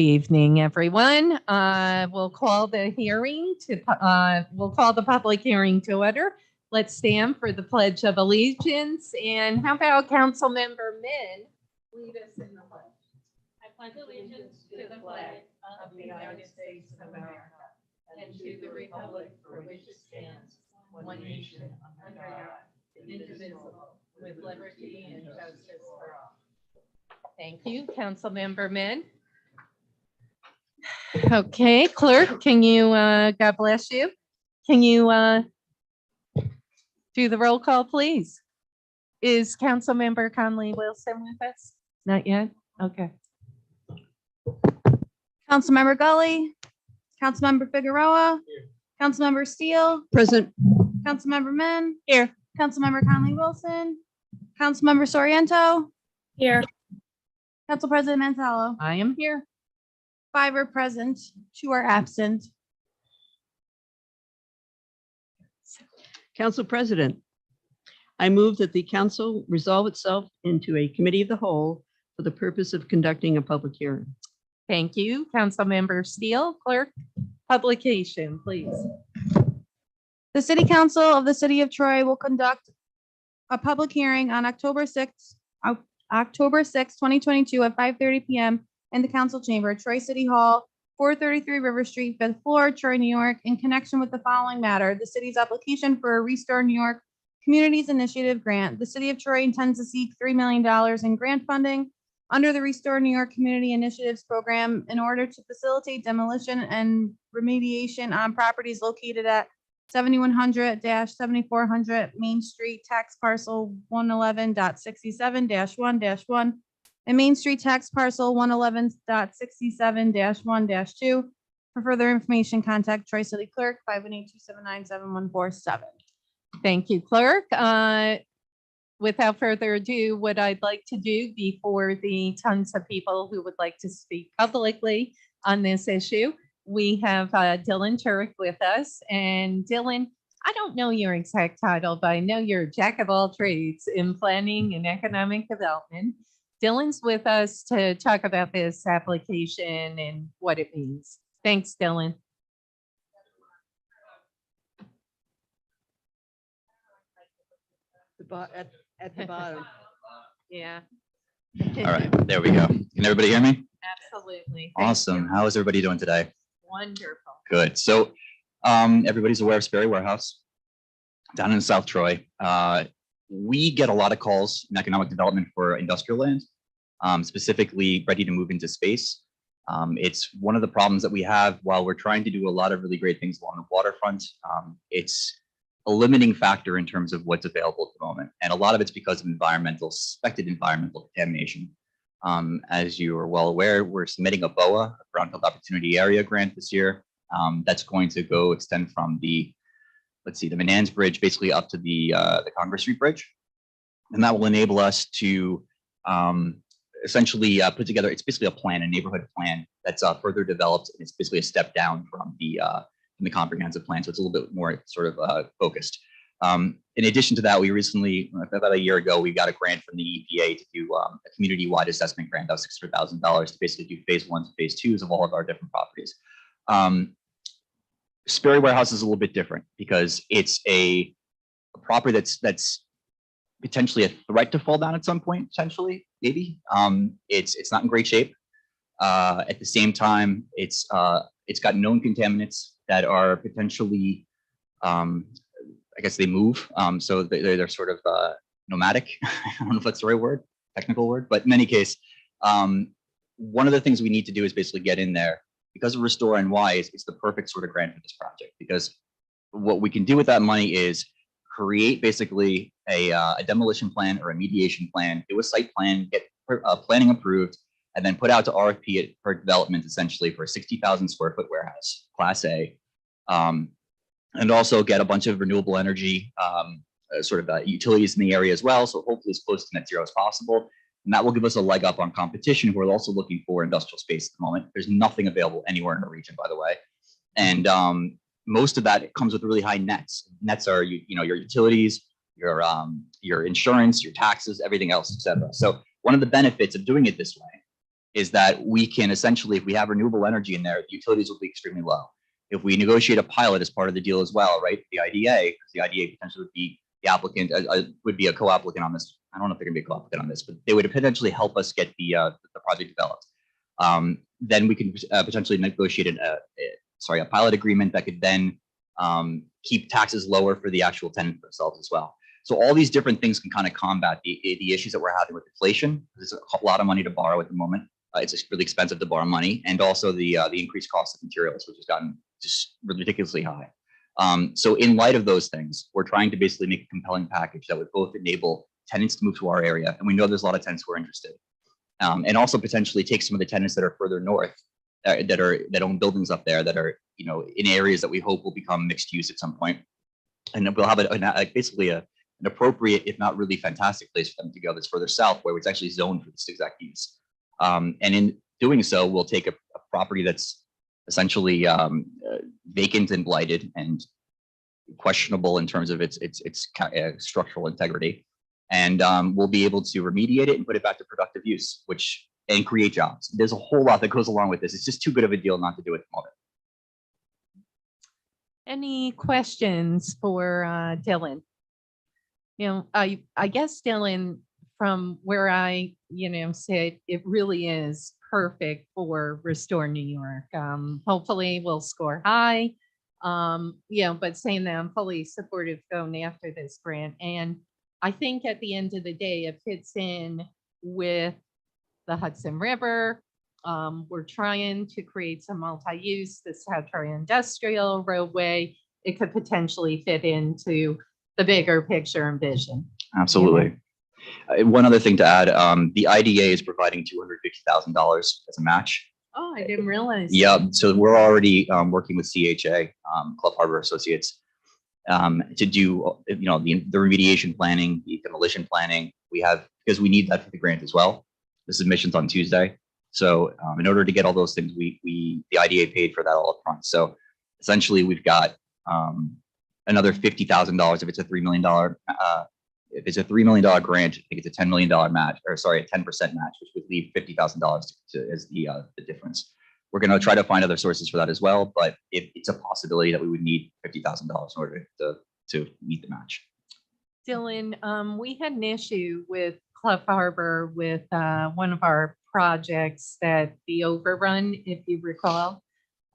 Evening, everyone. We'll call the public hearing to order. Let's stand for the Pledge of Allegiance. And how about Council Member Min lead us in the pledge? I pledge allegiance to the flag of the United States of America and to the republic for which it stands, one nation under God, indivisible, with liberty and justice for all. Thank you, Council Member Min. Okay, Clerk, can you, God bless you. Can you do the roll call, please? Is Councilmember Conley Wilson with us? Not yet? Okay. Councilmember Gully, Councilmember Figueroa, Councilmember Steele, Present. Councilmember Min. Here. Councilmember Conley Wilson, Councilmember Soriento. Here. Council President Mantello. I am here. 5 are present, 2 are absent. Council President, I move that the council resolve itself into a committee of the whole for the purpose of conducting a public hearing. Thank you, Councilmember Steele. Clerk, publication, please. The City Council of the City of Troy will conduct a public hearing on October 6th, 2022 at 5:30 p.m. in the council chamber, Troy City Hall, 433 River Street, 5th floor, Troy, New York, in connection with the following matter: the city's application for a Restore New York Communities Initiative grant. The City of Troy intends to seek $3 million in grant funding under the Restore New York Community Initiatives program in order to facilitate demolition and remediation on properties located at 7100-7400 Main Street, tax parcel 111.67-1-1 and Main Street tax parcel 111.67-1-2. For further information, contact Troy City Clerk 518-279-7147. Thank you, Clerk. Without further ado, what I'd like to do before the tons of people who would like to speak publicly on this issue, we have Dylan Turek with us. And Dylan, I don't know your exact title, but I know you're a jack of all trades in planning and economic development. Dylan's with us to talk about this application and what it means. Thanks, Dylan. At the bottom. Yeah. All right, there we go. Can everybody hear me? Absolutely. Thank Awesome. you. How is everybody doing today? Wonderful. Good. So everybody's aware of Sperry Warehouse down in South Troy. We get a lot of calls in economic development for industrial land, specifically ready to move into space. It's one of the problems that we have while we're trying to do a lot of really great things along the waterfront. It's a limiting factor in terms of what's available at the moment. And a lot of it's because of suspected environmental contamination. As you are well aware, we're submitting a BOA, a Brownfield Opportunity Area grant this year. That's going to extend from the Menands Bridge basically up to the Congress Street Bridge. And that will enable us to essentially put together, it's basically a plan, a neighborhood plan that's further developed. And it's basically a step down from the comprehensive plan. So it's a little bit more sort of focused. In addition to that, we recently, about a year ago, we got a grant from the EPA to do a community-wide assessment grant of $600,000 to basically do phase 1 to phase 2s of all of our different properties. Sperry Warehouse is a little bit different because it's a property that's potentially a threat to fall down at some point, potentially, maybe. It's not in great shape. At the same time, it's got known contaminants that are potentially, I guess they move. So they're sort of nomadic. I don't know if that's the right word, technical word, but in any case, one of the things we need to do is basically get in there. Because of Restore NY, it's the perfect sort of grant for this project, because what we can do with that money is create basically a demolition plan or a mediation plan, do a site plan, get planning approved, and then put out to RFP for development essentially for a 60,000 square foot warehouse, Class A, and also get a bunch of renewable energy utilities in the area as well. So hopefully as close to net zero as possible. And that will give us a leg up on competition who are also looking for industrial space at the moment. There's nothing available anywhere in the region, by the way. And most of that comes with really high nets. Nets are your utilities, your insurance, your taxes, everything else, et cetera. So one of the benefits of doing it this way is that we can essentially, if we have renewable energy in there, the utilities will be extremely low. If we negotiate a pilot as part of the deal as well, right? The IDA, because the IDA potentially would be the applicant, would be a co-applicant on this. I don't know if they're going to be a co-applicant on this, but they would potentially help us get the project developed. Then we can potentially negotiate a pilot agreement that could then keep taxes lower for the actual tenant themselves as well. So all these different things can kind of combat the issues that we're having with inflation. There's a lot of money to borrow at the moment. It's just really expensive to borrow money, and also the increased cost of materials, which has gotten just ridiculously high. So in light of those things, we're trying to basically make a compelling package that would both enable tenants to move to our area, and we know there's a lot of tenants who are interested, and also potentially take some of the tenants that are further north that own buildings up there that are in areas that we hope will become mixed use at some point, and we'll have basically an appropriate, if not really fantastic, place for them to go that's further south, where it's actually zoned for this exact use. And in doing so, we'll take a property that's essentially vacant and blighted and questionable in terms of its structural integrity, and we'll be able to remediate it and put it back to productive use, and create jobs. There's a whole lot that goes along with this. It's just too good of a deal not to do it at the moment. Any questions for Dylan? I guess, Dylan, from where I, sit, it really is perfect for Restore New York. Hopefully we'll score high. But saying that, I'm fully supportive going after this grant. And I think at the end of the day, it fits in with the Hudson River. We're trying to create some multi-use, the South Troy Industrial Roadway. It could potentially fit into the bigger picture and vision. Absolutely. One other thing to add, the IDA is providing $250,000 as a match. Oh, I didn't realize. Yeah, so we're already working with CHA, Club Harbor Associates, to do the remediation planning, the demolition planning. Because we need that for the grant as well. The submission's on Tuesday, so in order to get all those things, the IDA paid for that all up front. So essentially, we've got another $50,000 if it's a $3 million. If it's a $3 million grant, I think it's a $10 million match, or sorry, a 10% match, which would leave $50,000 as the difference. We're going to try to find other sources for that as well, but it's a possibility that we would need $50,000 in order to meet the match. Dylan, we had an issue with Club Harbor with one of our projects, that the overrun, if you recall.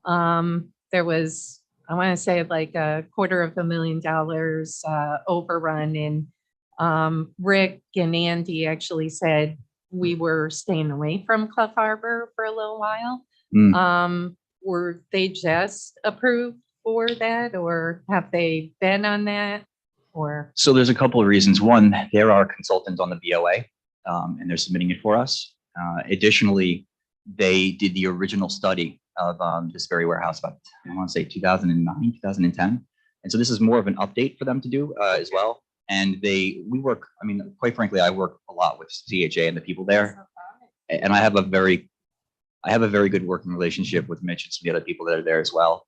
There was, I want to say, like $250,000 overrun, and Rick and Andy actually said we were staying away from Club Harbor for a little while. Were they just approved for that, or have they been on that? Or so there's a couple of reasons. One, there are consultants on the BOA, and they're submitting it for us. Additionally, they did the original study of this very warehouse about, I want to say 2009, 2010. And so this is more of an update for them to do as well. And we work, quite frankly, I work a lot with CHA and the people there. And I have a very good working relationship with Mitch and some of the other people that are there as well.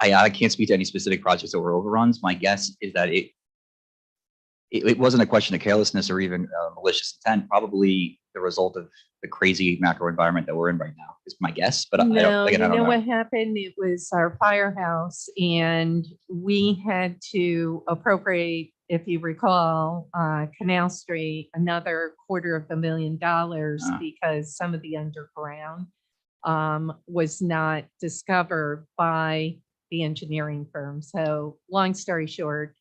I can't speak to any specific projects that were overruns. My guess is that it wasn't a question of carelessness or even malicious intent, probably the result of the crazy macro environment that we're in right now is my guess, but I don't know. What happened? It was our firehouse, and we had to appropriate, if you recall, Canal Street, another $250,000 because some of the underground was not discovered by the engineering firm. So long story short,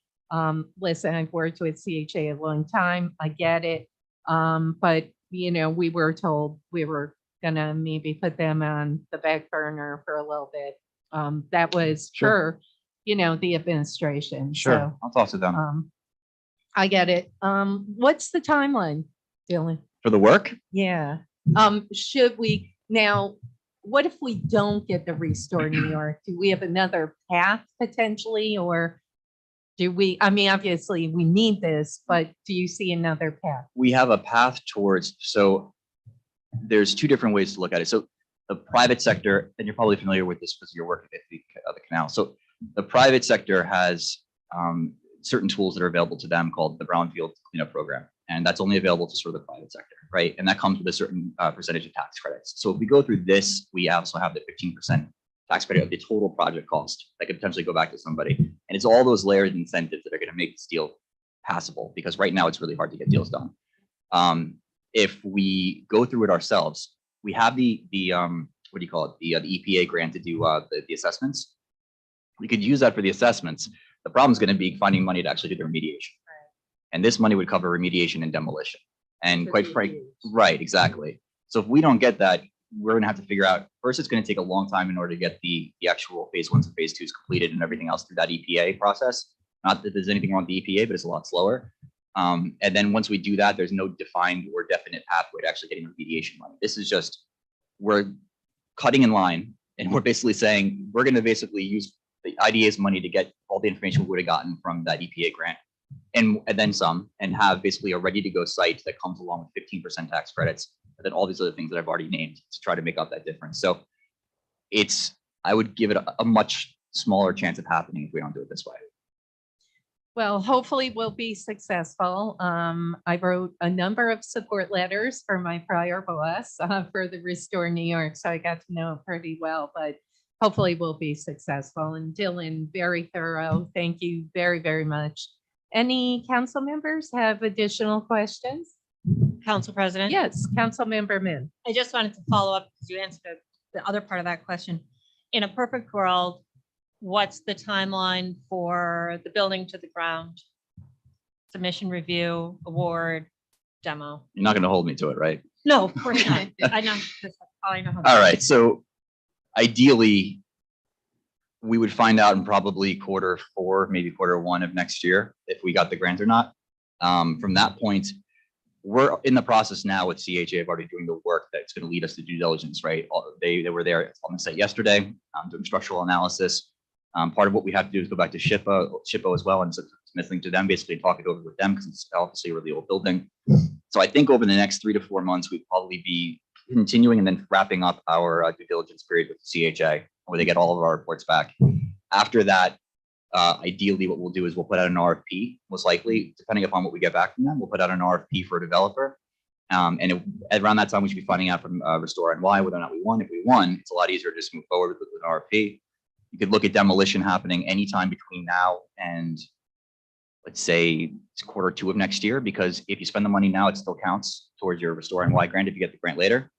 listen, I've worked with CHA a long time. I get it. But, we were told we were going to maybe put them on the back burner for a little bit. That was for, the administration. Sure. So, I'll talk to them. I get it. What's the timeline, Dylan? For the work? Yeah. Should we now, what if we don't get the Restore New York? Do we have another path potentially, or do we, obviously we need this, but do you see another path? We have a path towards, so there's two different ways to look at it. So the private sector, and you're probably familiar with this because you're working at the canal. So the private sector has certain tools that are available to them called the Brownfield Cleanup Program. And that's only available to sort of the private sector, right? And that comes with a certain percentage of tax credits. So if we go through this, we also have the 15% tax credit of the total project cost that could potentially go back to somebody. And it's all those layered incentives that are going to make this deal passable, because right now it's really hard to get deals done. If we go through it ourselves, we have the what do you call it? The EPA grant to do the assessments. We could use that for the assessments. The problem is going to be finding money to actually do the remediation. And this money would cover remediation and demolition. And quite frankly, right, exactly. So if we don't get that, we're going to have to figure out, first, it's going to take a long time in order to get the actual phase 1s and phase 2s completed and everything else through that EPA process. Not that there's anything wrong with the EPA, but it's a lot slower. And then once we do that, there's no defined or definite pathway to actually getting remediation money. This is just, we're cutting in line, and we're basically saying, we're going to basically use the IDA's money to get all the information we would have gotten from that EPA grant and then some, and have basically a ready to go site that comes along with 15% tax credits, and then all these other things that I've already named to try to make up that difference. So I would give it a much smaller chance of happening if we don't do it this way. Well, hopefully we'll be successful. I wrote a number of support letters for my prior boss for the Restore New York, so I got to know it pretty well, but hopefully we'll be successful. And Dylan, very thorough. Thank you very, very much. Any council members have additional questions? Council President? Yes, Councilmember Min. I just wanted to follow up because you answered the other part of that question. In a perfect world, what's the timeline for the building to the ground? Submission, review, award, demo? You're not going to hold me to it, right? No, of course not. I know. That's all I know. All right. So ideally, we would find out in probably Q4, maybe Q1 of next year, if we got the grant or not. From that point, we're in the process now with CHA of already doing the work that's going to lead us to due diligence, right? They were there on the site yesterday, doing structural analysis. Part of what we have to do is go back to SHPO as well, and submitting to them, basically talk it over with them, because it's obviously a really old building. So I think over the next 3 to 4 months, we'd probably be continuing and then wrapping up our due diligence period with the CHA, where they get all of our reports back. After that, ideally, what we'll do is we'll put out an RFP, most likely, depending upon what we get back from them, we'll put out an RFP for a developer. Around that time, we should be finding out from Restore NY whether or not we won. If we won, it's a lot easier to just move forward with an RFP. You could look at demolition happening anytime between now and, let's say, it's Q2 of next year, because if you spend the money now, it still counts towards your Restore NY grant if you get the grant later.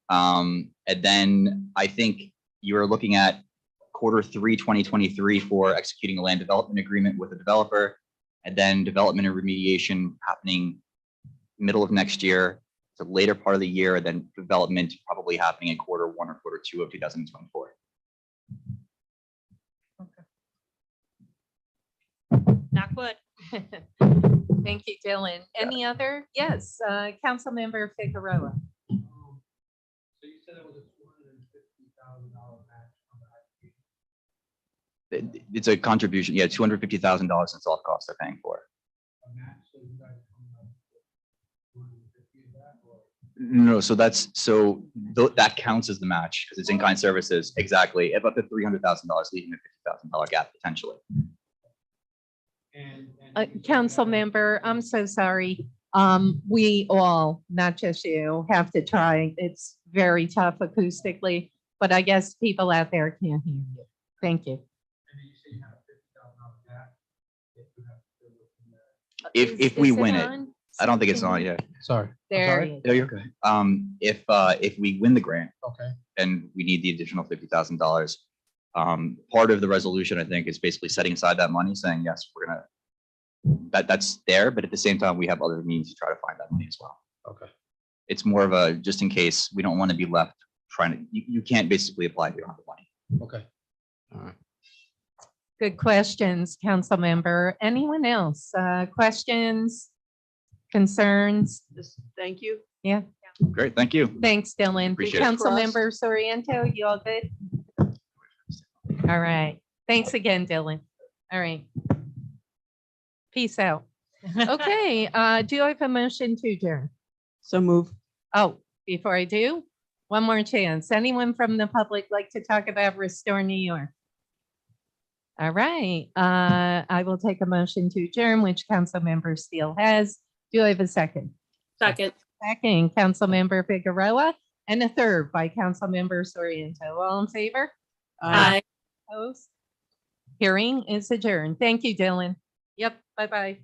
And then I think you're looking at Q3 2023 for executing a land development agreement with a developer, and then development and remediation happening middle of next year to later part of the year, and then development probably happening in Q1 or Q2 of 2024. Knock wood. Thank you, Dylan. Any other? Yes, Councilmember Figueroa. So you said it was a $250,000 match on the application. It's a contribution. Yeah, $250,000 in soft costs they're paying for. A match, so you guys coming up with 250 of that, or? No, so that counts as the match because it's in-kind services. Exactly. Up to $300,000, leaving a $50,000 gap potentially. Council member, I'm so sorry. We all, not just you, have to try. It's very tough acoustically, but I guess people out there can't hear you. Thank you. And then you say you have a $50,000 gap. If you have to do it in If we Is win it, on? I don't think it's on yet. Sorry. There. you No, you're okay. If we win the grant Okay. and we need the additional $50,000, part of the resolution, I think, is basically setting aside that money, saying, yes, we're gonna, that's there, but at the same time, we have other means to try to find that money as well. Okay. It's more of a, just in case, we don't want to be left trying to, you can't basically apply if you don't have the money. Okay. All right. Good questions, council member. Anyone else? Questions, concerns? Just thank you. Yeah, Great, thank you. thanks, Dylan. Appreciate it. Council member Soriento, you all good? All right. Thanks again, Dylan. All right. Peace out. Okay, do I have a motion to adjourn? So move. Oh, before I do, one more chance. Anyone from the public like to talk about Restore New York? All right, I will take a motion to adjourn, which Councilmember Steele has. Do I have a second? Second. Second, Councilmember Figueroa, and a third by Councilmember Soriento. All in favor? Aye. Opposed? Hearing is adjourned. Thank you, Dylan. Yep, bye-bye.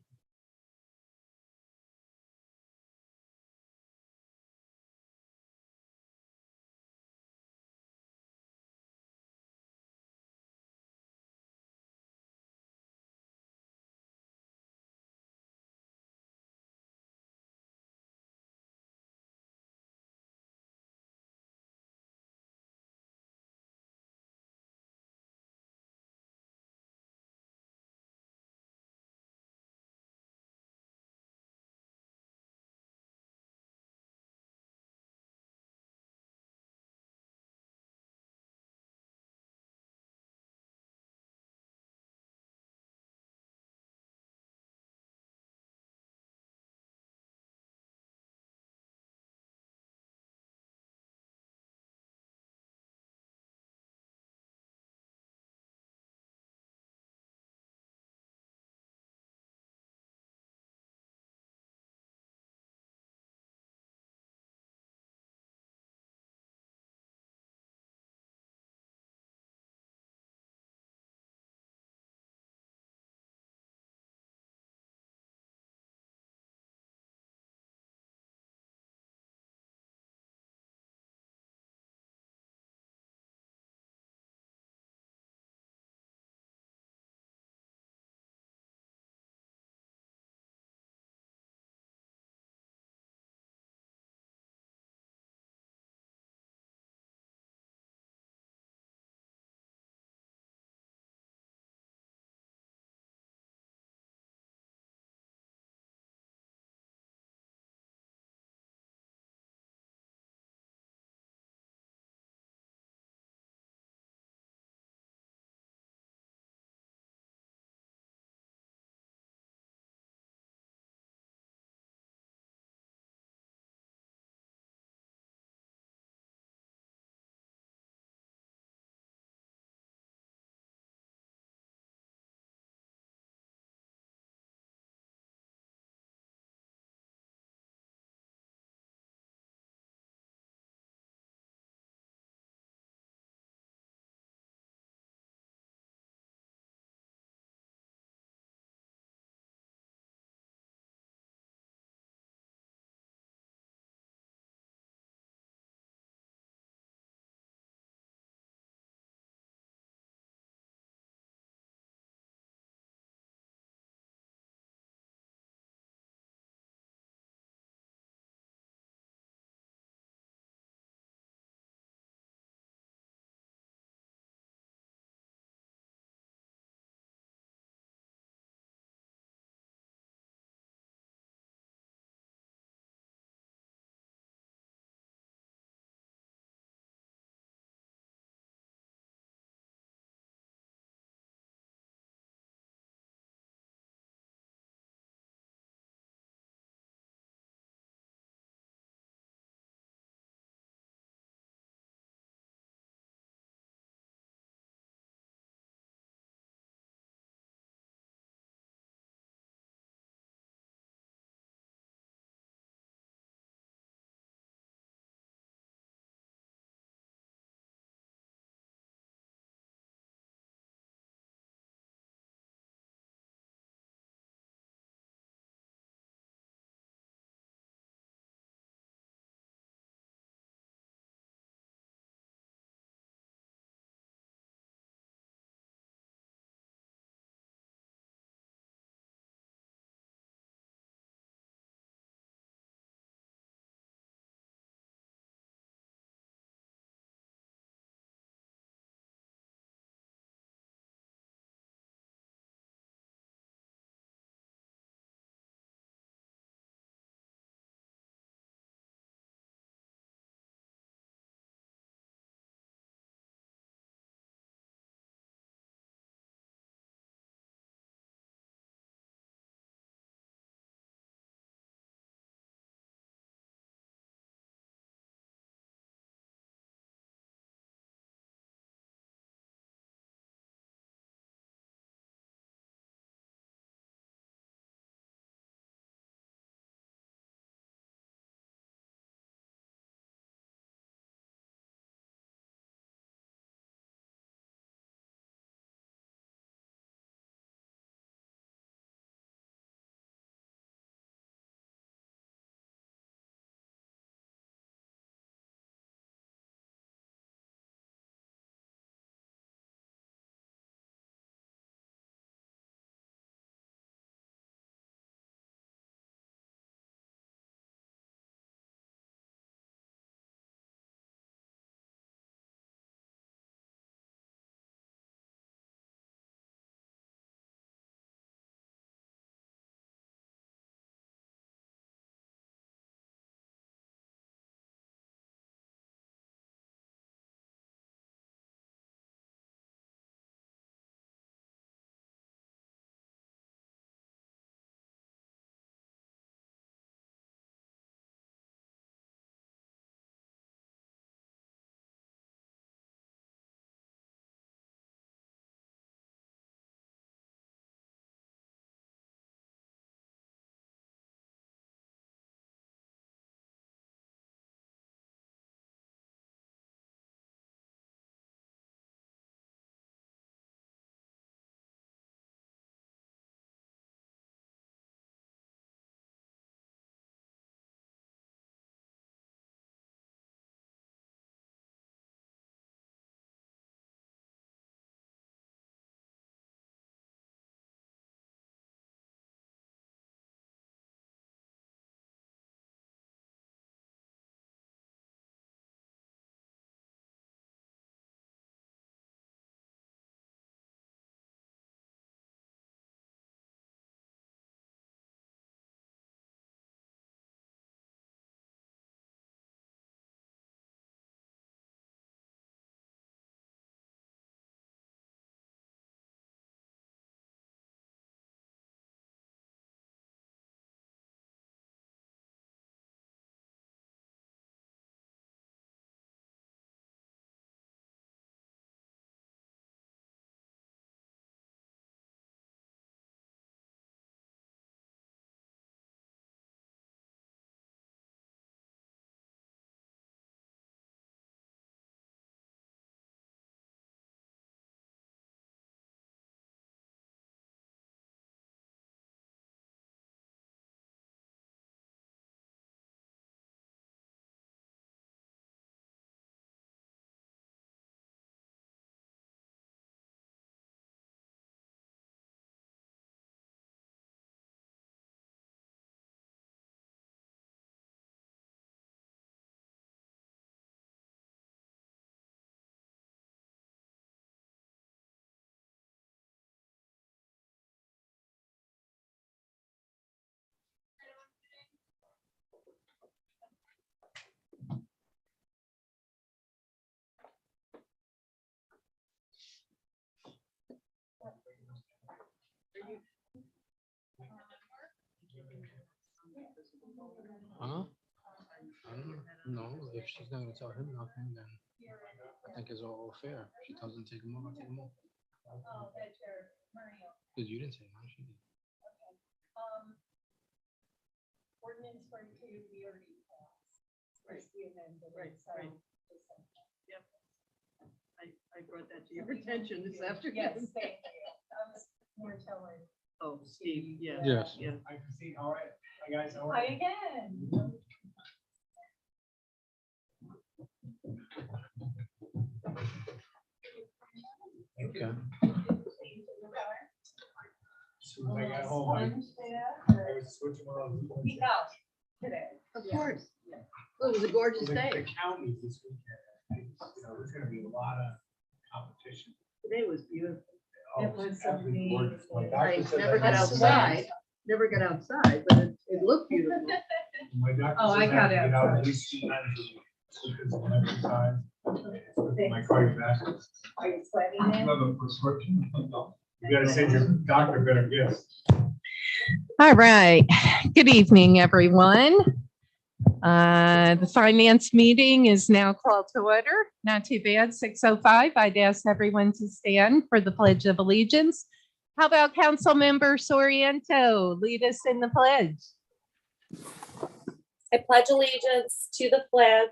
Huh? I don't know. If she's not gonna tell him nothing, then I think it's all fair. If she doesn't take him off, I'll take him off. Because you didn't say no, she did. Ordinance 42, we already passed. Where's the amendment? Right, So right. just like that. I brought that to your attention this afternoon. Yes, thank you. More telling. Oh, Steve, yeah. Yes. Yeah. I can see, all right. Hi, guys, how Hi again. Okay. As soon as I got home, I was switching around. We out today. Of course. Well, it was a gorgeous The day. counties this weekend, you know, there's gonna be a lot of competition. Today was beautiful. Oh, It was absolutely gorgeous. My amazing. doctor I said never that got has to be- outside, never got outside, but it looked beautiful. My doctor Oh, said I I got have to get out outside. at least 2 times a week. Because of exercise. It's good for my cardiovascular. Are you sweating You in? have a prescription? You gotta send your doctor better gifts. All right. Good evening, everyone. The finance meeting is now called to order. Not too bad, 6:05. I'd ask everyone to stand for the Pledge of Allegiance. How about Councilmember Soriento? Lead us in the pledge. I pledge allegiance to the flag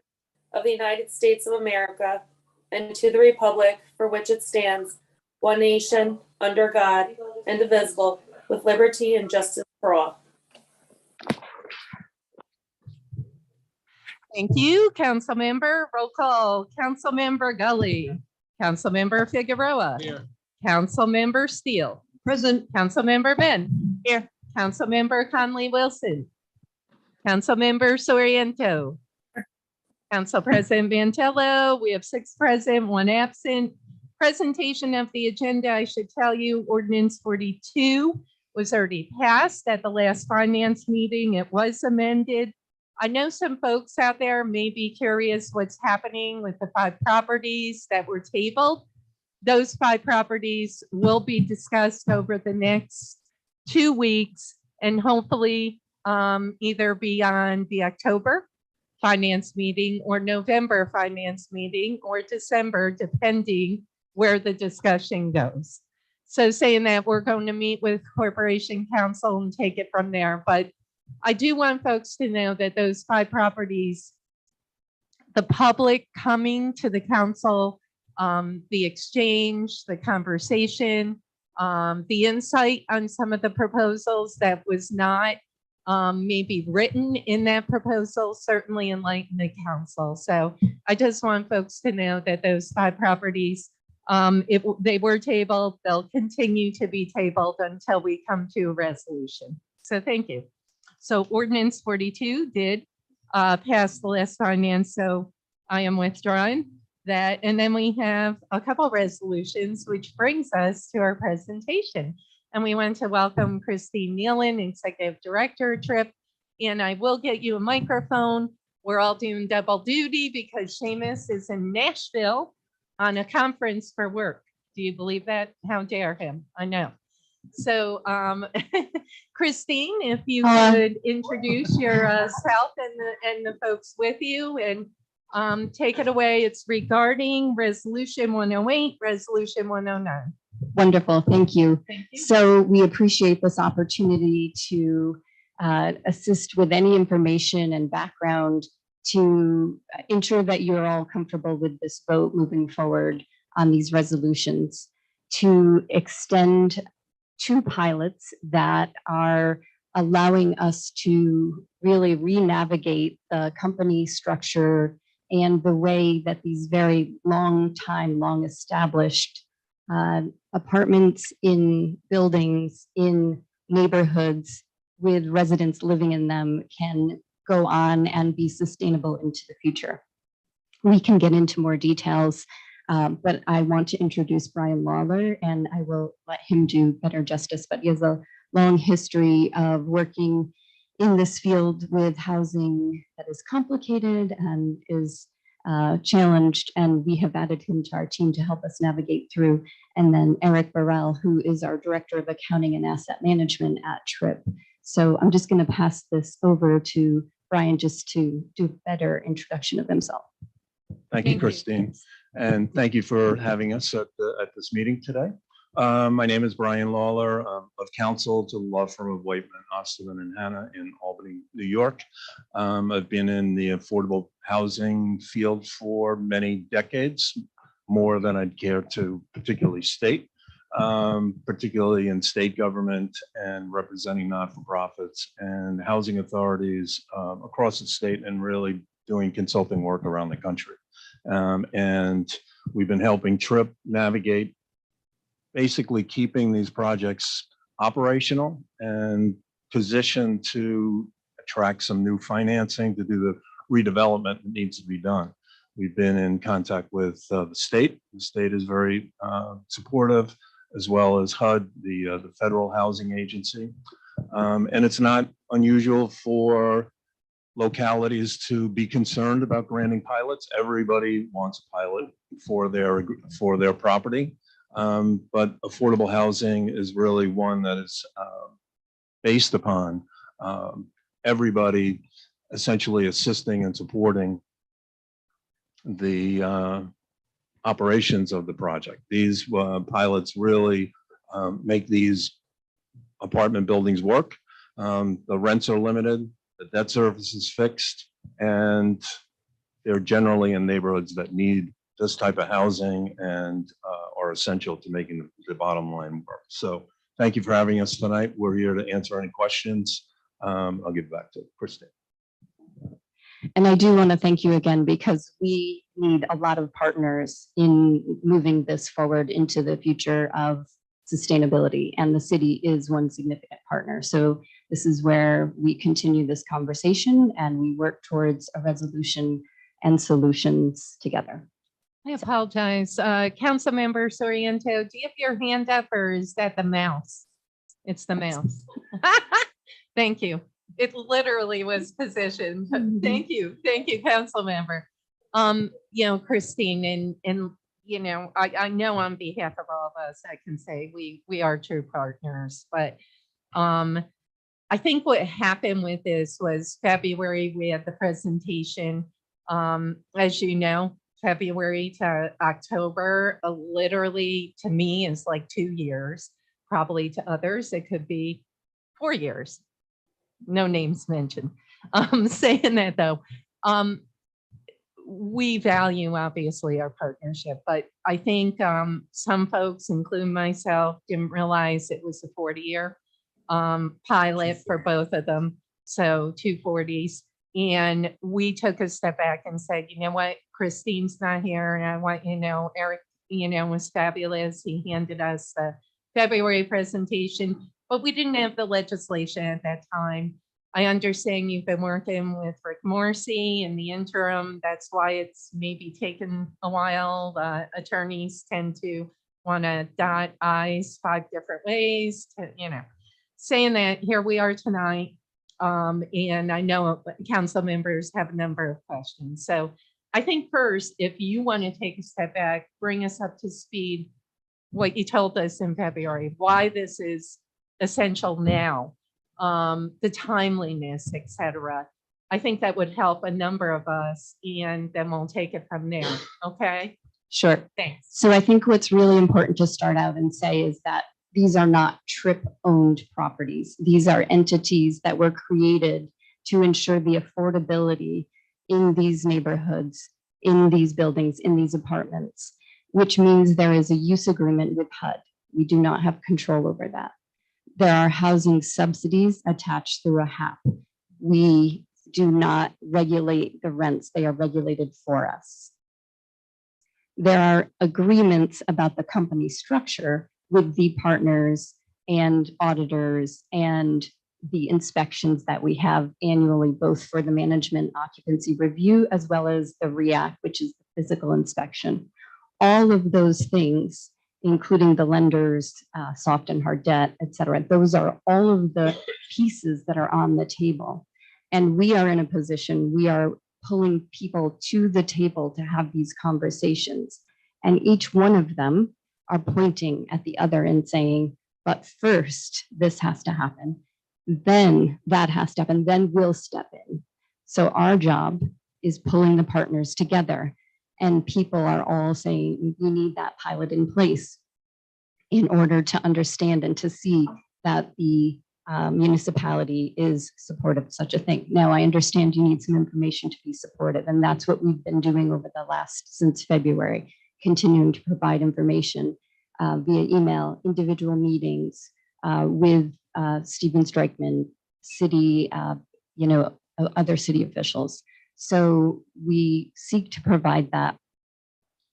of the United States of America and to the republic for which it stands, one nation, under God, indivisible, with liberty and justice for all. Thank you, Councilmember. Roll call. Councilmember Gully. Councilmember Figueroa. Here. Councilmember Steele. Present. Councilmember Ben. Here. Councilmember Conley Wilson. Councilmember Soriento. Council President Mantello. We have 6 present, 1 absent. Presentation of the agenda, I should tell you, ordinance 42 was already passed at the last finance meeting. It was amended. I know some folks out there may be curious what's happening with the 5 properties that were tabled. Those 5 properties will be discussed over the next 2 weeks and hopefully either be on the October finance meeting or November finance meeting or December, depending where the discussion goes. So saying that, we're going to meet with Corporation Council and take it from there. But I do want folks to know that those 5 properties, the public coming to the council, the exchange, the conversation, the insight on some of the proposals that was not maybe written in that proposal, certainly enlighten the council. So I just want folks to know that those 5 properties, they were tabled, they'll continue to be tabled until we come to a resolution. So thank you. So ordinance 42 did pass the last finance, so I am withdrawing that. And then we have a couple resolutions, which brings us to our presentation. And we want to welcome Christine Nealon, Executive Director, TRIP. And I will get you a microphone. We're all doing double duty because Seamus is in Nashville on a conference for work. Do you believe that? How dare him? I know. So Christine, if you could introduce yourself and the folks with you and take it away. It's regarding Resolution 108, Resolution 109. Wonderful, thank you. Thank you. So we appreciate this opportunity to assist with any information and background to ensure that you're all comfortable with this vote moving forward on these resolutions, to extend 2 pilots that are allowing us to really re-navigate the company structure and the way that these very long established apartments in buildings, in neighborhoods with residents living in them can go on and be sustainable into the future. We can get into more details, but I want to introduce Brian Lawler, and I will let him do better justice, but he has a long history of working in this field with housing that is complicated and is challenged, and we have added him to our team to help us navigate through. And then Eric Burrell, who is our Director of Accounting and Asset Management at TRIP. So I'm just going to pass this over to Brian just to do a better introduction of himself. Thank Thank you. you, Christine. And thank you for having us at this meeting today. My name is Brian Lawler, of counsel to the law firm of Whiteman, Osterman and Hannah in Albany, New York. I've been in the affordable housing field for many decades, more than I'd care to particularly state, particularly in state government and representing not-for-profits and housing authorities across the state, and really doing consulting work around the country. And we've been helping TRIP navigate basically keeping these projects operational and positioned to attract some new financing to do the redevelopment that needs to be done. We've been in contact with the state. The state is very supportive, as well as HUD, the federal housing agency. And it's not unusual for localities to be concerned about granting pilots. Everybody wants a pilot for their property. But affordable housing is really one that is based upon everybody essentially assisting and supporting the operations of the project. These pilots really make these apartment buildings work. The rents are limited, the debt service is fixed, and they're generally in neighborhoods that need this type of housing and are essential to making the bottom line work. So thank you for having us tonight. We're here to answer any questions. I'll give it back to Christine. And I do want to thank you again, because we need a lot of partners in moving this forward into the future of sustainability, and the city is one significant partner. So this is where we continue this conversation and we work towards a resolution and solutions together. I apologize. Councilmember Soriento, do you have your hand up, or is that the mouse? It's the mouse. Thank you. It literally was positioned. Thank you. Thank you, Councilmember. Christine, and I know on behalf of all of us, I can say we are true partners, but I think what happened with this was February, we had the presentation. As you know, February to October, literally to me is like 2 years. Probably to others, it could be 4 years. No names mentioned. Saying that though, we value obviously our partnership, but I think some folks, including myself, didn't realize it was a 40-year pilot for both of them. So 2 40s. And we took a step back and said, you know what, Christine's not here. And I want, Eric, was fabulous. He handed us the February presentation, but we didn't have the legislation at that time. I understand you've been working with Rick Morrissey in the interim. That's why it's maybe taken a while. Attorneys tend to want to dot I's 5 different ways to, saying that here we are tonight. And I know council members have a number of questions. So I think first, if you want to take a step back, bring us up to speed, what you told us in February, why this is essential now, the timeliness, et cetera. I think that would help a number of us, and then we'll take it from there. Okay? Sure. Thanks. So I think what's really important to start out and say is that these are not TRIP-owned properties. These are entities that were created to ensure the affordability in these neighborhoods, in these buildings, in these apartments, which means there is a use agreement with HUD. We do not have control over that. There are housing subsidies attached through a HAP. We do not regulate the rents. They are regulated for us. There are agreements about the company structure with the partners and auditors and the inspections that we have annually, both for the management occupancy review as well as the REACT, which is the physical inspection. All of those things, including the lenders, soft and hard debt, et cetera, those are all of the pieces that are on the table. And we are in a position, we are pulling people to the table to have these conversations. And each one of them are pointing at the other and saying, but first, this has to happen. Then that has to happen. Then we'll step in. So our job is pulling the partners together, and people are all saying, we need that pilot in place in order to understand and to see that the municipality is supportive of such a thing. Now, I understand you need some information to be supportive, and that's what we've been doing over the since February, continuing to provide information via email, individual meetings with Stephen Streichman, city, other city officials. So we seek to provide that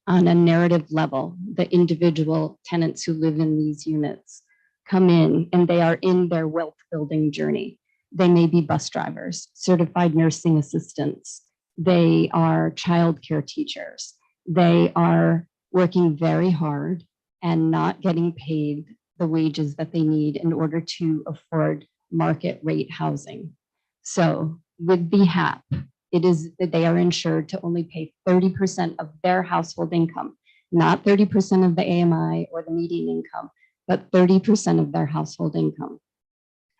on a narrative level. The individual tenants who live in these units come in and they are in their wealth building journey. They may be bus drivers, certified nursing assistants. They are childcare teachers. They are working very hard and not getting paid the wages that they need in order to afford market rate housing. So with BHAP, it is that they are insured to only pay 30% of their household income, not 30% of the AMI or the median income, but 30% of their household income.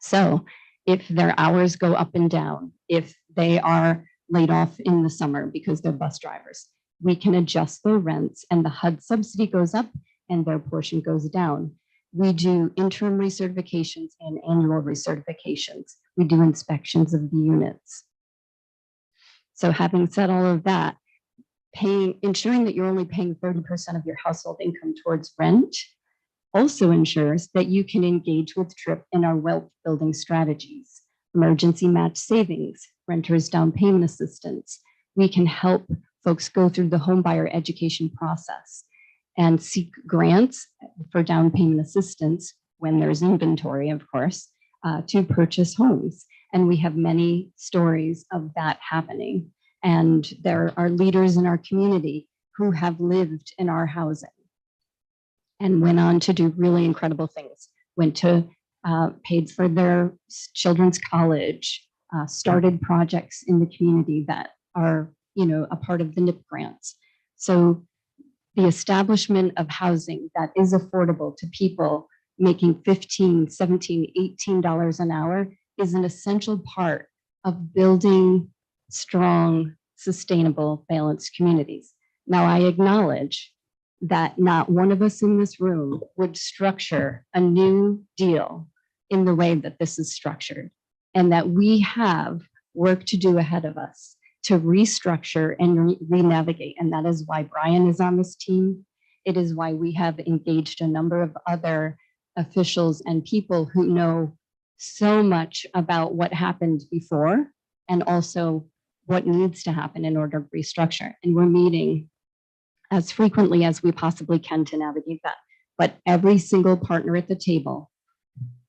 So if their hours go up and down, if they are laid off in the summer because they're bus drivers, we can adjust their rents and the HUD subsidy goes up and their portion goes down. We do interim recertifications and annual recertifications. We do inspections of the units. So having said all of that, ensuring that you're only paying 30% of your household income towards rent also ensures that you can engage with TRIP in our wealth building strategies, emergency match savings, renters down payment assistance. We can help folks go through the home buyer education process and seek grants for down payment assistance when there's inventory, of course, to purchase homes. And we have many stories of that happening. And there are leaders in our community who have lived in our housing and went on to do really incredible things, paid for their children's college, started projects in the community that are, a part of the NIP grants. So the establishment of housing that is affordable to people making $15, $17, $18 an hour is an essential part of building strong, sustainable, balanced communities. Now, I acknowledge that not one of us in this room would structure a new deal in the way that this is structured, and that we have work to do ahead of us to restructure and re-navigate. And that is why Brian is on this team. It is why we have engaged a number of other officials and people who know so much about what happened before and also what needs to happen in order to restructure. And we're meeting as frequently as we possibly can to navigate that. But every single partner at the table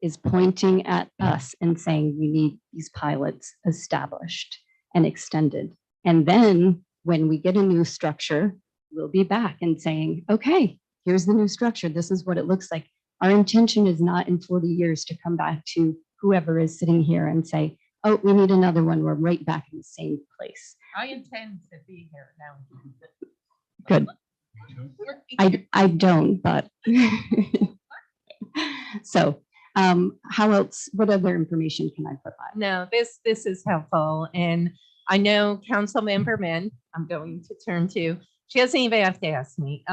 is pointing at us and saying, we need these pilots established and extended. And then when we get a new structure, we'll be back and saying, okay, here's the new structure. This is what it looks like. Our intention is not in 40 years to come back to whoever is sitting here and say, oh, we need another one. We're right back in the same place. I intend to be here now. Good. I don't, but so how else, what other information can I provide? No, this is helpful. And I know Councilmember Min, I'm going to turn to, she doesn't even have to ask me.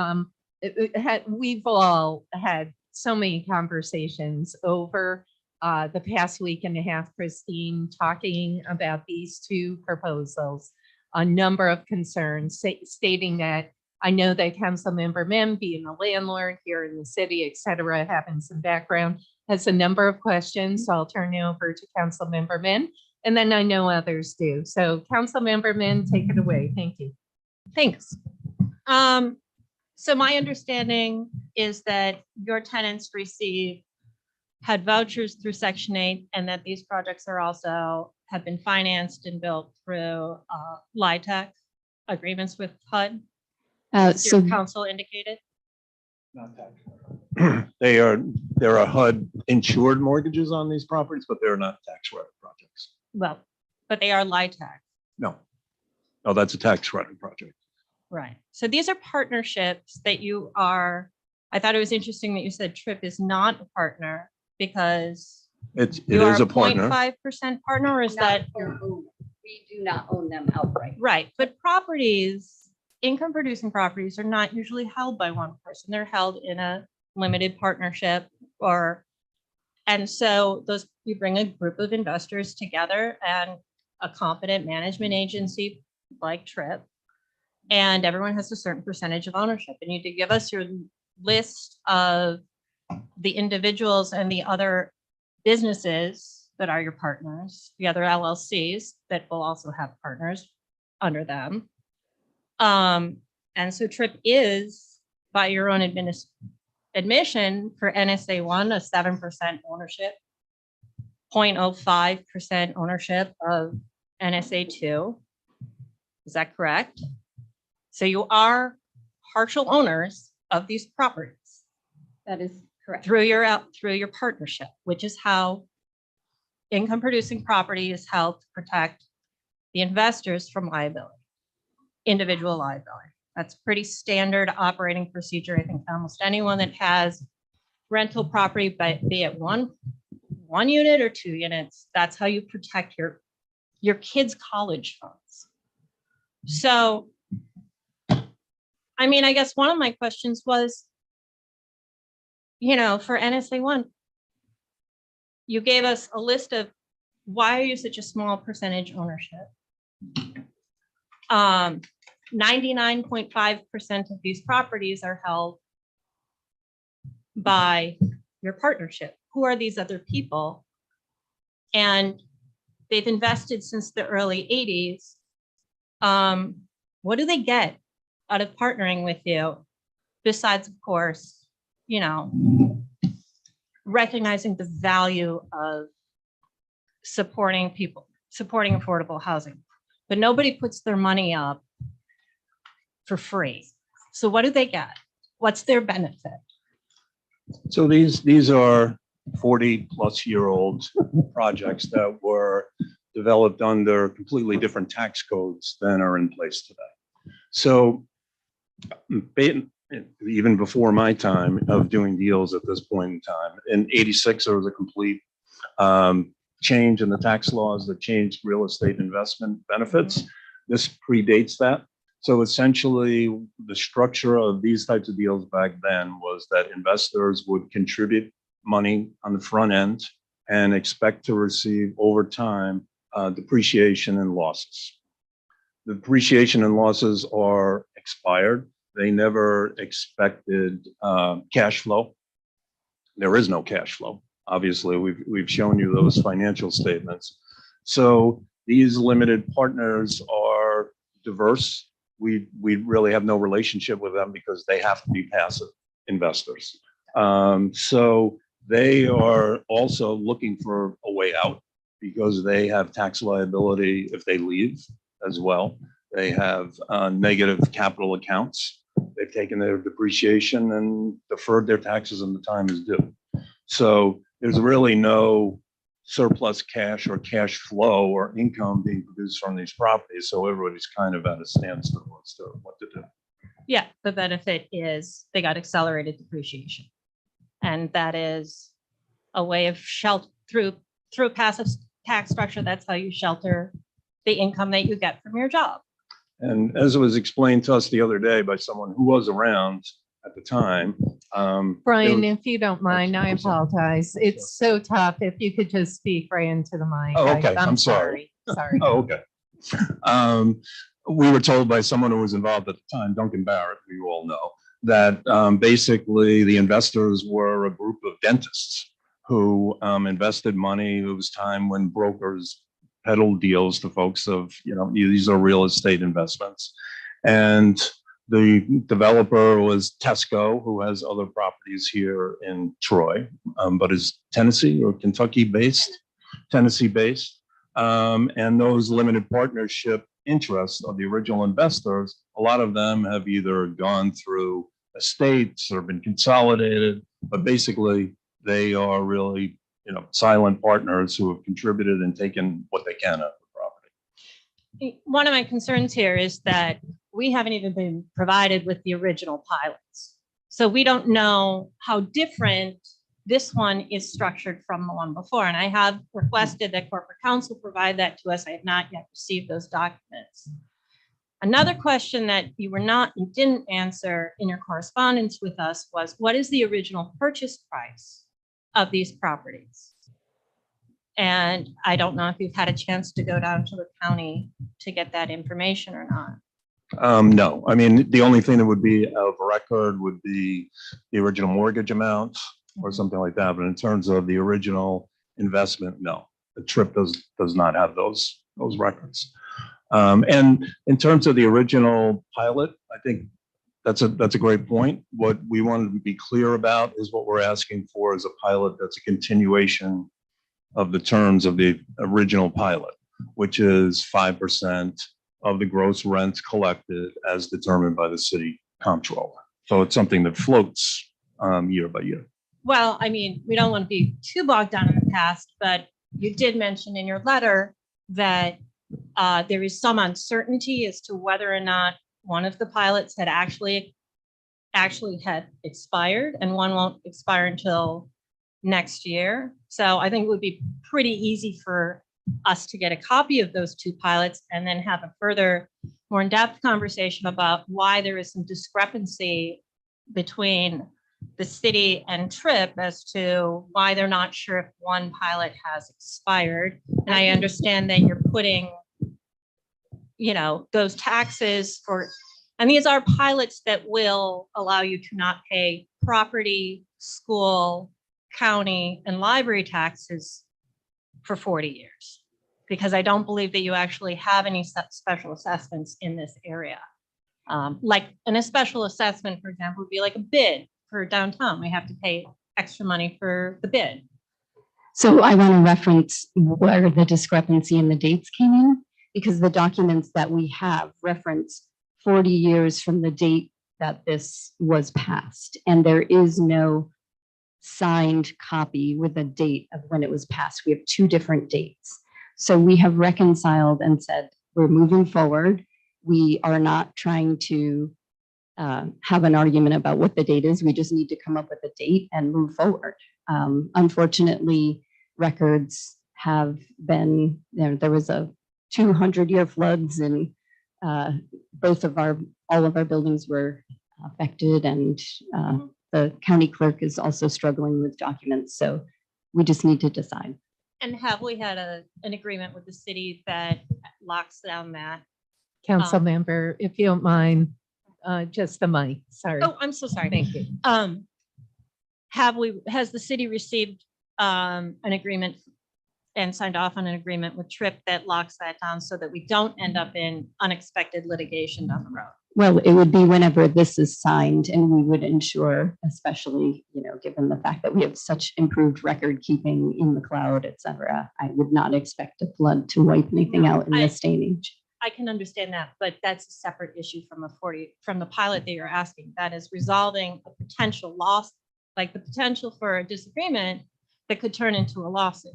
We've all had so many conversations over the past week and a half, Christine, talking about these two proposals, a number of concerns, stating that I know that Councilmember Min, being a landlord here in the city, et cetera, having some background, has a number of questions. So I'll turn it over to Councilmember Min, and then I know others do. So Councilmember Min, take it away. Thank you. Thanks. So my understanding is that your tenants had vouchers through Section 8, and that these projects have been financed and built through LIHTC agreements with HUD. As So your council indicated. There are HUD insured mortgages on these properties, but they're not tax credit projects. Well, but they are LIHTC. No, that's a tax credit project. Right. So these are partnerships that you are, I thought it was interesting that you said TRIP is not a partner because It you are is a partner. 0.5% partner, or is that? We We do not own them outright. Right, but properties, income producing properties are not usually held by one person. They're held in a limited partnership and so you bring a group of investors together and a competent management agency like TRIP, and everyone has a certain percentage of ownership. And you did give us your list of the individuals and the other businesses that are your partners, the other LLCs that will also have partners under them. And so TRIP is, by your own admission, for NSA 1, a 7% ownership, 0.05% ownership of NSA 2. Is that correct? So you are partial owners of these properties That is correct. through your partnership, which is how income producing property is held to protect the investors from liability, individual liability. That's pretty standard operating procedure. I think almost anyone that has rental property, be it one unit or 2 units, that's how you protect your kids' college funds. So, I mean, I guess one of my questions was, for NSA 1, you gave us a list of why are you such a small percentage ownership? 99.5% of these properties are held by your partnership. Who are these other people? And they've invested since the early 80s. What do they get out of partnering with you? Besides, of course, recognizing the value of supporting people, supporting affordable housing. But nobody puts their money up for free. So what do they get? What's their benefit? So these are 40-plus-year-old projects that were developed under completely different tax codes than are in place today. So even before my time of doing deals at this point in time, in '86, there was a complete change in the tax laws that changed real estate investment benefits. This predates that. So essentially, the structure of these types of deals back then was that investors would contribute money on the front end and expect to receive over time depreciation and losses. The depreciation and losses are expired. They never expected cash flow. There is no cash flow. Obviously, we've shown you those financial statements. So these limited partners are diverse. We really have no relationship with them because they have to be passive investors. So they are also looking for a way out because they have tax liability if they leave as well. They have negative capital accounts. They've taken their depreciation and deferred their taxes and the time is due. So there's really no surplus cash or cash flow or income being produced from these properties. So everybody's kind of at a standstill as to what to do. Yeah, the benefit is they got accelerated depreciation. And that is a way of through passive tax structure. That's how you shelter the income that you get from your job. And as it was explained to us the other day by someone who was around at the time. Brian, it was- if you don't mind, I I'm sorry. apologize. It's so tough. If you could just speak right into the mic. Oh, okay. I'm sorry. Sorry. Oh, okay. We were told by someone who was involved at the time, Duncan Barrett, who you all know, that basically the investors were a group of dentists who invested money. It was time when brokers peddled deals to folks of, these are real estate investments. And the developer was Tesco, who has other properties here in Troy, but is Tennessee or Kentucky based, Tennessee based. And those limited partnership interests of the original investors, a lot of them have either gone through estates or been consolidated, but basically they are really, silent partners who have contributed and taken what they can out of the property. One of my concerns here is that we haven't even been provided with the original pilots. So we don't know how different this one is structured from the one before. And I have requested that corporate counsel provide that to us. I have not yet received those documents. Another question that you didn't answer in your correspondence with us was, what is the original purchase price of these properties? And I don't know if you've had a chance to go down to the county to get that information or not. No, I mean, the only thing that would be of record would be the original mortgage amount or something like that. But in terms of the original investment, no, the TRIP does not have those records. And in terms of the original pilot, I think that's a great point. What we wanted to be clear about is what we're asking for is a pilot that's a continuation of the terms of the original pilot, which is 5% of the gross rents collected as determined by the city comptroller. So it's something that floats year by year. Well, I mean, we don't want to be too bogged down in the past, but you did mention in your letter that there is some uncertainty as to whether or not one of the pilots had actually had expired, and one won't expire until next year. So I think it would be pretty easy for us to get a copy of those two pilots and then have a further, more in-depth conversation about why there is some discrepancy between the city and TRIP as to why they're not sure if one pilot has expired. And I understand that you're putting, those taxes and these are pilots that will allow you to not pay property, school, county, and library taxes for 40 years, because I don't believe that you actually have any special assessments in this area. Like a special assessment, for example, would be like a bid for downtown. We have to pay extra money for the bid. So I want to reference where the discrepancy in the dates came in, because the documents that we have reference 40 years from the date that this was passed, and there is no signed copy with a date of when it was passed. We have two different dates. So we have reconciled and said, we're moving forward. We are not trying to have an argument about what the date is. We just need to come up with a date and move forward. Unfortunately, records have been, there was a 200-year floods, and all of our buildings were affected, and the county clerk is also struggling with documents. So we just need to decide. And have we had an agreement with the city that locks down that? Council member, if you don't mind, just the mic, sorry. Oh, I'm so sorry. Thank you. Has the city received an agreement and signed off on an agreement with TRIP that locks that down so that we don't end up in unexpected litigation down the road? Well, it would be whenever this is signed, and we would ensure, especially, given the fact that we have such improved record keeping in the cloud, et cetera, I would not expect a flood to wipe anything out in this day and age. I can understand that, but that's a separate issue from the pilot that you're asking. That is resolving a potential loss, like the potential for a disagreement that could turn into a lawsuit.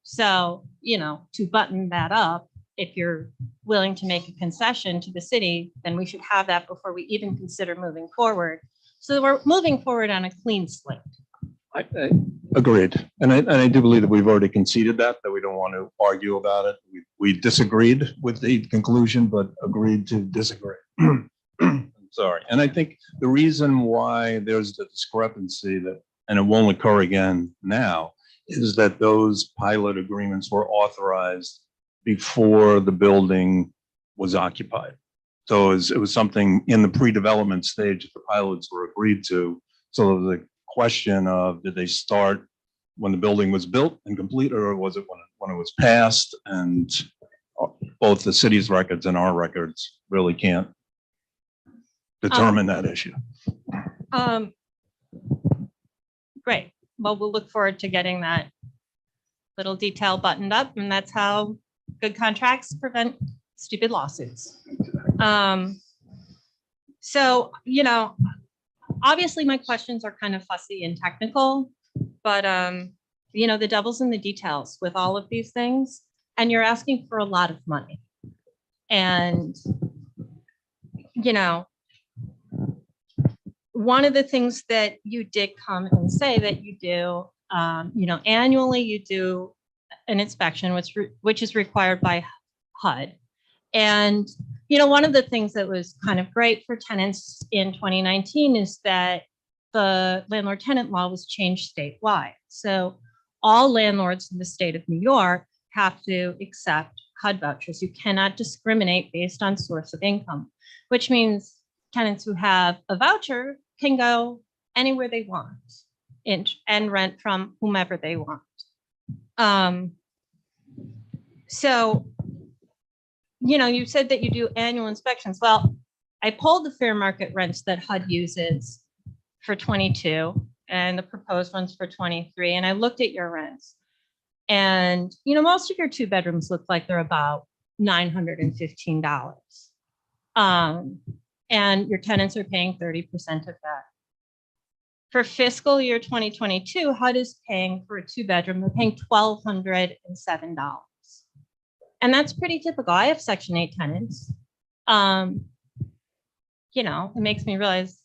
So, to button that up, if you're willing to make a concession to the city, then we should have that before we even consider moving forward. So we're moving forward on a clean slate. I agreed. And I do believe that we've already conceded that we don't want to argue about it. We disagreed with the conclusion, but agreed to disagree. I'm sorry. And I think the reason why there's the discrepancy and it won't occur again now, is that those pilot agreements were authorized before the building was occupied. So it was something in the pre-development stage that the pilots were agreed to. So the question of, did they start when the building was built and complete, or was it when it was passed? And both the city's records and our records really can't determine that issue. Great. Well, we'll look forward to getting that little detail buttoned up, and that's how good contracts prevent stupid lawsuits. So, obviously my questions are kind of fussy and technical, but, the devil's in the details with all of these things, and you're asking for a lot of money. And, one of the things that you did come and say that you do Annually you do an inspection, which is required by HUD. And, one of the things that was kind of great for tenants in 2019 is that the landlord tenant law was changed statewide. So all landlords in the state of New York have to accept HUD vouchers. You cannot discriminate based on source of income, which means tenants who have a voucher can go anywhere they want and rent from whomever they want. So, you said that you do annual inspections. Well, I pulled the fair market rents that HUD uses for 22 and the proposed ones for 23. And I looked at your rents. And, most of your 2 bedrooms look like they're about $915. And your tenants are paying 30% of that. For fiscal year 2022, HUD is paying for a 2-bedroom, they're paying $1,207. And that's pretty typical. I have Section 8 tenants. It makes me realize.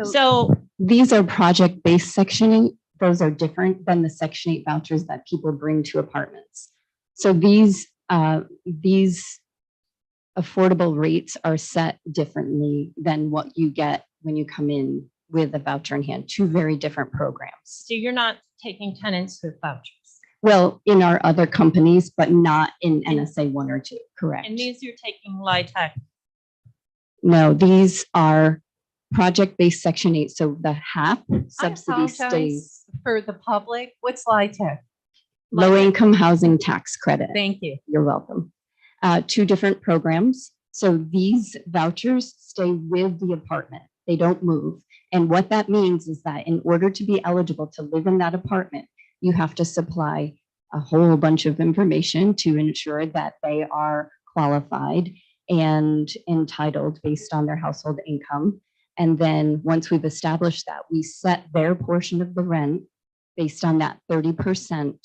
So These are project-based Section 8. Those are different than the Section 8 vouchers that people bring to apartments. So these affordable rates are set differently than what you get when you come in with a voucher in hand. 2 very different programs. So you're not taking tenants with vouchers. Well, in our other companies, but not in NSA 1 or 2, correct? And these you're taking LIHTC. No, these are project-based Section 8, so the HAP I subsidy stays. apologize for the public. What's LIHTC? Low-income housing tax credit. Thank you. You're welcome. 2 different programs. So these vouchers stay with the apartment. They don't move. And what that means is that in order to be eligible to live in that apartment, you have to supply a whole bunch of information to ensure that they are qualified and entitled based on their household income. And then once we've established that, we set their portion of the rent based on that 30%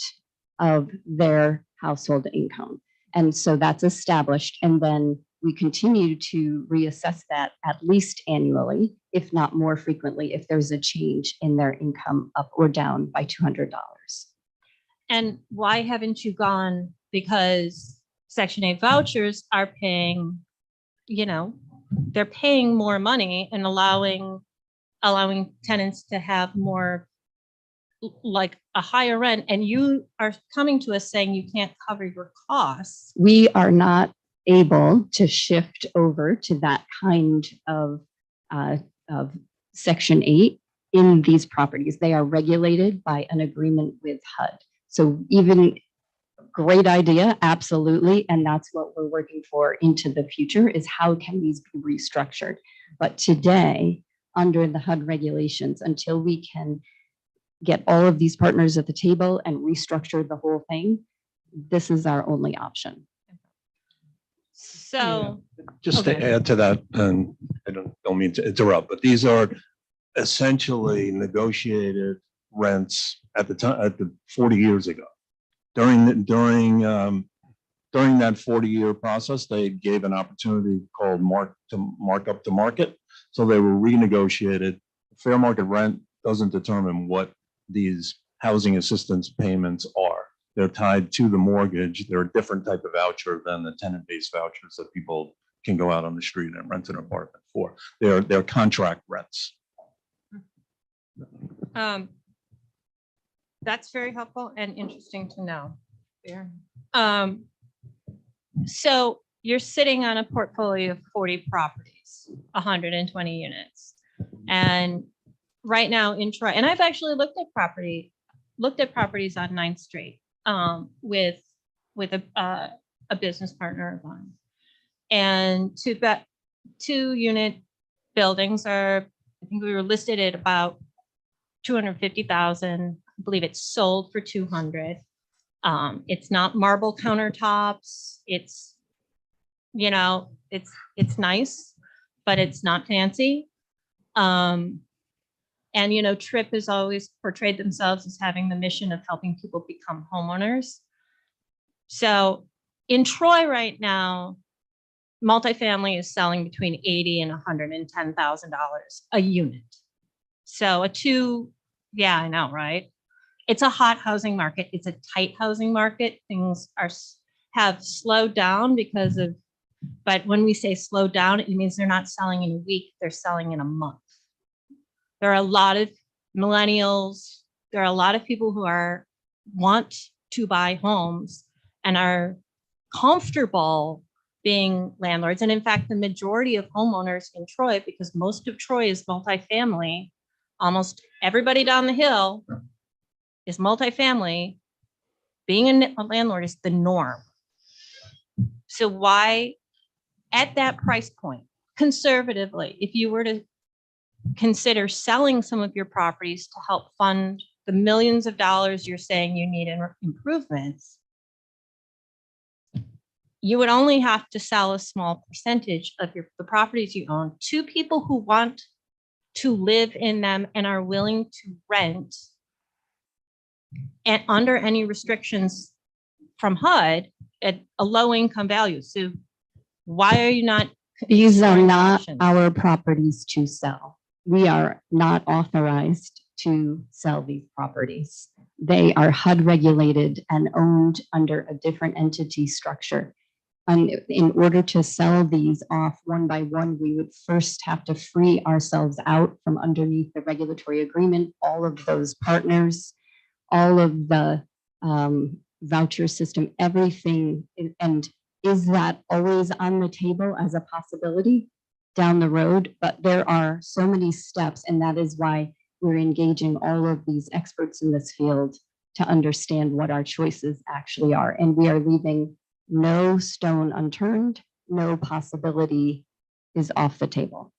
of their household income. And so that's established. And then we continue to reassess that at least annually, if not more frequently, if there's a change in their income up or down by $200. And why haven't you gone? Because Section 8 vouchers are paying, they're paying more money and allowing tenants to have more, like a higher rent. And you are coming to us saying you can't cover your costs. We are not able to shift over to that kind of Section 8 in these properties. They are regulated by an agreement with HUD. So even great idea, absolutely. And that's what we're working for into the future is how can these be restructured? But today, under the HUD regulations, until we can get all of these partners at the table and restructure the whole thing, this is our only option. So, Just to Okay. add to that, and I don't mean to interrupt, but these are essentially negotiated rents at the time, 40 years ago. During that 40-year process, they gave an opportunity called mark up to market. So they were renegotiated. Fair market rent doesn't determine what these housing assistance payments are. They're tied to the mortgage. They're a different type of voucher than the tenant-based vouchers that people can go out on the street and rent an apartment for. They're contract rents. that's very helpful and interesting to know. So you're sitting on a portfolio of 40 properties, 120 units. And right now in Troy, and I've actually looked at properties on 9th Street with a business partner of mine. And 2-unit buildings are, I think we were listed at about 250,000. I believe it's sold for 200. It's not marble countertops. It's nice, but it's not fancy. And Tripp has always portrayed themselves as having the mission of helping people become homeowners. So in Troy right now, multifamily is selling between $80,000 and $110,000 a unit. So yeah, I know, right? it's a hot housing market. It's a tight housing market. Things have slowed down because of, but when we say slow down, it means they're not selling in a week, they're selling in a month. There are a lot of millennials, there are a lot of people who want to buy homes and are comfortable being landlords. And in fact, the majority of homeowners in Troy, because most of Troy is multifamily, almost everybody down the hill is multifamily. Being a landlord is the norm. So why, at that price point, conservatively, if you were to consider selling some of your properties to help fund the millions of dollars you're saying you need in improvements, you would only have to sell a small percentage of the properties you own to people who want to live in them and are willing to rent and under any restrictions from HUD at a low income value. So why are you not? These are exploring not options? our properties to sell. We are not authorized to sell these properties. They are HUD regulated and owned under a different entity structure. And in order to sell these off one by one, we would first have to free ourselves out from underneath the regulatory agreement, all of those partners, all of the voucher system, everything. And is that always on the table as a possibility down the road? But there are so many steps, and that is why we're engaging all of these experts in this field to understand what our choices actually are. And we are leaving no stone unturned, no possibility is off the table.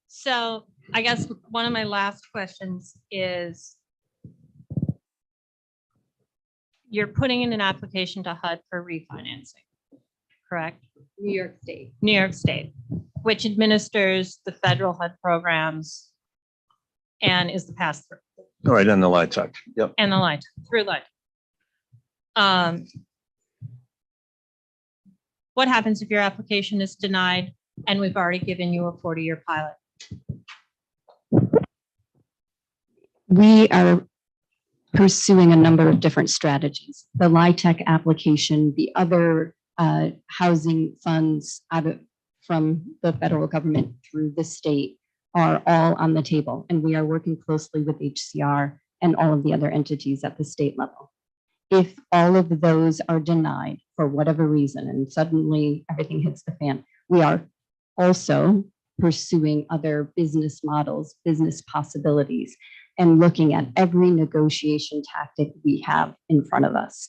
So I guess one of my last questions is, you're putting in an application to HUD for refinancing, correct? New York State. New York State, which administers the federal HUD programs and is the pass-through All right, and the LIHTC. Yep. and the light through light. What happens if your application is denied and we've already given you a 40-year pilot? We are pursuing a number of different strategies. The LIHTC application, the other housing funds from the federal government through the state are all on the table. And we are working closely with HCR and all of the other entities at the state level. If all of those are denied for whatever reason, and suddenly everything hits the fan, we are also pursuing other business models, business possibilities, and looking at every negotiation tactic we have in front of us.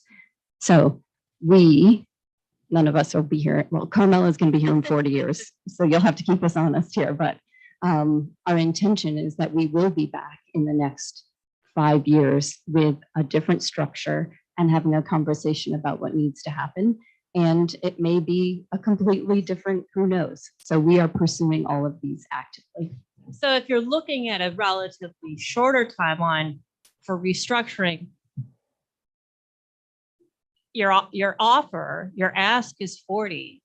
So none of us will be here. Well, Carmela is going to be here in 40 years, so you'll have to keep us honest here. But our intention is that we will be back in the next 5 years with a different structure and having a conversation about what needs to happen. And it may be a completely different, who knows? So we are pursuing all of these actively. So if you're looking at a relatively shorter timeline for restructuring, your offer, your ask is 40.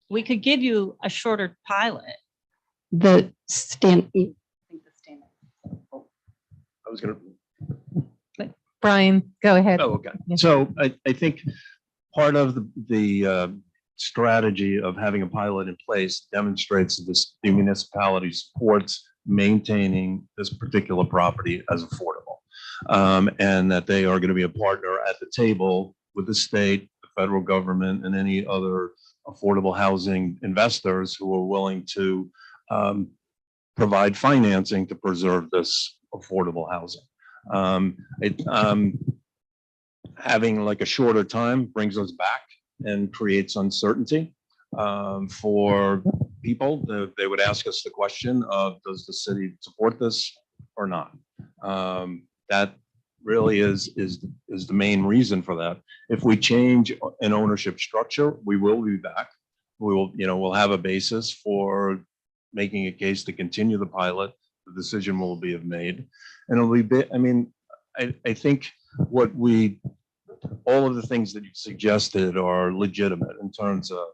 We could give you a shorter pilot. The I was going to. Brian, go ahead. Oh, okay. So I think part of the strategy of having a pilot in place demonstrates that the municipality supports maintaining this particular property as affordable. And that they are going to be a partner at the table with the state, the federal government, and any other affordable housing investors who are willing to provide financing to preserve this affordable housing. Having like a shorter time brings us back and creates uncertainty for people. They would ask us the question of, does the city support this or not? That really is the main reason for that. If we change an ownership structure, we will be back. We'll have a basis for making a case to continue the pilot. The decision will be made, and it'll be. I think all of the things that you suggested are legitimate in terms of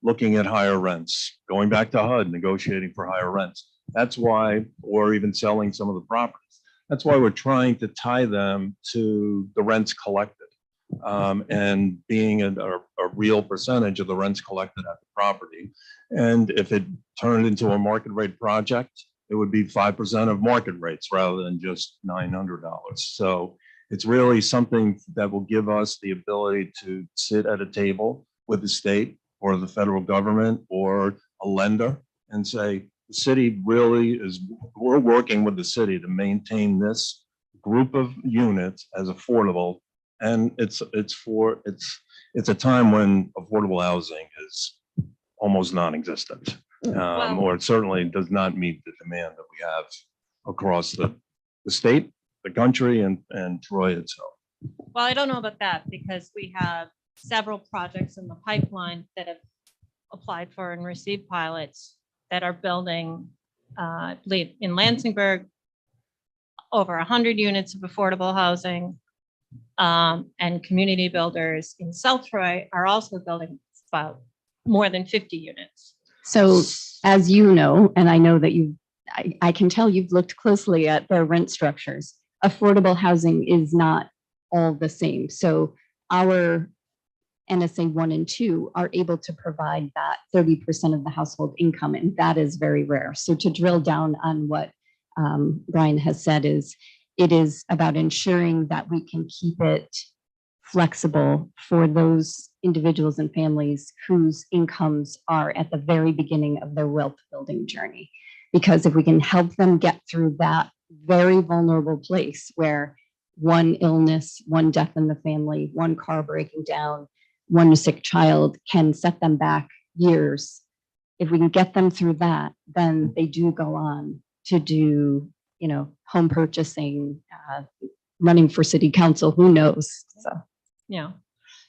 looking at higher rents, going back to HUD, negotiating for higher rents. That's why, or even selling some of the properties. That's why we're trying to tie them to the rents collected. And being a real percentage of the rents collected at the property. And if it turned into a market rate project, it would be 5% of market rates rather than just $900. So it's really something that will give us the ability to sit at a table with the state or the federal government or a lender and say, the city really is, we're working with the city to maintain this group of units as affordable. And it's a time when affordable housing is almost non-existent. Or it certainly does not meet the demand that we have across the state, the country, and Troy itself. Well, I don't know about that because we have several projects in the pipeline that have applied for and received pilots that are building in Lansingburg, over 100 units of affordable housing. And community builders in South Troy are also building about more than 50 units. So as you know, and I know that I can tell you've looked closely at their rent structures. Affordable housing is not all the same. So our NSA 1 and 2 are able to provide that 30% of the household income, and that is very rare. So to drill down on what Brian has said is, it is about ensuring that we can keep it flexible for those individuals and families whose incomes are at the very beginning of their wealth building journey. Because if we can help them get through that very vulnerable place where one illness, one death in the family, one car breaking down, one sick child can set them back years. If we can get them through that, then they do go on to do, home purchasing, running for city council, who knows? So, Yeah.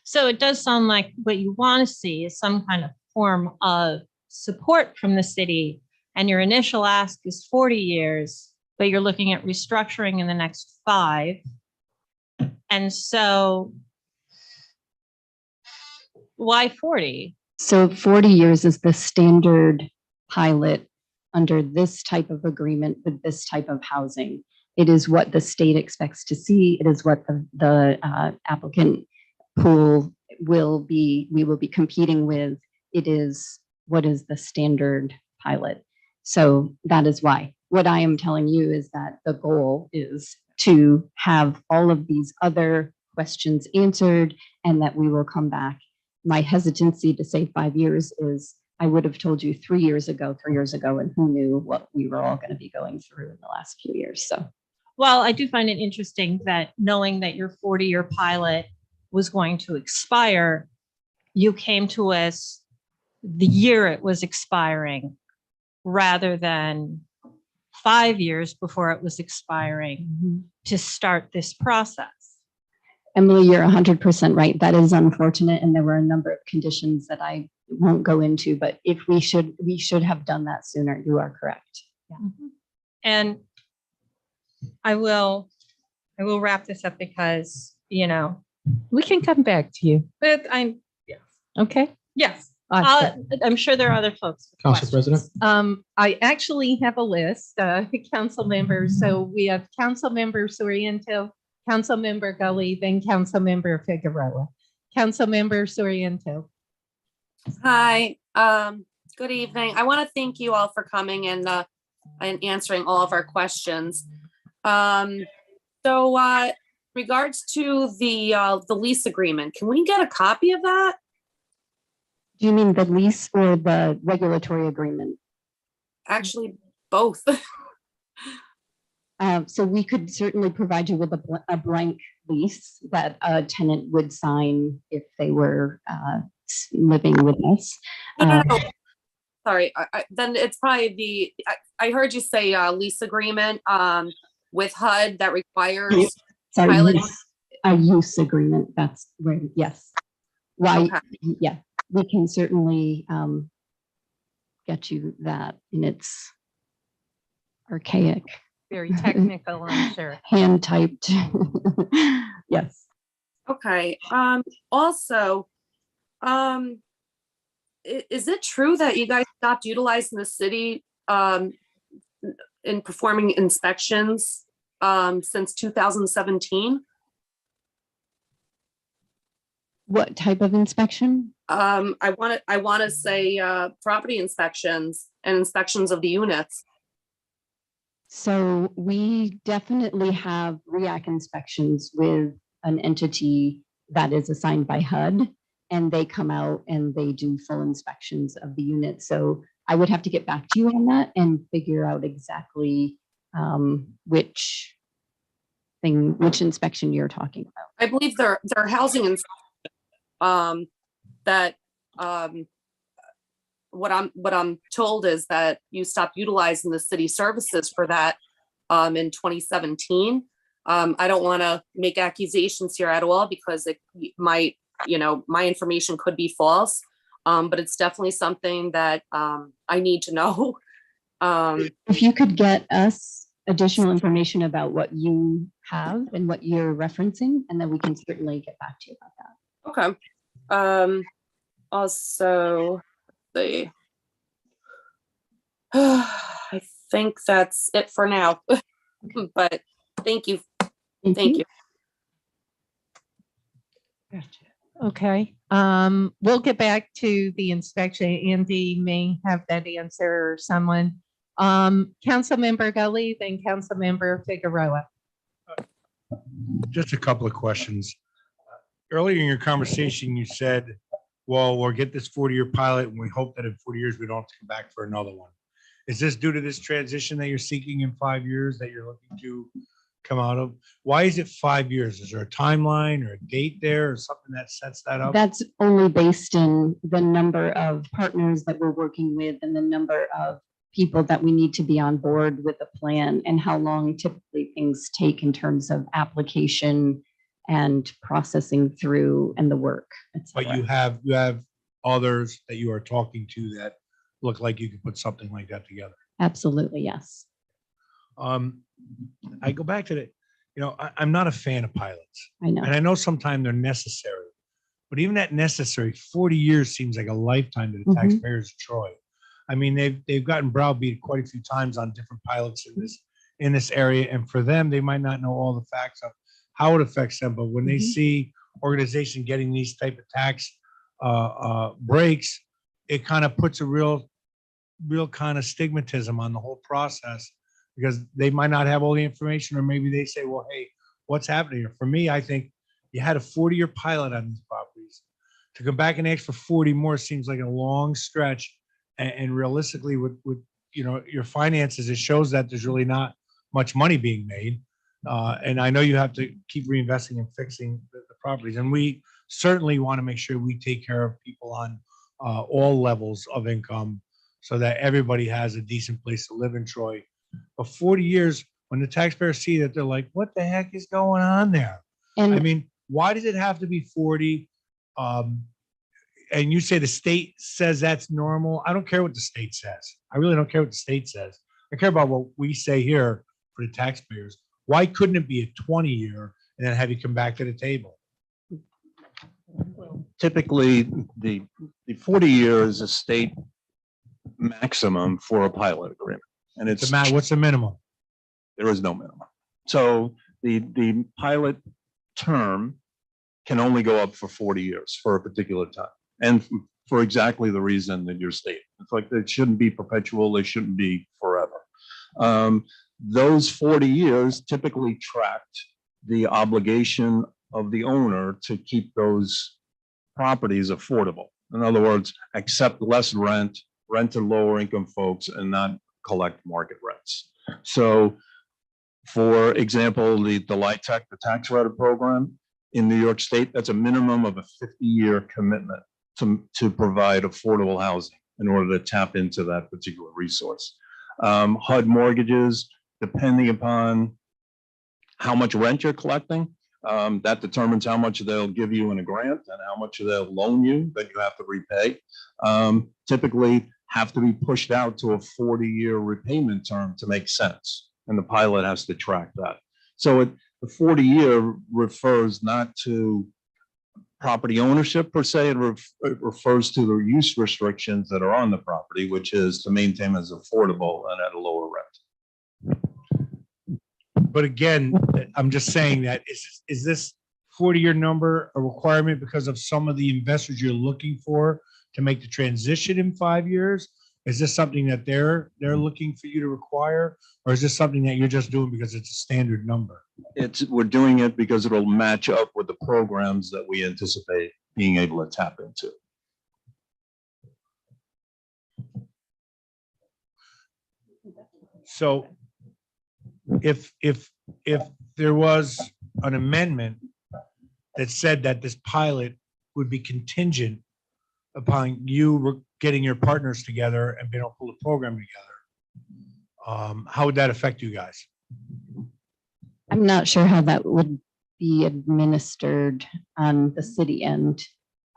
So it does sound like what you want to see is some kind of form of support from the city. And your initial ask is 40 years, but you're looking at restructuring in the next 5. And so why 40? so 40 years is the standard pilot under this type of agreement with this type of housing. It is what the state expects to see. It is what the applicant pool we will be competing with. It is what is the standard pilot. So that is why. What I am telling you is that the goal is to have all of these other questions answered and that we will come back. My hesitancy to say 5 years is I would have told you 3 years ago, and who knew what we were all going to be going through in the last few years. So, Well, I do find it interesting that knowing that your 40-year pilot was going to expire, you came to us the year it was expiring rather than 5 years before it was expiring to start this process. Emily, you're 100% right. That is unfortunate. And there were a number of conditions that I won't go into, but if we should have done that sooner. You are correct. Yeah. And I will wrap this up because, We can come back to you. but Okay. yes, Awesome. I'm sure there are other folks. with Council questions. President? I actually have a list, council members. So we have Council Member Soriento, Council Member Gully, then Council Member Figueroa. Council Member Soriento. Hi, good evening. I want to thank you all for coming and answering all of our questions. Regards to the lease agreement, can we get a copy of that? Do you mean the lease or the regulatory agreement? Actually, both. So we could certainly provide you with a blank lease that a tenant would sign if they were living with us. No. Sorry, then it's probably I heard you say lease agreement with HUD that requires. Sorry, pilot- a use agreement. That's where, yes. Why? Okay. Yeah, we can certainly get you that in its archaic, Very technical, I'm sure. hand typed. Yes. Okay, also, is it true that you guys stopped utilizing the city in performing inspections since 2017? What type of inspection? I want to say property inspections and inspections of the units. So we definitely have REAC inspections with an entity that is assigned by HUD, and they come out and they do full inspections of the unit. So I would have to get back to you on that and figure out exactly which inspection you're talking about. I believe they're housing inspection. That what I'm told is that you stopped utilizing the city services for that in 2017. I don't want to make accusations here at all because it might, my information could be false. But it's definitely something that I need to know. If you could get us additional information about what you have and what you're referencing, and then we can certainly get back to you about that. Okay. Also, I think that's it for now. But thank you. Thank you. Okay, we'll get back to the inspection. Andy may have that answer or someone. Councilmember Gully, then Councilmember Figueroa. Just a couple of questions. Earlier in your conversation, you said, well, we'll get this 40-year pilot and we hope that in 40 years, we don't have to come back for another one. Is this due to this transition that you're seeking in 5 years that you're looking to come out of? Why is it 5 years? Is there a timeline or a date there or something that sets that up? That's only based in the number of partners that we're working with and the number of people that we need to be on board with a plan and how long typically things take in terms of application and processing through and the work. But you have others that you are talking to that look like you could put something like that together. Absolutely, yes. I go back to the, I'm not a fan of pilots. I know. And I know sometimes they're necessary, but even that necessary, 40 years seems like a lifetime to the taxpayers of Troy. I mean, they've gotten browbeat quite a few times on different pilots in this area. And for them, they might not know all the facts of how it affects them. But when they see organization getting these type of tax breaks, it kind of puts a real kind of stigmatism on the whole process because they might not have all the information, or maybe they say, well, hey, what's happening here? For me, I think you had a 40-year pilot on these properties. To come back and ask for 40 more seems like a long stretch. And realistically, with your finances, it shows that there's really not much money being made. And I know you have to keep reinvesting and fixing the properties. And we certainly want to make sure we take care of people on all levels of income so that everybody has a decent place to live in Troy. But 40 years, when the taxpayers see that, they're like, what the heck is going on there? And I mean, why does it have to be 40? And you say the state says that's normal. I don't care what the state says. I really don't care what the state says. I care about what we say here for the taxpayers. Why couldn't it be a 20-year and then have you come back to the table? Typically, the 40 years is a state maximum for a pilot agreement. And it's What's the minimum? there is no minimum. So the pilot term can only go up for 40 years for a particular time. And for exactly the reason that you're stating. It's like it shouldn't be perpetual, they shouldn't be forever. Those 40 years typically tracked the obligation of the owner to keep those properties affordable. In other words, accept less rent to lower income folks and not collect market rents. So for example, the LIHTC, the tax writer program in New York State, that's a minimum of a 50-year commitment to provide affordable housing in order to tap into that particular resource. HUD mortgages, depending upon how much rent you're collecting, that determines how much they'll give you in a grant and how much they'll loan you that you have to repay. Typically have to be pushed out to a 40-year repayment term to make sense. And the pilot has to track that. So the 40-year refers not to property ownership per se. It refers to the use restrictions that are on the property, which is to maintain as affordable and at a lower rent. But again, I'm just saying that is this 40-year number a requirement because of some of the investors you're looking for to make the transition in 5 years? Is this something that they're looking for you to require, or is this something that you're just doing because it's a standard number? We're doing it because it'll match up with the programs that we anticipate being able to tap into. So if there was an amendment that said that this pilot would be contingent upon you getting your partners together and being able to pull the program together, how would that affect you guys? I'm not sure how that would be administered on the city end.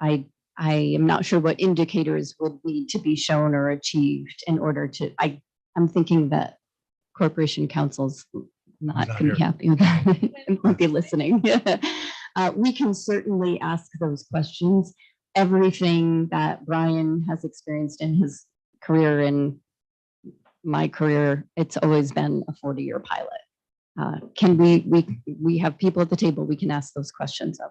I am not sure what indicators would need to be shown or achieved in order to, I'm thinking that Corporation Council's not Not gonna be here. happy with that. It won't be listening. We can certainly ask those questions. Everything that Brian has experienced in his career and my career, it's always been a 40-year pilot. Can we have people at the table, we can ask those questions of.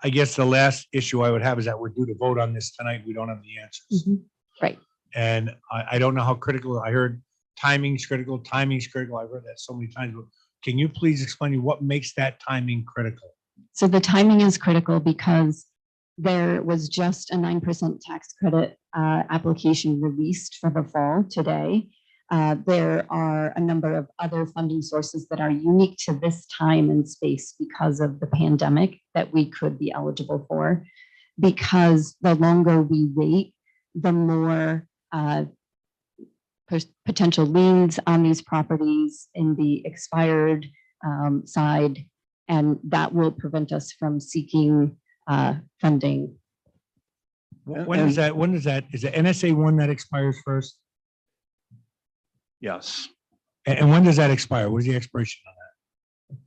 I guess the last issue I would have is that we're due to vote on this tonight. We don't have the answers. Right. And I don't know how critical, I heard timing's critical, timing's critical. I've heard that so many times. But can you please explain to me what makes that timing critical? So the timing is critical because there was just a 9% tax credit application released for the fall today. There are a number of other funding sources that are unique to this time and space because of the pandemic that we could be eligible for. Because the longer we wait, the more potential liens on these properties in the expired side, and that will prevent us from seeking funding. When is that, is the NSA one that expires first? Yes. And when does that expire? What is the expiration on that?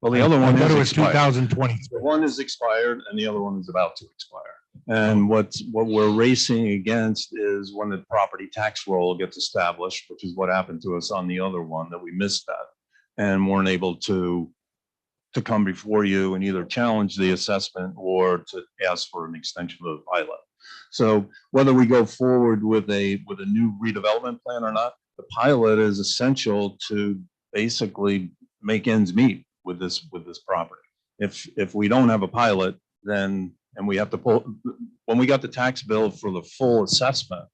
Well, the other I one thought is it was expired. 2023. The one is expired and the other one is about to expire. And what we're racing against is when the property tax roll gets established, which is what happened to us on the other one, that we missed that and weren't able to come before you and either challenge the assessment or to ask for an extension of the pilot. So whether we go forward with a new redevelopment plan or not, the pilot is essential to basically make ends meet with this property. If we don't have a pilot, then, and we have to pull, when we got the tax bill for the full assessment,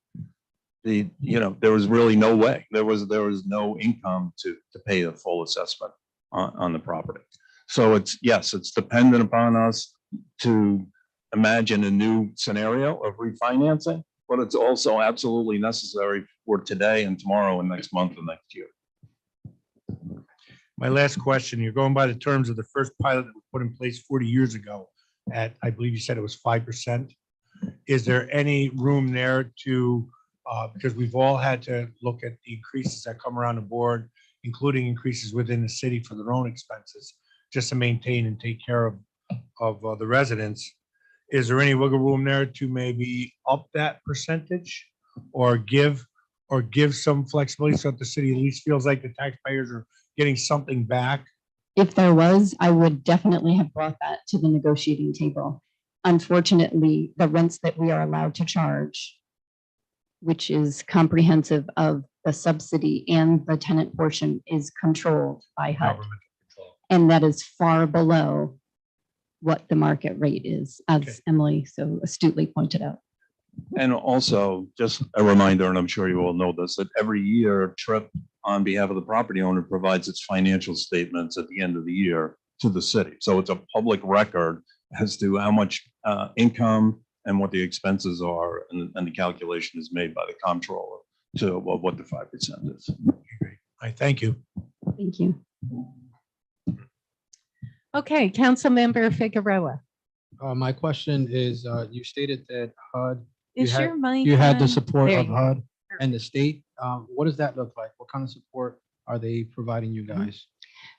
there was really no way. There was no income to pay the full assessment on the property. So it's dependent upon us to imagine a new scenario of refinancing, but it's also absolutely necessary for today and tomorrow and next month and next year. My last question, you're going by the terms of the first pilot that was put in place 40 years ago at, I believe you said it was 5%. Is there any room there to, because we've all had to look at the increases that come around the board, including increases within the city for their own expenses, just to maintain and take care of the residents. Is there any wiggle room there to maybe up that percentage or give some flexibility so that the city at least feels like the taxpayers are getting something back? If there was, I would definitely have brought that to the negotiating table. Unfortunately, the rents that we are allowed to charge, which is comprehensive of the subsidy and the tenant portion, is controlled by HUD. Government control. And that is far below what the market rate is, as Okay. Emily so astutely pointed out. And also, just a reminder, and I'm sure you all know this, that every year TRIP, on behalf of the property owner, provides its financial statements at the end of the year to the city. So it's a public record as to how much income and what the expenses are, and the calculation is made by the comptroller to what the 5% is. I thank you. Thank you. Okay, Councilmember Figueroa. My question is, you stated that HUD, Is had- your mic you had the on? support There of you go. HUD and the state. What does that look like? What kind of support are they providing you guys?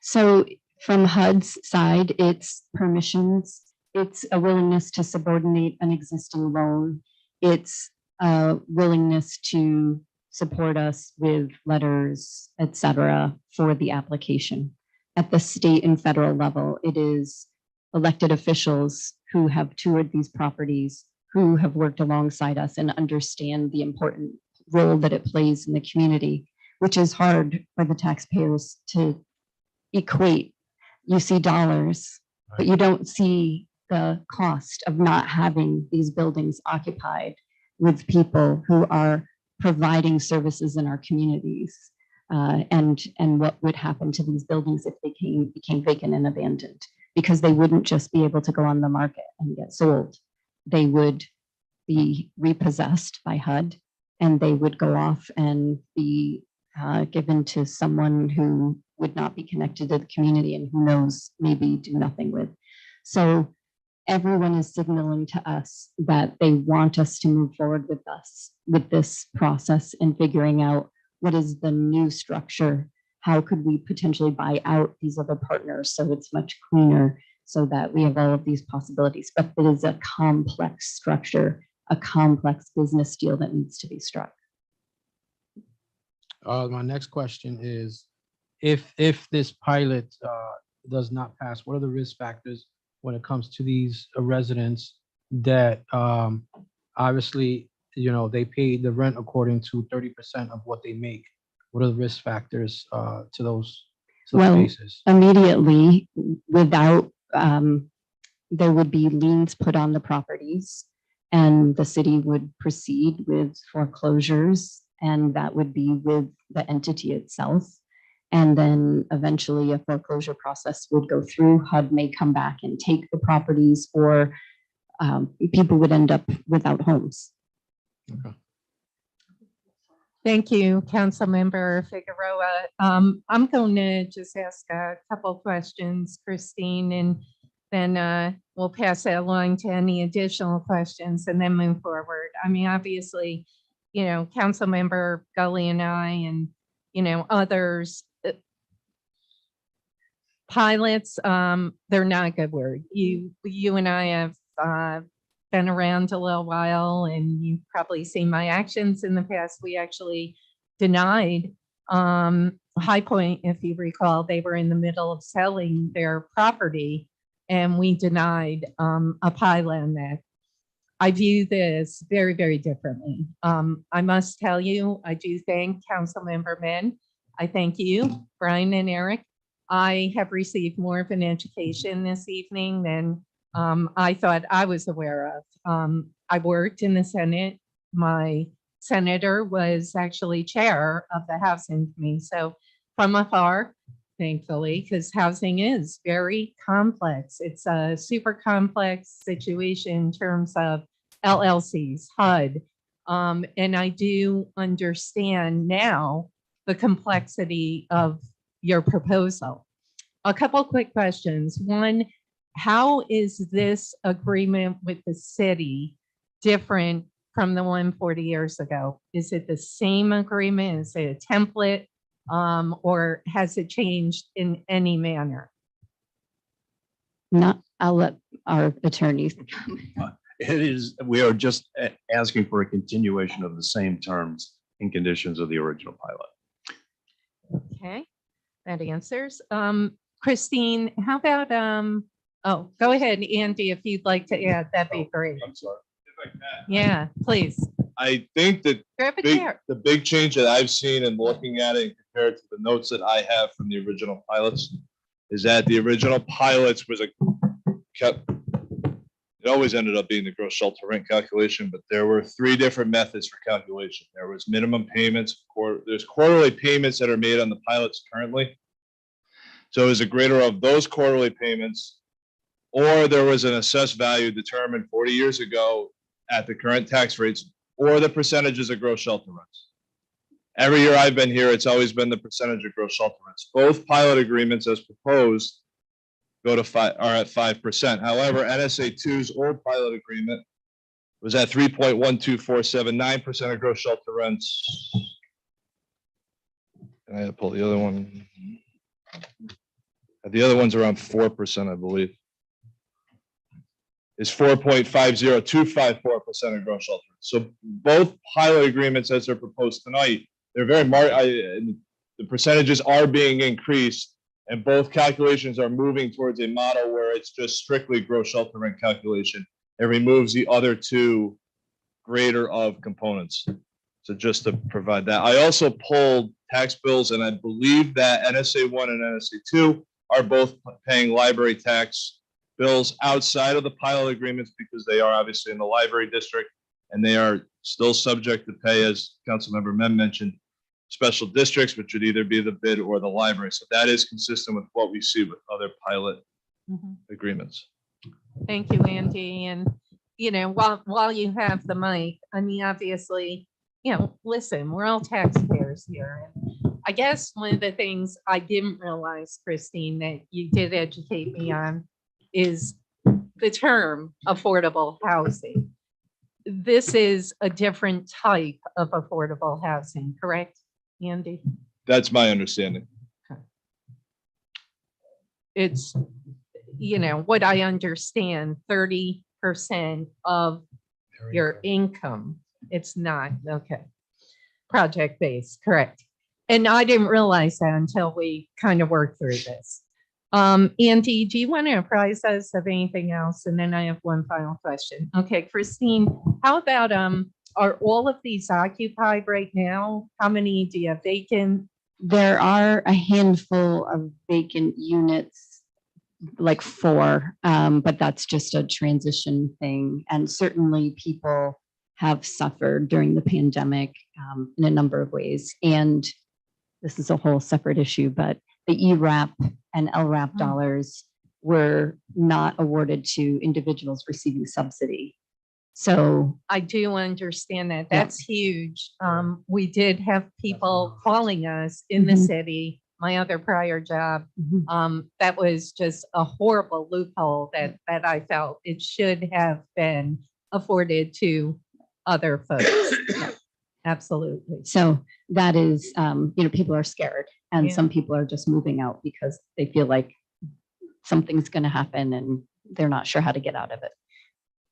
So from HUD's side, it's permissions, it's a willingness to subordinate an existing loan. It's a willingness to support us with letters, et cetera, for the application. At the state and federal level, it is elected officials who have toured these properties, who have worked alongside us and understand the important role that it plays in the community, which is hard for the taxpayers to equate. You see dollars, but you don't see the cost of not having these buildings occupied with people who are providing services in our communities. And what would happen to these buildings if they became vacant and abandoned, because they wouldn't just be able to go on the market and get sold. They would be repossessed by HUD, and they would go off and be given to someone who would not be connected to the community and who knows, maybe do nothing with. So everyone is signaling to us that they want us to move forward with us with this process and figuring out what is the new structure. How could we potentially buy out these other partners so it's much cleaner, so that we have all of these possibilities? But it is a complex structure, a complex business deal that needs to be struck. My next question is, if this pilot does not pass, what are the risk factors when it comes to these residents that obviously, you know, they pay the rent according to 30% of what they make? What are the risk factors to those cases? Immediately, without, there would be liens put on the properties, and the city would proceed with foreclosures, and that would be with the entity itself. And then eventually a foreclosure process would go through. HUD may come back and take the properties, or people would end up without homes. Okay. Thank you, Councilmember Figueroa. I'm going to just ask a couple questions, Christine, and then we'll pass that along to any additional questions and then move forward. I mean, obviously, you know, Councilmember Gully and I and, you know, others, pilots, they're not a good word. You and I have been around a little while, and you've probably seen my actions in the past. We actually denied High Point, if you recall. They were in the middle of selling their property, and we denied a pilot on that. I view this very, very differently. I must tell you, I do thank Councilmember Men. I thank you, Brian and Eric. I have received more of an education this evening than I thought I was aware of. I worked in the Senate. My senator was actually chair of the Housing Committee. So from afar, thankfully, because housing is very complex. It's a super complex situation in terms of LLCs, HUD. And I do understand now the complexity of your proposal. A couple quick questions. One, how is this agreement with the city different from the one 40 years ago? Is it the same agreement? Is it a template? Or has it changed in any manner? I'll let our attorneys. It is, we are just asking for a continuation of the same terms and conditions of the original pilot. Okay, that answers. Christine, how about, oh, go ahead, Andy, if you'd like to add, that'd be great. I'm sorry. If I can. Yeah, please. I think that Grab a big, chair. the big change that I've seen in looking at it compared to the notes that I have from the original pilots is that the original pilots was it always ended up being the gross shelter rent calculation, but there were 3 different methods for calculation. There was minimum payments, there's quarterly payments that are made on the pilots currently. So it was a greater of those quarterly payments, or there was an assessed value determined 40 years ago at the current tax rates, or the percentages of gross shelter rents. Every year I've been here, it's always been the percentage of gross shelter rents. Both pilot agreements as proposed are at 5%. However, NSA 2's old pilot agreement was at 3.12479% of gross shelter rents. And I had to pull the other one. The other one's around 4%, I believe. Is 4.50254% of gross shelter. So both pilot agreements as they're proposed tonight, they're very the percentages are being increased, and both calculations are moving towards a model where it's just strictly gross shelter rent calculation. It removes the other two greater of components. So just to provide that. I also pulled tax bills, and I believe that NSA 1 and NSA 2 are both paying library tax bills outside of the pilot agreements because they are obviously in the library district, and they are still subject to pay, as Councilmember Mem mentioned, special districts, which would either be the bid or the library. So that is consistent with what we see with other pilot agreements. Thank you, Andy. And, you know, while you have the mic, I mean, obviously, you know, listen, we're all taxpayers here. And I guess one of the things I didn't realize, Christine, that you did educate me on is the term affordable housing. This is a different type of affordable housing, correct, Andy? That's my understanding. It's, you know, what I understand, 30% of your income. It's not, okay. Project-based, correct. And I didn't realize that until we kind of worked through this. Andy, do you want to apprise us of anything else? And then I have one final question. Okay, Christine, how about, are all of these occupied right now? How many do you have vacant? There are a handful of vacant units, like 4, but that's just a transition thing. And certainly people have suffered during the pandemic in a number of ways. And this is a whole separate issue, but the ERAP and LRAP dollars were not awarded to individuals receiving subsidy. So I do understand that. That's huge. We did have people calling us in the city, my other prior job. That was just a horrible loophole that I felt it should have been afforded to other folks. Absolutely. So that is, you know, people are scared, and Yeah. some people are just moving out because they feel like something's going to happen and they're not sure how to get out of it.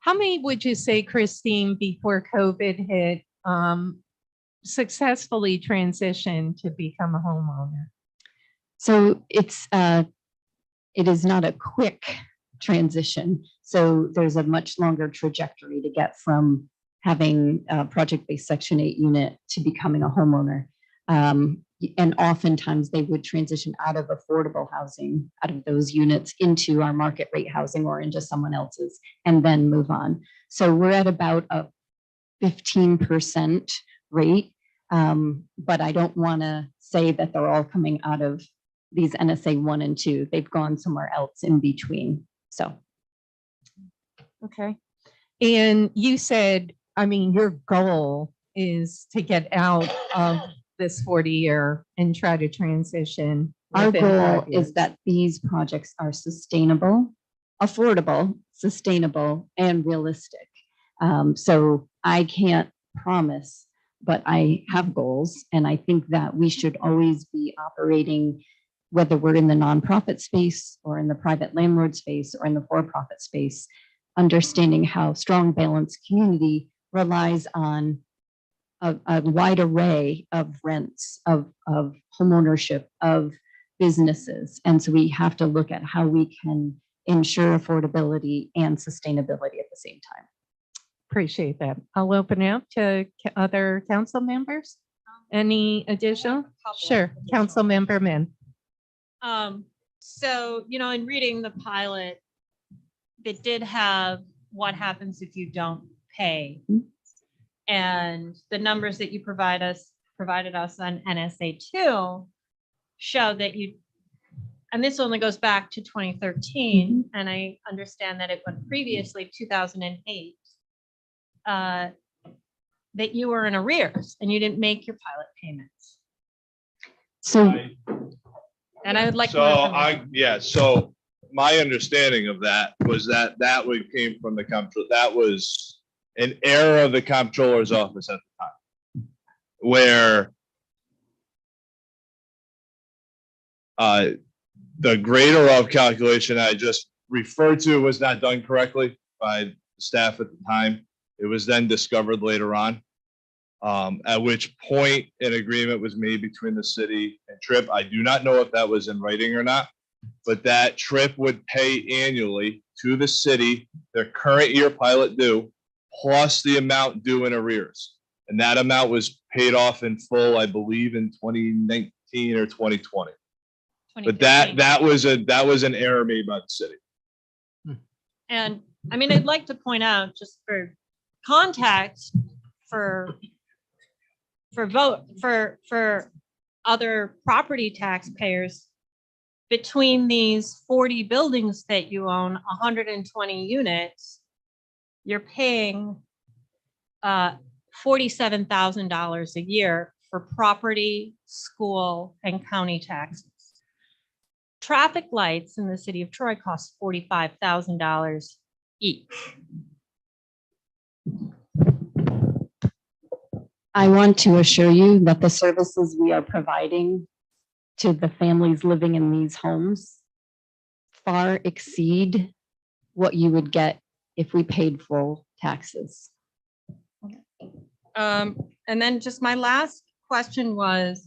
How many would you say, Christine, before COVID hit, successfully transitioned to become a homeowner? So it is not a quick transition. So there's a much longer trajectory to get from having a project-based Section 8 unit to becoming a homeowner. And oftentimes they would transition out of affordable housing, out of those units into our market rate housing or into someone else's, and then move on. So we're at about a 15% rate. But I don't want to say that they're all coming out of these NSA 1 and 2. They've gone somewhere else in between. So. Okay. And you said, I mean, your goal is to get out of this 40-year and try to transition. Our within goal 5 years. is that these projects are sustainable, affordable, sustainable, and realistic. So I can't promise, but I have goals, and I think that we should always be operating, whether we're in the nonprofit space or in the private landlord space or in the for-profit space, understanding how strong, balanced community relies on a wide array of rents, of homeownership, of businesses. And so we have to look at how we can ensure affordability and sustainability at the same time. Appreciate that. I'll open it up to other council members. Any additional? Sure, Council Member Min. So, you know, in reading the pilot, it did have what happens if you don't pay. And the numbers that you provided us on NSA 2 show that you, and this only goes back to 2013, and I understand that it went previously 2008, that you were in arrears and you didn't make your pilot payments. So, and I would like. So my understanding of that was that came from the comptroller. That was an error of the comptroller's office at the time, where the greater of calculation I just referred to was not done correctly by staff at the time. It was then discovered later on. At which point an agreement was made between the city and Trip. I do not know if that was in writing or not, but that Trip would pay annually to the city their current year pilot due, plus the amount due in arrears. And that amount was paid off in full, I believe, in 2019 or 2020. But that was an error made by the city. And I mean, I'd like to point out, just for context, for other property taxpayers, between these 40 buildings that you own, 120 units, you're paying $47,000 a year for property, school, and county taxes. Traffic lights in the city of Troy cost $45,000 each. I want to assure you that the services we are providing to the families living in these homes far exceed what you would get if we paid full taxes. And then just my last question was,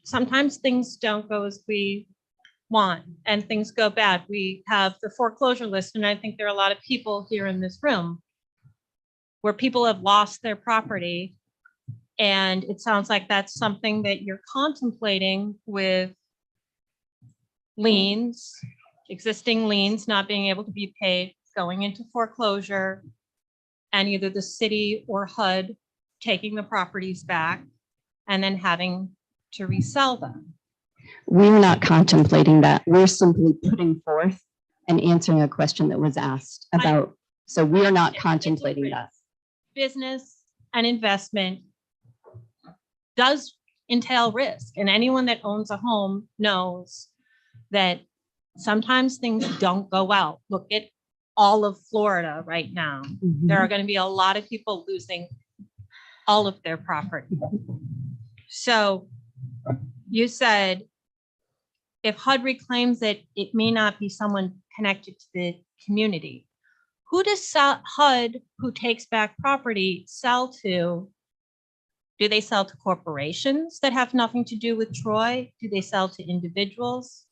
sometimes things don't go as we want and things go bad. We have the foreclosure list, and I think there are a lot of people here in this room where people have lost their property. And it sounds like that's something that you're contemplating with liens, existing liens not being able to be paid, going into foreclosure, and either the city or HUD taking the properties back and then having to resell them. We're not contemplating that. We're simply putting forth and answering a question that was asked about. So we are not contemplating that. Business and investment does entail risk, and anyone that owns a home knows that sometimes things don't go well. Look at all of Florida right now. There are going to be a lot of people losing all of their property. So you said if HUD reclaims it, it may not be someone connected to the community. Who does HUD, who takes back property, sell to? Do they sell to corporations that have nothing to do with Troy? Do they sell to individuals?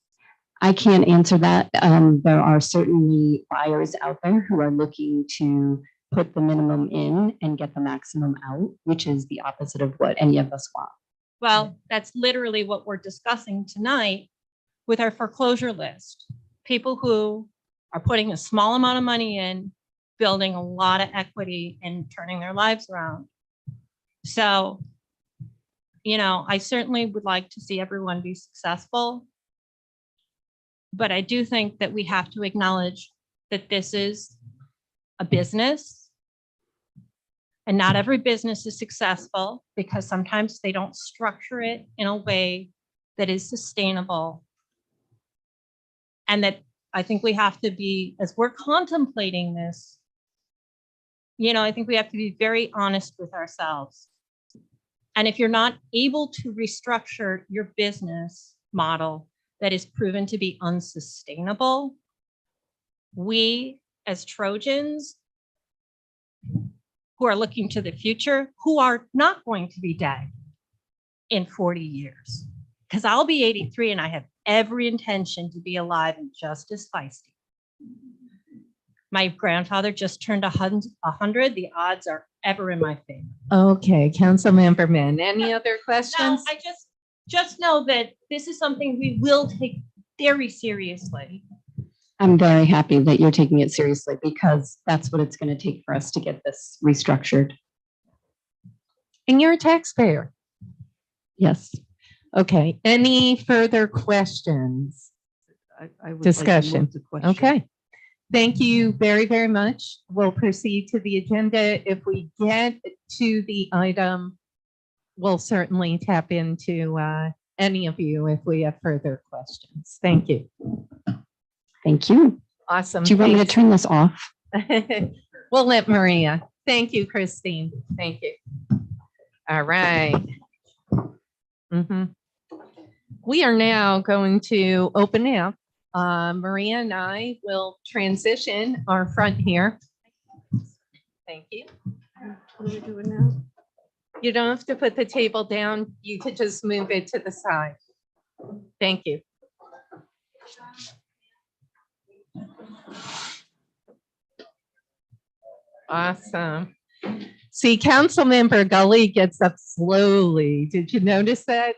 I can't answer that. There are certainly buyers out there who are looking to put the minimum in and get the maximum out, which is the opposite of what any of us want. Well, that's literally what we're discussing tonight with our foreclosure list. People who are putting a small amount of money in, building a lot of equity and turning their lives around. So, I certainly would like to see everyone be successful. But I do think that we have to acknowledge that this is a business. And not every business is successful because sometimes they don't structure it in a way that is sustainable. And that I think we have to be, as we're contemplating this, I think we have to be very honest with ourselves. And if you're not able to restructure your business model that is proven to be unsustainable, we as Trojans who are looking to the future, who are not going to be dead in 40 years, because I'll be 83 and I have every intention to be alive and just as feisty. My grandfather just turned 100. The odds are ever in my favor. Okay, Councilmember Min, any other No, questions? I just know that this is something we will take very seriously. I'm very happy that you're taking it seriously because that's what it's going to take for us to get this restructured. And you're a taxpayer. Yes. Okay, any further questions? I would like to move Discussion. the question. Okay. Thank you very, very much. We'll proceed to the agenda. If we get to the item, we'll certainly tap into any of you if we have further questions. Thank you. Thank you. Awesome. Do you want me to turn this off? We'll let Maria. Thank you, Christine. Thank you. All right. We are now going to open up. Maria and I will transition our front here. Thank you. What are we doing now? You don't have to put the table down. You could just move it to the side. Thank you. Awesome. See, Councilmember Gully gets up slowly. Did you notice that?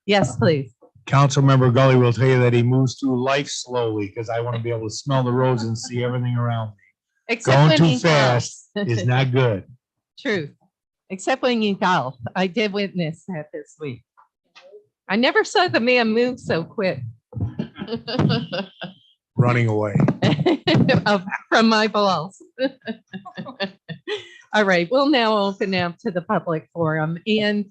Yes, please. Councilmember Gully will tell you that he moves through life slowly because I want to be able to smell the roads and see everything around me. Except Going when too he fast golfs. is not good. True. Except when you golf. I did witness that this week. I never saw the man move so quick. Running away. From my balls. All right, we'll now open up to the public forum. And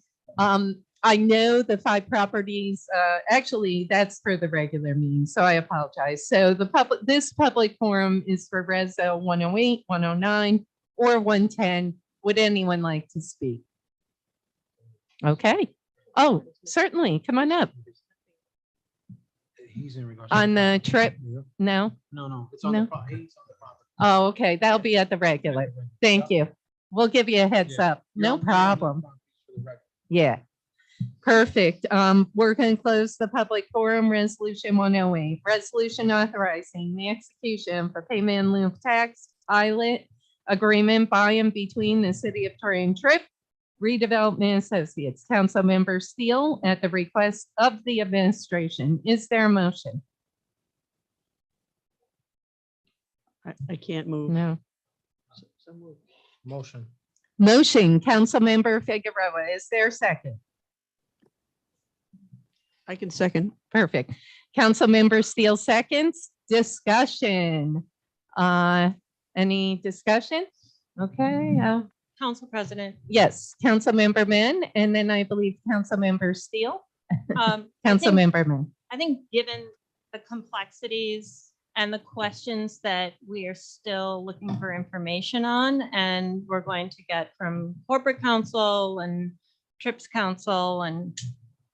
I know the 5 properties, actually, that's for the regular meeting, so I apologize. So this public forum is for Reso 108, 109, or 110. Would anyone like to speak? Okay. Oh, certainly. Come on up. He's in regards. On the trip? No? No, it's No. on the property. Oh, okay. That'll be at the regular. Thank you. We'll give you a heads Yeah. up. No problem. Yeah. Perfect. We're going to close the public forum, resolution 108, resolution authorizing the execution for payment in lieu of tax pilot agreement by and between the city of Troy and Trip Redevelopment Associates. Councilmember Steele at the request of the administration. Is there a motion? I can't move. No. So moved. Motion. Motion, Councilmember Figueroa. Is there a second? I can second. Perfect. Councilmember Steele seconds. Discussion. Any discussion? Okay. Council President. Yes, Councilmember Men, and then I believe Councilmember Steele. I think- Councilmember Men. I think given the complexities and the questions that we are still looking for information on, and we're going to get from corporate counsel and TRIPS counsel and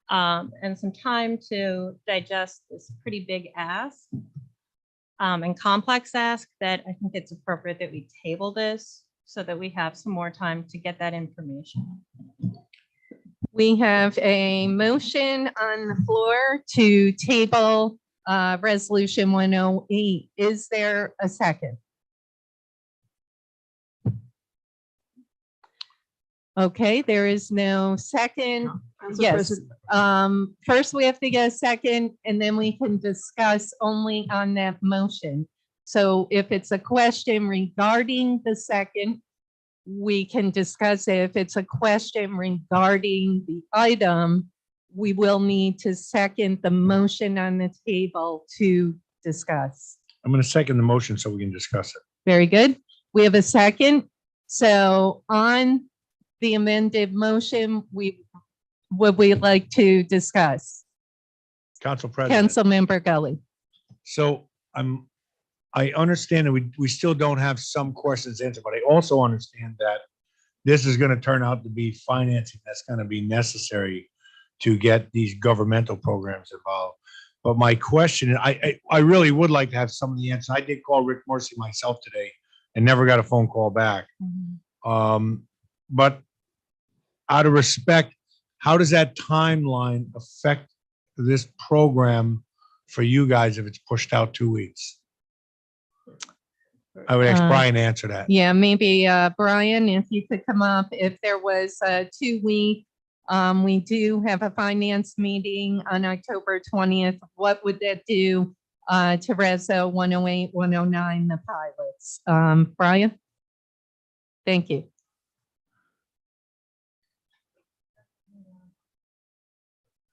some time to digest this pretty big ask and complex ask, that I think it's appropriate that we table this so that we have some more time to get that information. We have a motion on the floor to table resolution 108. Is there a second? Okay, there is no second. Council Yes. President, First we have to get a second and then we can discuss only on that motion. So if it's a question regarding the second, we can discuss it. If it's a question regarding the item, we will need to second the motion on the table to discuss. I'm going to second the motion so we can discuss it. Very good. We have a second. So on the amended motion, would we like to discuss? Council President. Councilmember Gully. So I understand that we still don't have some questions answered, but I also understand that this is going to turn out to be financing that's going to be necessary to get these governmental programs involved. But my question, I really would like to have some of the answers. I did call Rick Morrissey myself today and never got a phone call back. But out of respect, how does that timeline affect this program for you guys if it's pushed out 2 weeks? I would ask Brian to answer that. Yeah, maybe Brian, if you could come up, if there was a 2-week, we do have a finance meeting on October 20th. What would that do to Reso 108, 109, the pilots? Brian? Thank you.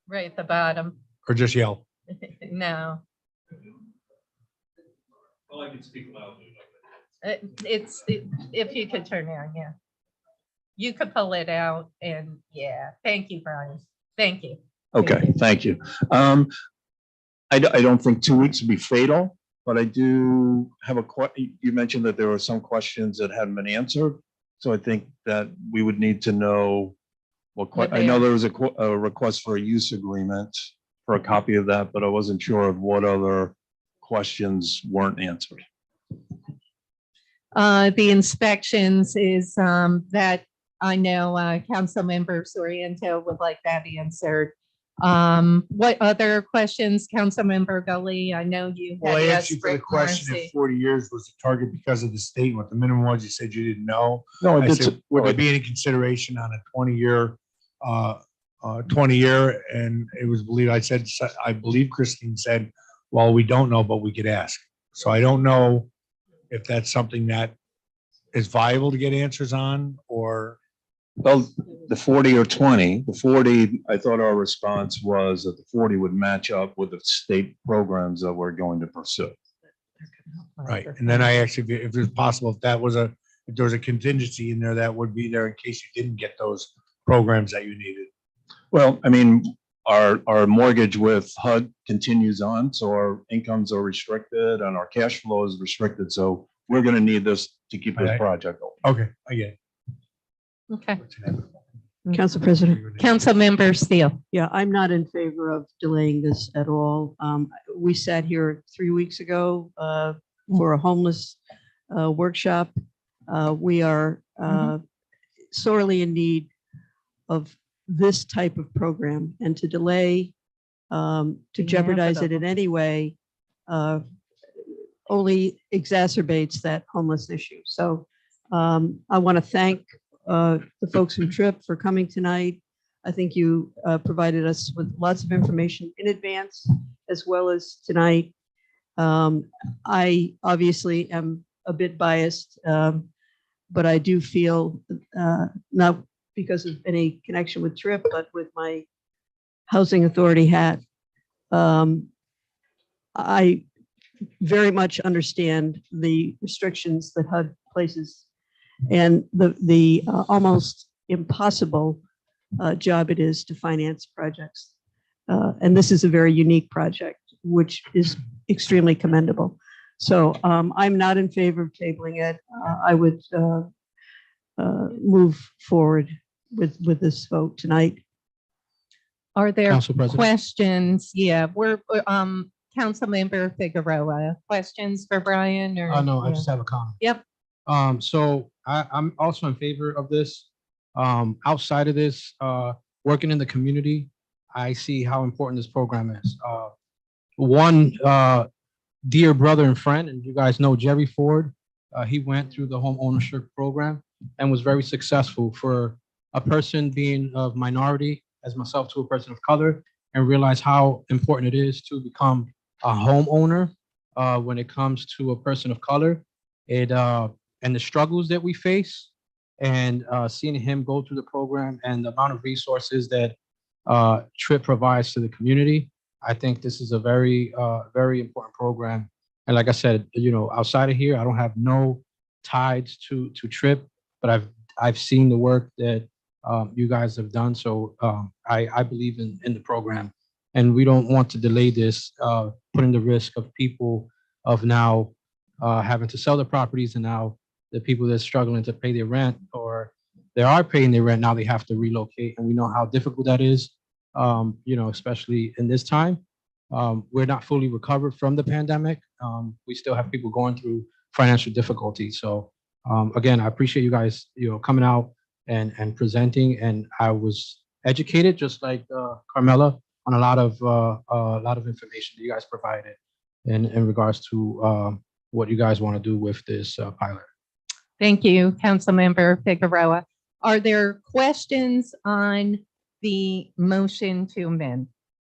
Right at the bottom. Or just yell. No. Well, I can speak loudly. If you could turn it on, yeah. You could pull it out and yeah, thank you, Brian. Thank you. Okay, thank you. I don't think 2 weeks would be fatal, but I do have you mentioned that there were some questions that hadn't been answered. So I think that we would need to know Well, But I know they- there was a request for a use agreement for a copy of that, but I wasn't sure of what other questions weren't answered. The inspections is, that I know, Councilmember Soriento would like that answered. What other questions, Councilmember Gully? I know you Well, had I asked asked you for the Rick question Morrissey. if 40 years was the target because of the state, and what the minimum was, you said you didn't know. No, I said, would there be any consideration on a 20-year, 20-year? And it was believed, I believe Christine said, well, we don't know, but we could ask. So I don't know if that's something that is viable to get answers on, or. Well, the 40 or 20, the 40, I thought our response was that the 40 would match up with the state programs that we're going to pursue. Right, and then I actually, if it's possible, if there was a contingency in there, that would be there in case you didn't get those programs that you needed. Well, I mean, our mortgage with HUD continues on, so our incomes are restricted and our cash flow is restricted. So we're going to need this to keep this Okay. project going. Okay, I get it. Okay, Council President. Councilmember Steele. Yeah, I'm not in favor of delaying this at all. We sat here 3 weeks ago for a homeless workshop. We are sorely in need of this type of program, and to delay, to jeopardize it in any way only exacerbates that homeless issue. So I want to thank the folks from TRIP for coming tonight. I think you provided us with lots of information in advance as well as tonight. I obviously am a bit biased, but I do feel, not because of any connection with TRIP, but with my housing authority hat, I very much understand the restrictions that HUD places and the almost impossible job it is to finance projects. And this is a very unique project, which is extremely commendable. So I'm not in favor of tabling it. I would move forward with this vote tonight. Are there Council President. questions? Yeah, we're, Councilmember Figueroa, questions for Brian or? Oh, no, I yeah. just have a comment. Yep. So I'm also in favor of this. Outside of this, working in the community, I see how important this program is. One dear brother and friend, and you guys know Jerry Ford, he went through the home ownership program and was very successful. For a person being of minority, as myself, to a person of color, and realize how important it is to become a homeowner when it comes to a person of color. And the struggles that we face, and seeing him go through the program and the amount of resources that TRIP provides to the community, I think this is a very, very important program. And like I said, you know, outside of here, I don't have no ties to TRIP, but I've seen the work that you guys have done. So I believe in the program, and we don't want to delay this, putting the risk of people of now having to sell their properties, and now the people that are struggling to pay their rent, or they are paying their rent, now they have to relocate. And we know how difficult that is, you know, especially in this time. We're not fully recovered from the pandemic. We still have people going through financial difficulties. So again, I appreciate you guys, you know, coming out and presenting. And I was educated, just like Carmela, on a lot of information that you guys provided in regards to what you guys want to do with this pilot. Thank you, Councilmember Figueroa. Are there questions on the motion to amend?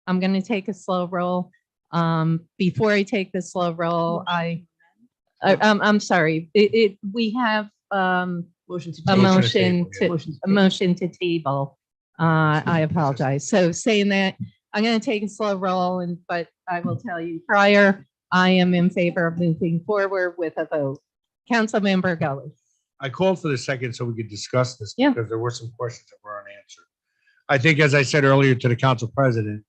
I'm going to take a slow roll. Before I take the slow roll, I'm sorry. We have Motion to a table. motion to Motion to a motion to table. I apologize. So saying that, I'm going to take a slow roll, but I will tell you prior, I am in favor of moving forward with a vote. Councilmember Gully. I called for the second so we could discuss this Yeah. because there were some questions that were unanswered. I think, as I said earlier to the council president,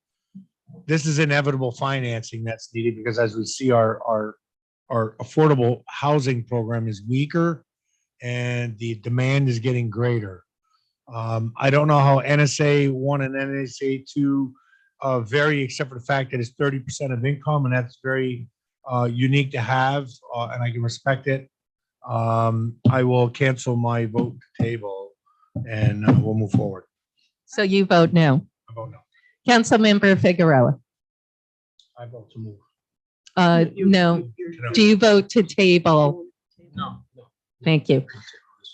this is inevitable financing that's needed because as we see our affordable housing program is weaker and the demand is getting greater. I don't know how NSA 1 and NSA 2 vary, except for the fact that it's 30% of income, and that's very unique to have, and I can respect it. I will cancel my vote to table, and we'll move forward. So you vote no. I vote no. Councilmember Figueroa. I vote to move. No. Do you vote to table? No. Thank you.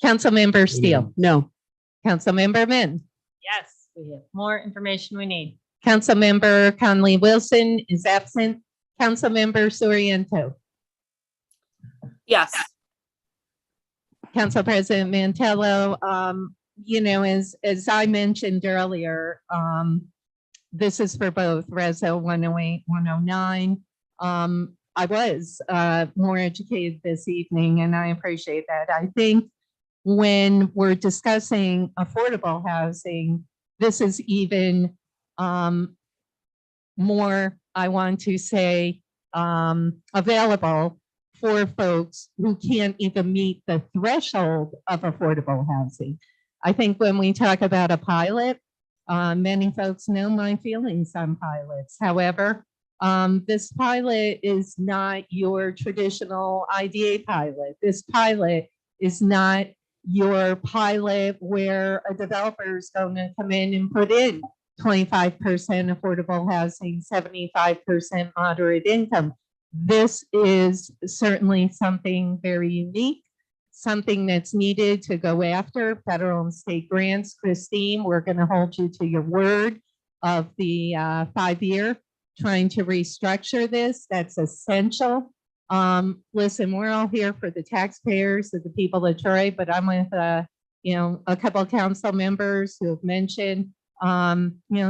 Councilmember Steele. No. Councilmember Min. Yes, we have more information we need. Councilmember Conley Wilson is absent. Councilmember Soriento. Yes. Council President Mantello, as I mentioned earlier, this is for both Reso 108, 109. I was more educated this evening, and I appreciate that. I think when we're discussing affordable housing, this is even more, I want to say, available for folks who can't even meet the threshold of affordable housing. I think when we talk about a pilot, many folks know my feelings on pilots. However, this pilot is not your traditional IDA pilot. This pilot is not your pilot where a developer is going to come in and put in 25% affordable housing, 75% moderate income. This is certainly something very unique, something that's needed to go after federal and state grants. Christine, we're going to hold you to your word of the 5-year, trying to restructure this. That's essential. Listen, we're all here for the taxpayers of the people of Troy, but I'm with a couple of council members who have mentioned,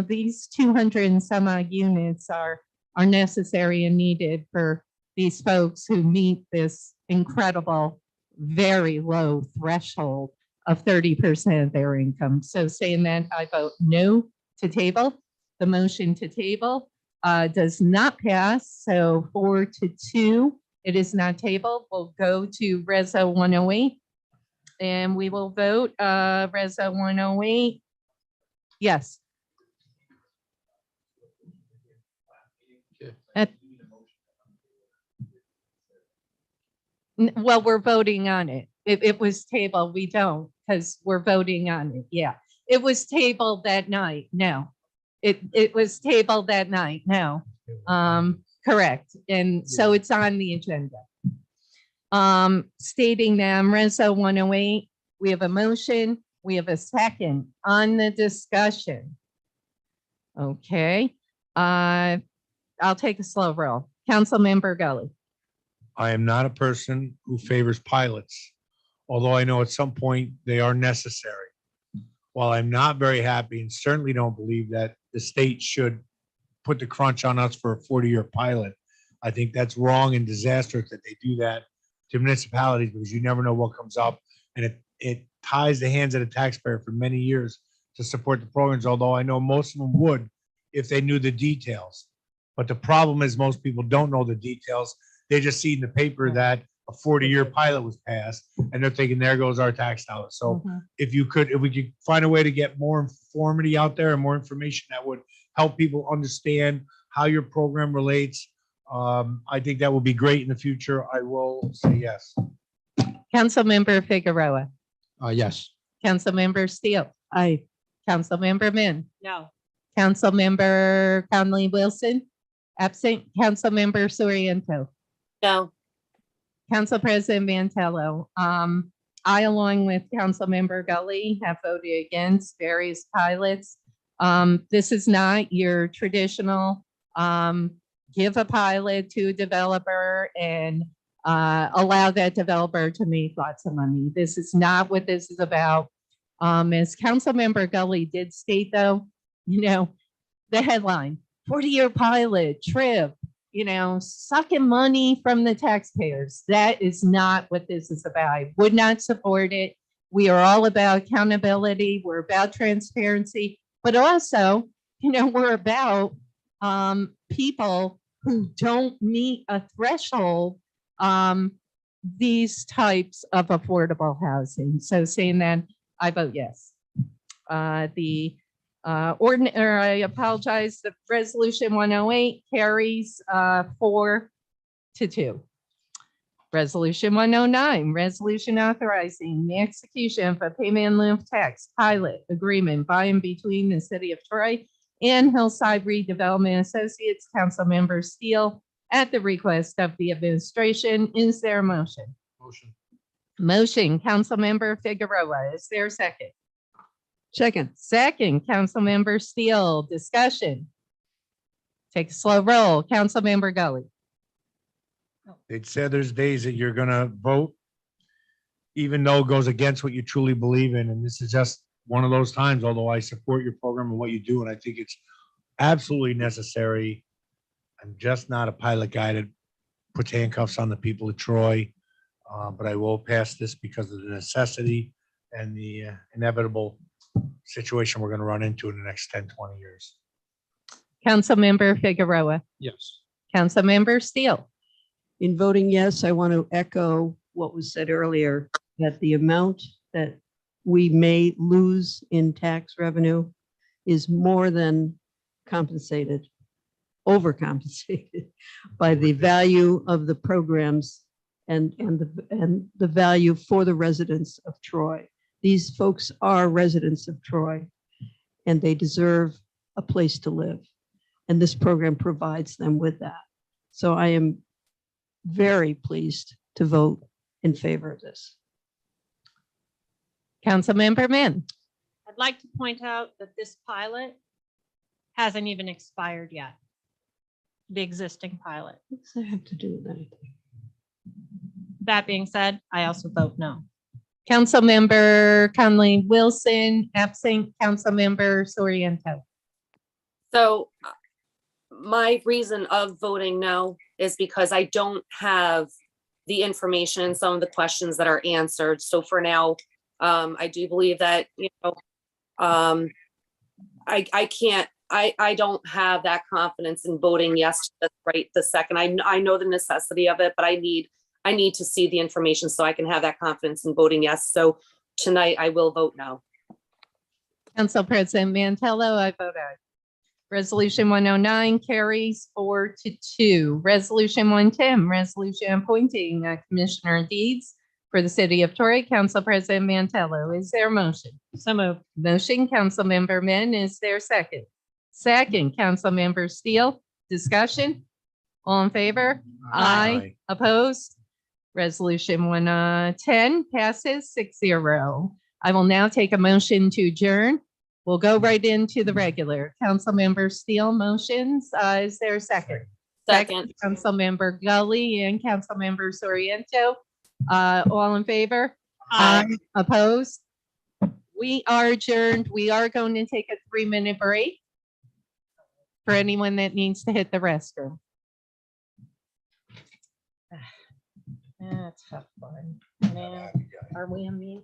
these 200 and some odd units are necessary and needed for these folks who meet this incredible, very low threshold of 30% of their income. So saying that, I vote no to table. The motion to table does not pass. So 4-2, it is not tabled. We'll go to Reso 108, and we will vote Reso 108. Yes. Well, we're voting on it. If it was tabled, we don't, because we're voting on it. Yeah. It was tabled that night. No. It was tabled that night. No. Correct. And so it's on the agenda. Stating that Reso 108, we have a motion. We have a second on the discussion. Okay. I'll take a slow roll. Councilmember Gully. I am not a person who favors pilots, although I know at some point they are necessary. While I'm not very happy and certainly don't believe that the state should put the crunch on us for a 40-year pilot, I think that's wrong and disastrous that they do that to municipalities, because you never know what comes up, and it ties the hands of the taxpayer for many years to support the programs, although I know most of them would if they knew the details. But the problem is most people don't know the details. They just see in the paper that a 40-year pilot was passed, and they're thinking, there goes our tax dollars. So if we could find a way to get more informity out there and more information that would help people understand how your program relates, I think that will be great in the future. I will say yes. Councilmember Figueroa. Yes. Councilmember Steele. Aye. Councilmember Min. No. Councilmember Conley Wilson. Absent. Councilmember Soriento. No. Council President Mantello. I, along with Councilmember Gully, have voted against various pilots. This is not your traditional give a pilot to a developer and allow that developer to make lots of money. This is not what this is about. As Councilmember Gully did state, though, the headline, 40-year pilot, trip, sucking money from the taxpayers. That is not what this is about. I would not support it. We are all about accountability. We're about transparency, but also, we're about people who don't meet a threshold, these types of affordable housing. So saying that, I vote yes. The or I apologize, the resolution 108 carries 4-2. Resolution 109, resolution authorizing the execution of a payment in lieu of tax pilot agreement by and between the city of Troy and Hillside Redevelopment Associates. Councilmember Steele at the request of the administration. Is there a motion? Motion. Motion, Councilmember Figueroa. Is there a second? Second. Second, Councilmember Steele. Discussion. Take a slow roll. Councilmember Gully. It said there's days that you're gonna vote even though it goes against what you truly believe in, and this is just one of those times, although I support your program and what you do, and I think it's absolutely necessary. I'm just not a pilot guy that puts handcuffs on the people of Troy, but I will pass this because of the necessity and the inevitable situation we're gonna run into in the next 10, 20 years. Councilmember Figueroa. Yes. Councilmember Steele. In voting yes, I want to echo what was said earlier, that the amount that we may lose in tax revenue is more than compensated, overcompensated by the value of the programs and the value for the residents of Troy. These folks are residents of Troy and they deserve a place to live. And this program provides them with that. So I am very pleased to vote in favor of this. Councilmember Min. I'd like to point out that this pilot hasn't even expired yet. The existing pilot. What does that have to do with anything? That being said, I also vote no. Councilmember Conley Wilson, absent. Councilmember Soriento. So my reason of voting no is because I don't have the information and some of the questions that are answered. So for now, I do believe that, I don't have that confidence in voting yes to this right this second. I know the necessity of it, but I need to see the information so I can have that confidence in voting yes. So tonight I will vote no. Council President Mantello, I vote aye. Resolution 109 carries 4-2. Resolution 110, resolution appointing a commissioner of deeds for the city of Troy. Council President Mantello, is there a motion? So moved. Motion, Councilmember Min, is there a second? Second, Councilmember Steele. Discussion? All in favor? Aye. Opposed? Resolution 110 passes 6-0. I will now take a motion to adjourn. We'll go right into the regular. Councilmember Steele motions. Is there a second? Second. Councilmember Gully and Councilmember Soriento. All in favor? Aye. Opposed? We are adjourned. We are going to take a 3-minute break for anyone that needs to hit the restroom. That's tough one. Now, are we on mute?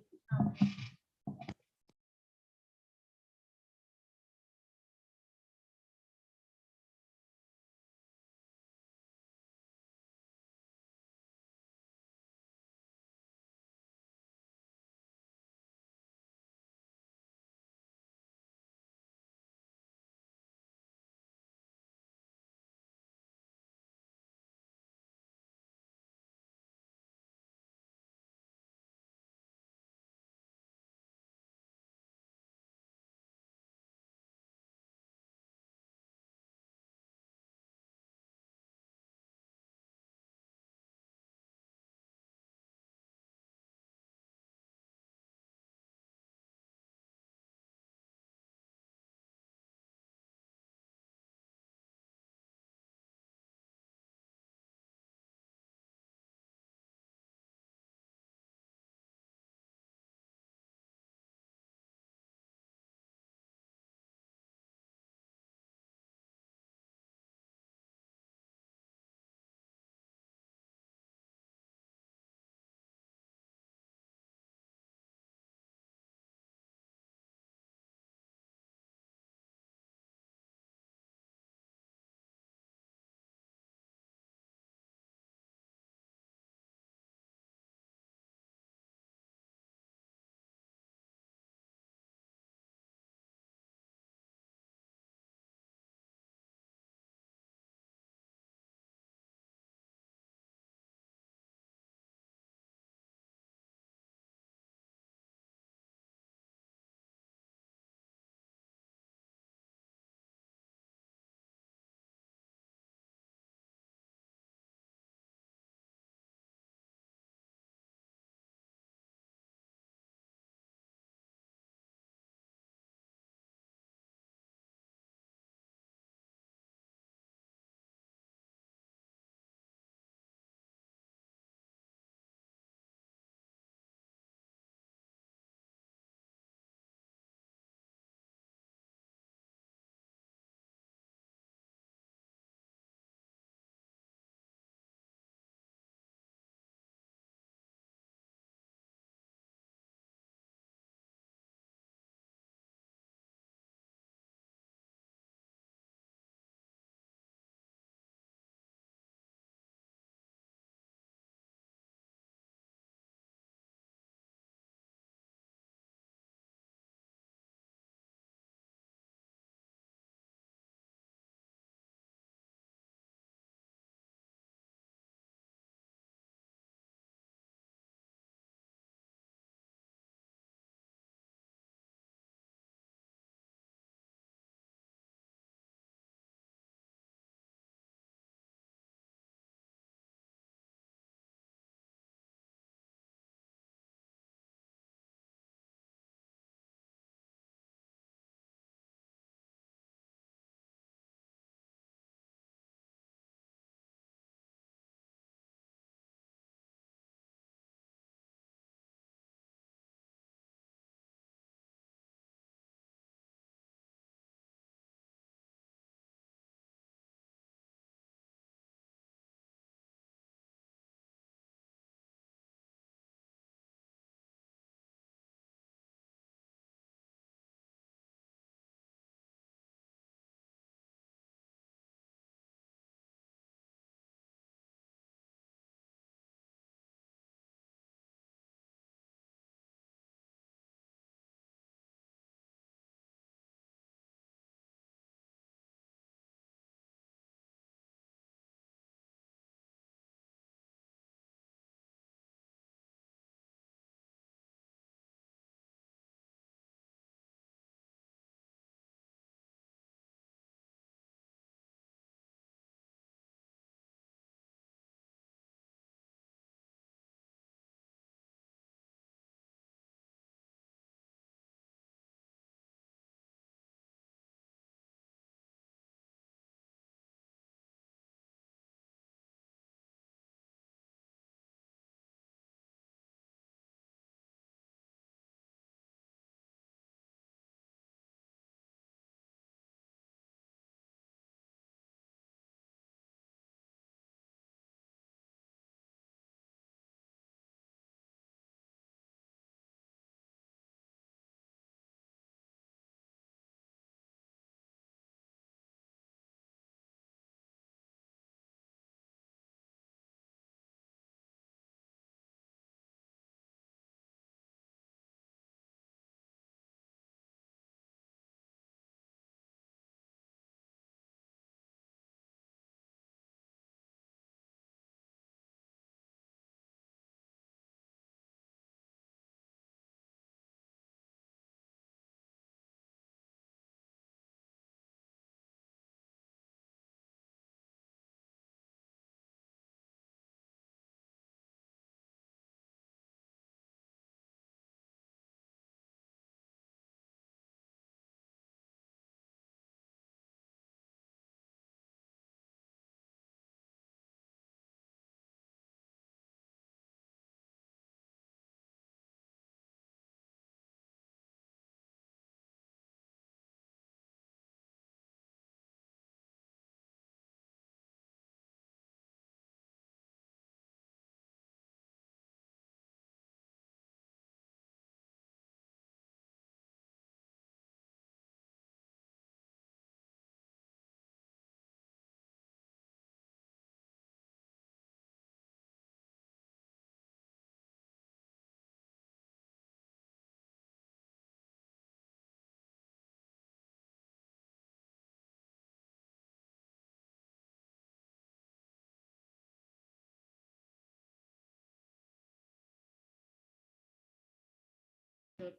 Good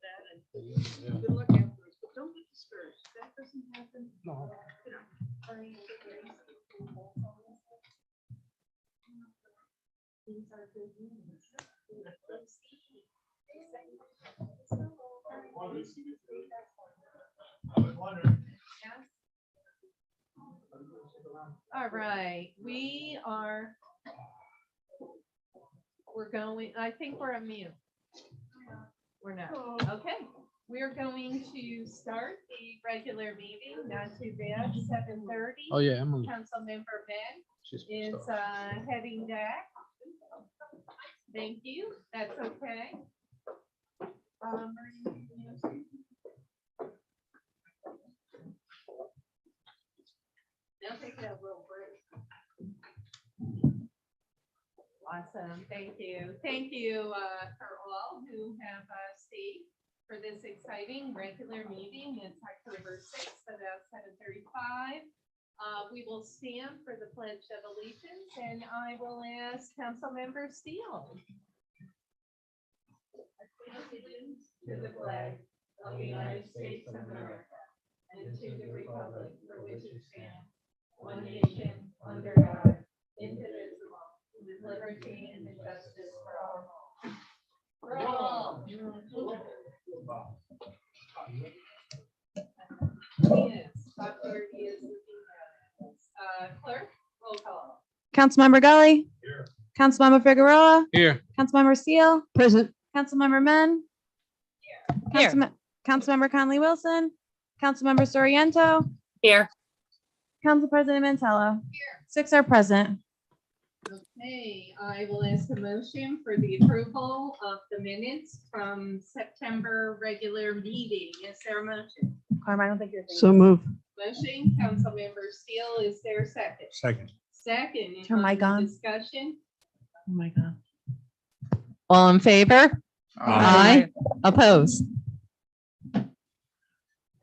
luck afterwards, but don't get discouraged. If that doesn't happen. No. You know. These are good news. All right, we're going, I think we're on mute. We're not, okay. We're going to start the regular meeting, not too bad, 7:30. Oh, yeah, Emily. Councilmember Ben She's is heading back. Thank you, that's okay. Now take a little break. Awesome, thank you. Thank you for all who have stayed for this exciting regular meeting. It's October 6th, about 7:35. We will stand for the Pledge of Allegiance, and I will ask Councilmember Steele. To the flag of the United States of America and to the republic for which it stands, one nation, under God, indivisible, with liberty and justice for all. For all. Yes, Dr. is looking at us. Clerk, roll call. Councilmember Gully. Here. Councilmember Figueroa, Here. Councilmember Steele, Present. Councilmember Men. Here. Councilmember Conley Wilson, Councilmember Soriento, Here. Council President Mantello. 6 are present. Okay, I will ask a motion for the approval of the minutes from September regular meeting. Is there a motion? Carmen, I don't think you're. So move. Motion, Councilmember Steele, is there a second? Second. Second. Turn mic on. Discussion. Oh my God. All in favor? Aye. Opposed?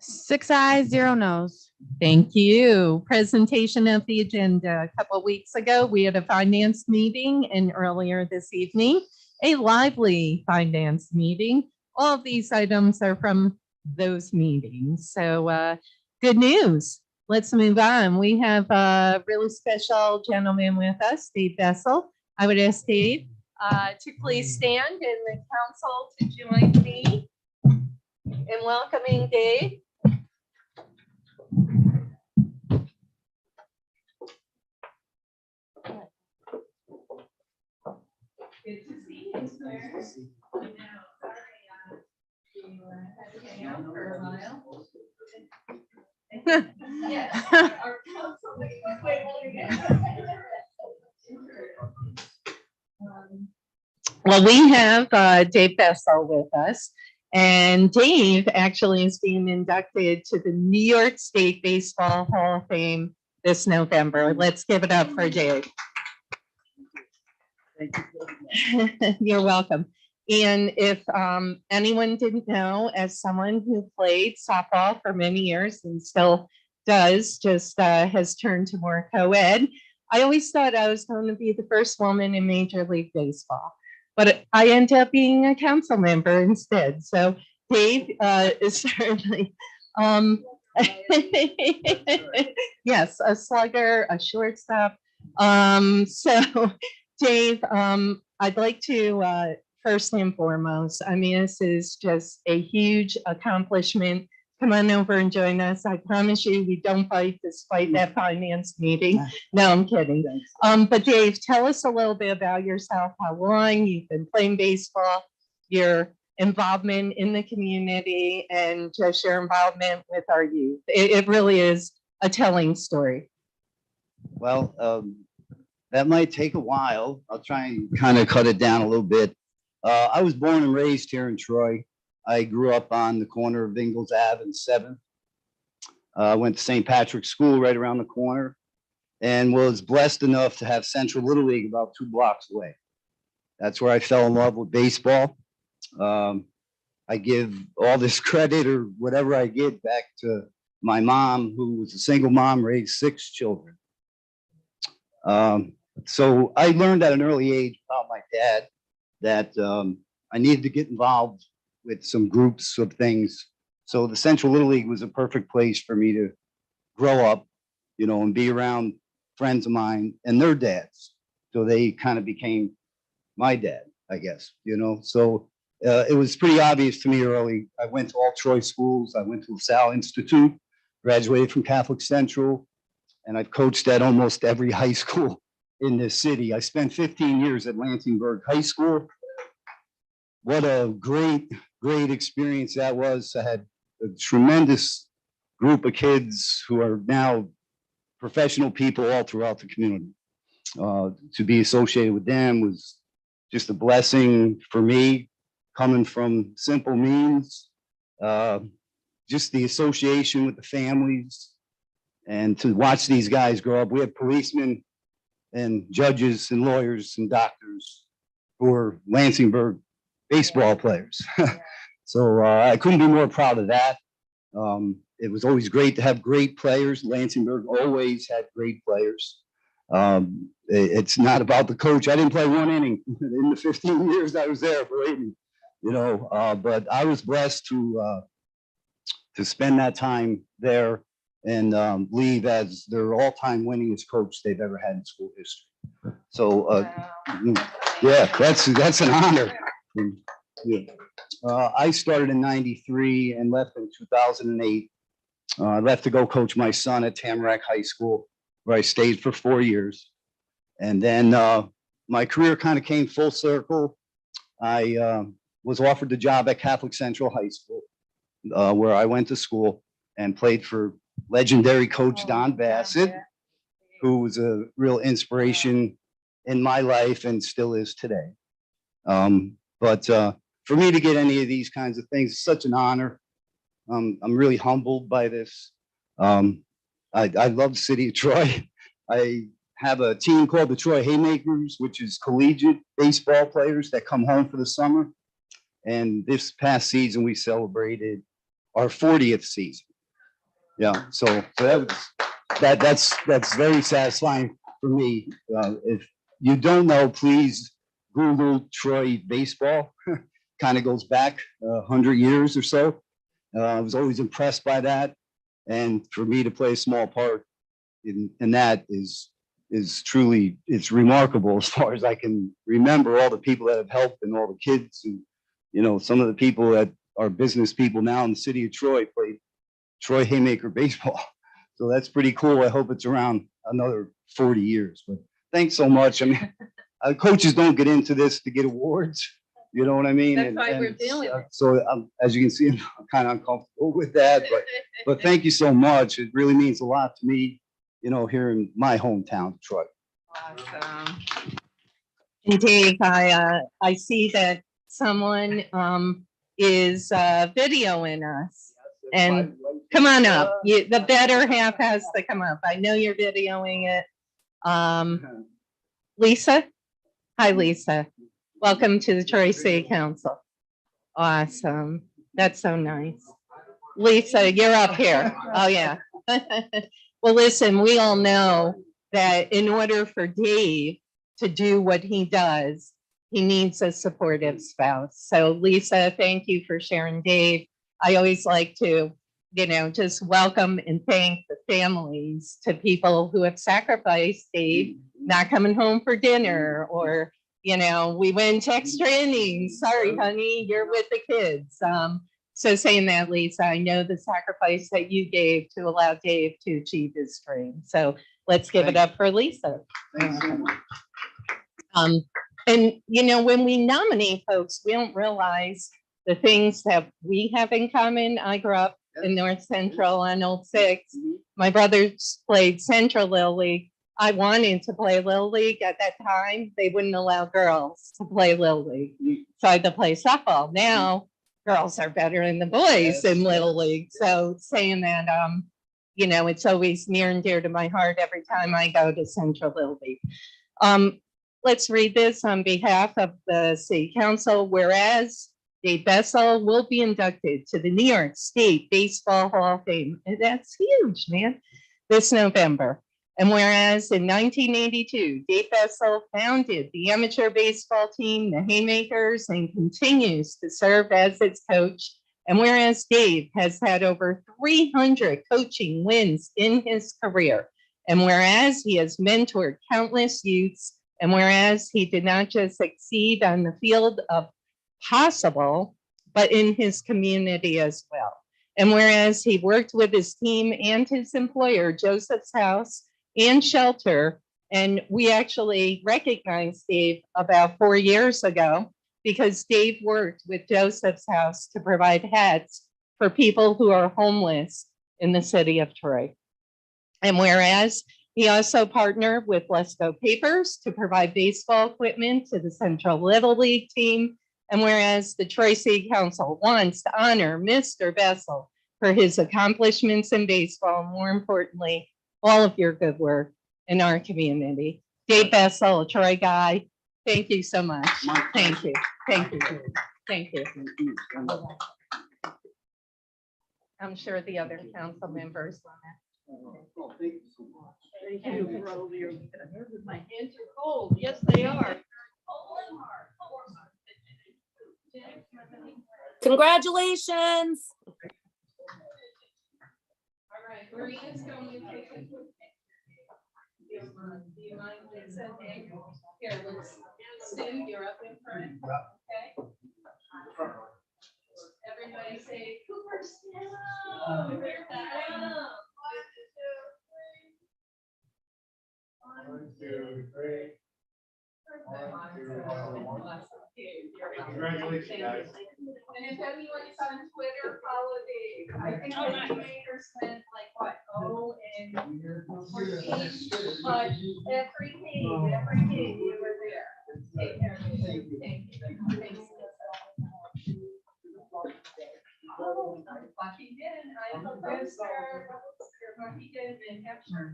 6 ayes, 0 nos. Thank you. Presentation of the agenda. A couple of weeks ago, we had a finance meeting, and earlier this evening, a lively finance meeting. All of these items are from those meetings. So good news. Let's move on. We have a really special gentleman with us, Dave Bessel. I would ask Dave to please stand and the council to join me in welcoming Dave. Good to see you, sir. I know, sorry, you had to hang out for a while. Yes, our council. Well, we have Dave Bessel with us, and Dave actually is being inducted to the New York State Baseball Hall of Fame this November. Let's give it up for Dave. You're welcome. And if anyone didn't know, as someone who played softball for many years and still does, just has turned to more co-ed, I always thought I was going to be the first woman in Major League Baseball, but I ended up being a council member instead. So Dave is certainly, yes, a slugger, a shortstop. So Dave, I'd like to first and foremost, I mean, this is just a huge accomplishment. Come on over and join us. I promise you, we don't fight despite that finance meeting. No, I'm kidding. But Dave, tell us a little bit about yourself, how long you've been playing baseball, your involvement in the community, and just your involvement with our youth. It really is a telling story. Well, that might take a while. I'll try and kind of cut it down a little bit. I was born and raised here in Troy. I grew up on the corner of Ingalls Ave and 7th. Went to St. Patrick's School right around the corner and was blessed enough to have Central Little League about 2 blocks away. That's where I fell in love with baseball. I give all this credit or whatever I get back to my mom, who was a single mom, raised 6 children. So I learned at an early age about my dad that I needed to get involved with some groups of things. So the Central Little League was a perfect place for me to grow up, you know, and be around friends of mine and their dads. So they kind of became my dad, I guess, you know. So it was pretty obvious to me early. I went to all Troy schools. I went to LaSalle Institute, graduated from Catholic Central, and I've coached at almost every high school in this city. I spent 15 years at Lansingburg High School. What a great experience that was. I had a tremendous group of kids who are now professional people all throughout the community. To be associated with them was just a blessing for me, coming from simple means. Just the association with the families and to watch these guys grow up. We have policemen and judges and lawyers and doctors who are Lansingburg baseball players. So I couldn't be more proud of that. It was always great to have great players. Lansingburg always had great players. It's not about the coach. I didn't play one inning in the 15 years I was there, believe me. You know, but I was blessed to spend that time there and leave as their all-time winningest coach they've ever had in school history. So, yeah, that's an honor. Yeah. I started in '93 and left in 2008. I left to go coach my son at Tamarack High School, where I stayed for 4 years. And then my career kind of came full circle. I was offered the job at Catholic Central High School, where I went to school and played for legendary coach Don Bassett, who was a real inspiration in my life and still is today. But for me to get any of these kinds of things is such an honor. I'm really humbled by this. I love the city of Troy. I have a team called the Troy Haymakers, which is collegiate baseball players that come home for the summer. And this past season, we celebrated our 40th season. Yeah, so that's very satisfying for me. If you don't know, please Google Troy baseball. Kind of goes back 100 years or so. I was always impressed by that. And for me to play a small part in that is truly, it's remarkable as far as I can remember all the people that have helped and all the kids and, you know, some of the people that are business people now in the city of Troy played Troy Haymaker baseball. So that's pretty cool. I hope it's around another 40 years, but thanks so much. I mean, coaches don't get into this to get awards. You know what I mean? That's why we're doing it. So as you can see, I'm kind of uncomfortable with that, but thank you so much. It really means a lot to me, you know, here in my hometown, Troy. Awesome. And Dave, I see that someone is videoing us. And come on up. The better half has to come up. I know you're videoing it. Lisa? Hi, Lisa. Welcome to the Troy City Council. Awesome. That's so nice. Lisa, you're up here. Oh, yeah. Well, listen, we all know that in order for Dave to do what he does, he needs a supportive spouse. So Lisa, thank you for sharing Dave. I always like to, you know, just welcome and thank the families to people who have sacrificed Dave not coming home for dinner, or, you know, we went extra innings. Sorry, honey, you're with the kids. So saying that, Lisa, I know the sacrifice that you gave to allow Dave to achieve his dream. So let's give it up for Lisa. And, you know, when we nominate folks, we don't realize the things that we have in common. I grew up in North Central on Old Six. My brothers played Central Little League. I wanted to play Little League at that time. They wouldn't allow girls to play Little League. So I had to play softball. Now, girls are better than the boys in Little League. So saying that, you know, it's always near and dear to my heart every time I go to Central Little League. Let's read this on behalf of the City Council. Whereas Dave Bessel will be inducted to the New York State Baseball Hall of Fame. And that's huge, man. This November. And whereas in 1982, Dave Bessel founded the amateur baseball team, the Haymakers, and continues to serve as its coach. And whereas Dave has had over 300 coaching wins in his career. And whereas he has mentored countless youths, and whereas he did not just succeed on the field of possible, but in his community as well. And whereas he worked with his team and his employer, Joseph's House and Shelter, and we actually recognized Dave about 4 years ago because Dave worked with Joseph's House to provide hats for people who are homeless in the city of Troy. And whereas he also partnered with Let's Go Papers to provide baseball equipment to the Central Little League team. And whereas the Troy City Council wants to honor Mr. Bessel for his accomplishments in baseball, and more importantly, all of your good work in our community. Dave Bessel, a Troy guy, thank you so much. Thank you. Thank you. Thank you. I'm sure the other council members want to. My hands are cold. Yes, they are. Congratulations. All right, Maria's going to take a quick picture. Do you mind, Lisa? Here, let's, Sue, you're up in front, okay? Everybody say Cooperstown. One, two, three. Congratulations, guys. And if anyone's on Twitter, follow Dave. I think the makers spent like what, and 14, but every day you were there. Take care. Thank you. Thanks. Oh, Buckingham, I'm a poster. Buckingham and Hampshire.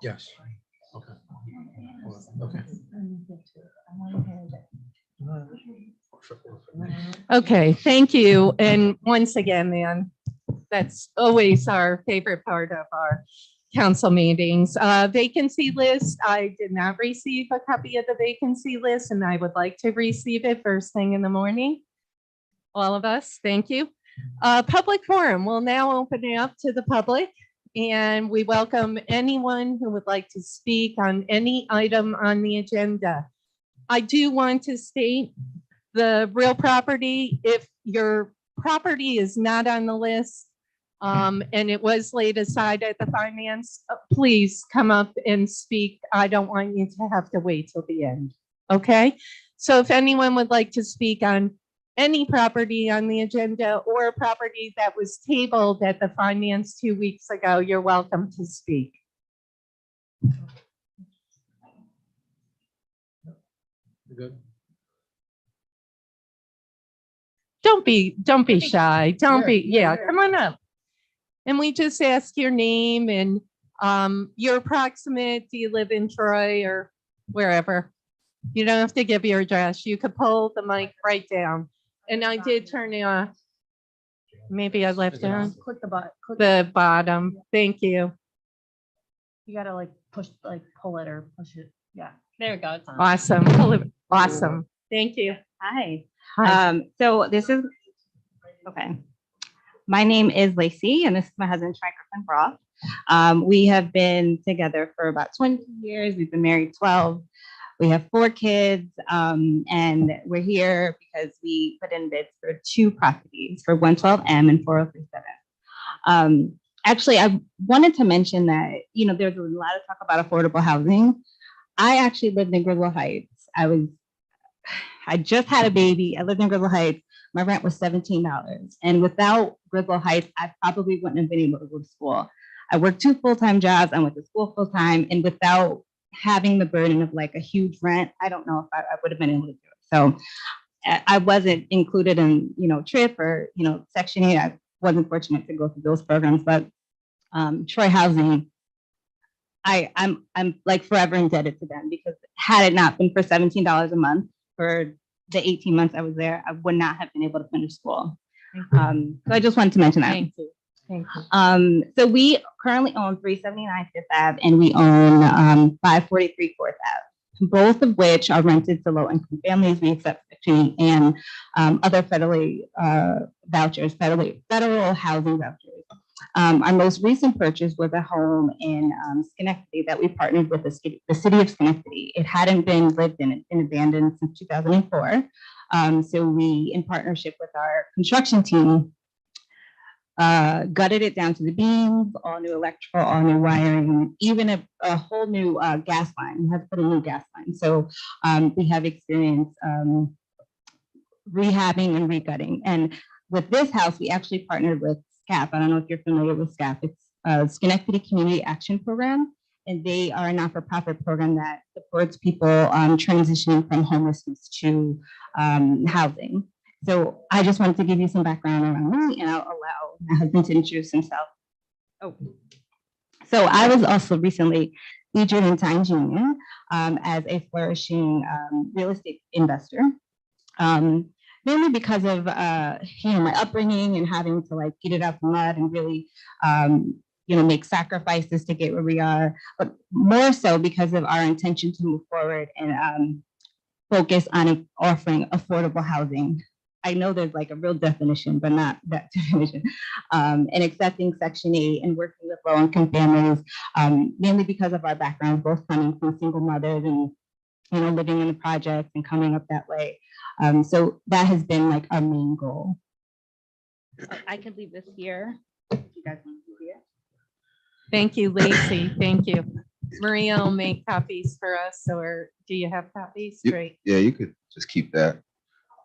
Yes. Okay. Okay. Okay, thank you. And once again, man, that's always our favorite part of our council meetings. Vacancy list, I did not receive a copy of the vacancy list, and I would like to receive it first thing in the morning. All of us, thank you. Public forum will now open it up to the public, and we welcome anyone who would like to speak on any item on the agenda. I do want to state the real property, if your property is not on the list, and it was laid aside at the finance, please come up and speak. I don't want you to have to wait till the end, okay? So if anyone would like to speak on any property on the agenda or a property that was tabled at the finance 2 weeks ago, you're welcome to speak. Good. Don't be shy. Don't be, yeah, come on up. And we just ask your name and your approximate, do you live in Troy or wherever? You don't have to give your address. You could pull the mic right down. And I did turn it off. Maybe I left it on. Click the button. The bottom. Thank you. You gotta like push, like pull it or push it. Yeah. There we go. It's on. Awesome. Pull it. Awesome. Thank you. Hi. Hi. So this is, okay. My name is Lacey and this is my husband, Troy Griffin Broth. We have been together for about 20 years. We've been married 12. We have 4 kids, and we're here because we put in bids for 2 properties for 112M and 4037. Actually, I wanted to mention that, you know, there's a lot of talk about affordable housing. I actually lived in Griswold Heights. I just had a baby. I lived in Griswold Heights. My rent was $17. And without Griswold Heights, I probably wouldn't have been able to go to school. I worked 2 full-time jobs. I went to school full-time, and without having the burden of like a huge rent, I don't know if I would have been able to do it. So I wasn't included in, you know, TRIP or, you know, Section 8. I wasn't fortunate to go through those programs, but Troy Housing I'm like forever indebted to them, because had it not been for $17 a month for the 18 months I was there, I would not have been able to finish school. So I just wanted to mention that. Thank you. Thank you. So we currently own 379 Fifth Ave and we own 543 Fourth Ave, both of which are rented to low-income families. We accept Section 8 and other federally vouchers, federal housing vouchers. Our most recent purchase was a home in Schenectady that we partnered with the city of Schenectady. It hadn't been lived in, it's been abandoned since 2004. So we, in partnership with our construction team, gutted it down to the beams, all new electrical, all new wiring, even a whole new gas line. We have to put a new gas line. So we have experience rehabbing and regutting. And with this house, we actually partnered with SCAP. I don't know if you're familiar with SCAP. It's Schenectady Community Action Program, and they are a not-for-profit program that supports people transitioning from homelessness to housing. So I just wanted to give you some background around me, and I'll allow my husband to introduce himself. Oh, so I was also recently featured in Times Union as a flourishing real estate investor. Mainly because of my upbringing and having to like get it out the mud and really make sacrifices to get where we are, but more so because of our intention to move forward and focus on offering affordable housing. I know there's like a real definition, but not that definition. And accepting Section 8 and working with low-income families, mainly because of our backgrounds, both coming from single mothers and living in the projects and coming up that way. So that has been like our main goal. I could leave this here. If you guys want to see it. Thank you, Lacey. Thank you. Maria will make copies for us, or do you have copies? Great. Yeah, you could just keep that.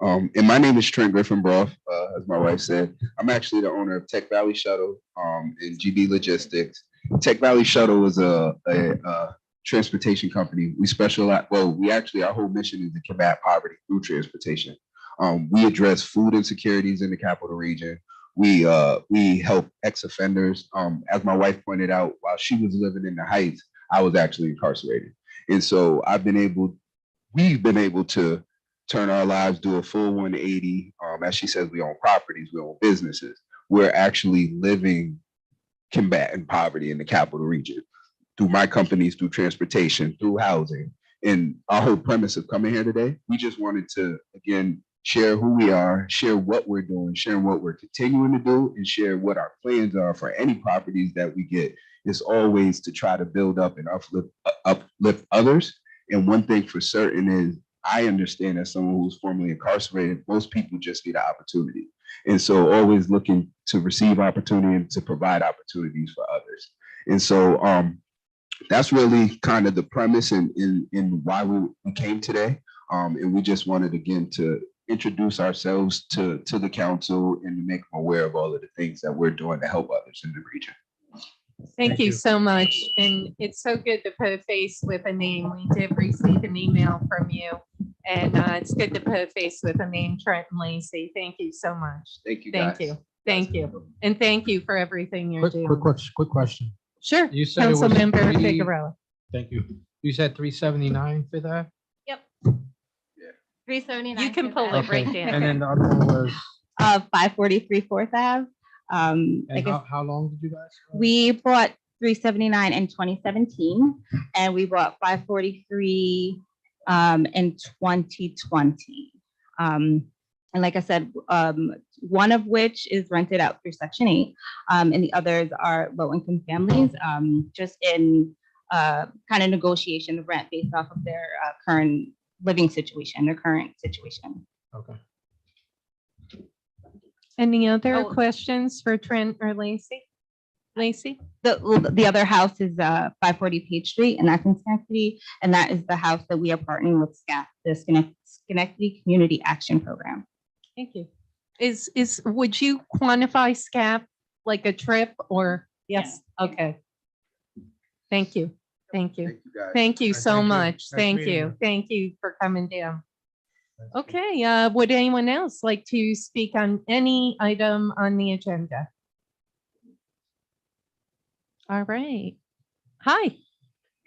And my name is Trent Griffin Broth, as my wife said. I'm actually the owner of Tech Valley Shuttle and GB Logistics. Tech Valley Shuttle is a transportation company. We specialize, our whole mission is to combat poverty through transportation. We address food insecurities in the capital region. We help ex-offenders. As my wife pointed out, while she was living in the Heights, I was actually incarcerated. And so we've been able to turn our lives, do a full 180. As she says, we own properties, we own businesses. We're actually living, combating poverty in the capital region through my companies, through transportation, through housing. And our whole premise of coming here today, we just wanted to, again, share who we are, share what we're doing, share what we're continuing to do, and share what our plans are for any properties that we get. It's always to try to build up and uplift others. And one thing for certain is, I understand as someone who's formerly incarcerated, most people just need an opportunity. And so always looking to receive opportunity and to provide opportunities for others. And so that's really kind of the premise and why we came today. And we just wanted, again, to introduce ourselves to the council and to make them aware of all of the things that we're doing to help others in the region. Thank you so much. And it's so good to put a face with a name. We did receive an email from you, and it's good to put a face with a name, Trent and Lacey. Thank you so much. Thank you, Thank guys. you. Thank you. And thank you for everything you're doing. Quick question. Sure. You said it was Councilmember 3 Figueroa. Thank you. You said 379 Fifth Ave? 379. You can pull it right down. And then the other one was, 543 Fourth Ave. and I guess how long did you guys? we bought 379 in 2017, and we bought 543 in 2020. And like I said, one of which is rented out through Section 8, and the others are low-income families, just in kind of negotiation of rent based off of their current living situation, their current situation. Okay. Any other Oh. questions for Trent or Lacey? Lacey? The other house is 540 Page Street, and that's in Schenectady, and that is the house that we are partnering with SCAP, the Schenectady Community Action Program. Thank you. Would you quantify SCAP like a trip or? Yes, okay. Thank you. Thank you. Thank you, guys. Thank you so Thank you. much. Nice Thank meeting you. you. Thank you for coming down. Okay, would anyone else like to speak on any item on the agenda? All right. Hi.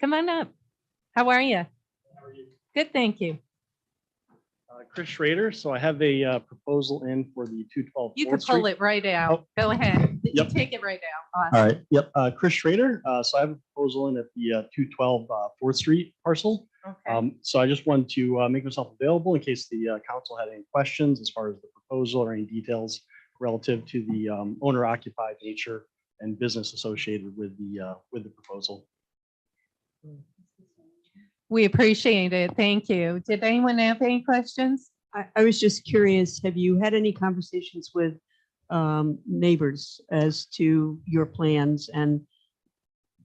Come on up. How are you? Good, thank you. Chris Schrader. So I have a proposal in for the 212. You can pull it right out. Go ahead. You Yep. take it right out. All right. Yep. Chris Schrader. So I have a proposal in at the 212 4th Street parcel. Okay. So I just wanted to make myself available in case the council had any questions as far as the proposal or any details relative to the owner occupied nature and business associated with the proposal. We appreciate it. Thank you. Did anyone have any questions? I was just curious, have you had any conversations with neighbors as to your plans and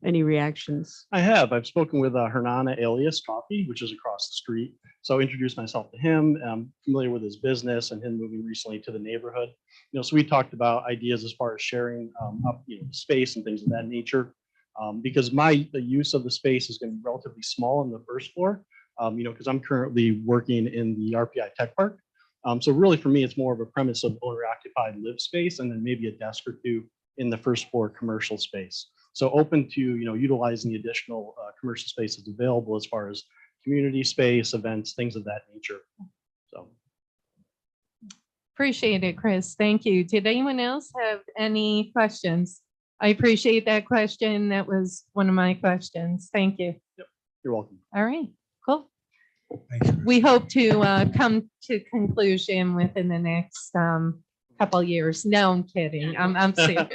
any reactions? I have. I've spoken with Hernana Alias Coffee, which is across the street. So I introduced myself to him. I'm familiar with his business and him moving recently to the neighborhood. So we talked about ideas as far as sharing up, space and things of that nature. Because the use of the space is going to be relatively small on the first floor. Because I'm currently working in the RPI Tech Park. So really for me, it's more of a premise of owner occupied live space and then maybe a desk or two in the first floor commercial space. So open to, utilizing the additional commercial spaces available as far as community space, events, things of that nature. So. Appreciate it, Chris. Thank you. Did anyone else have any questions? I appreciate that question. That was one of my questions. Thank you. You're welcome. All right, cool. Thanks, Chris. We hope to come to conclusion within the next couple years. No, I'm kidding. I'm serious.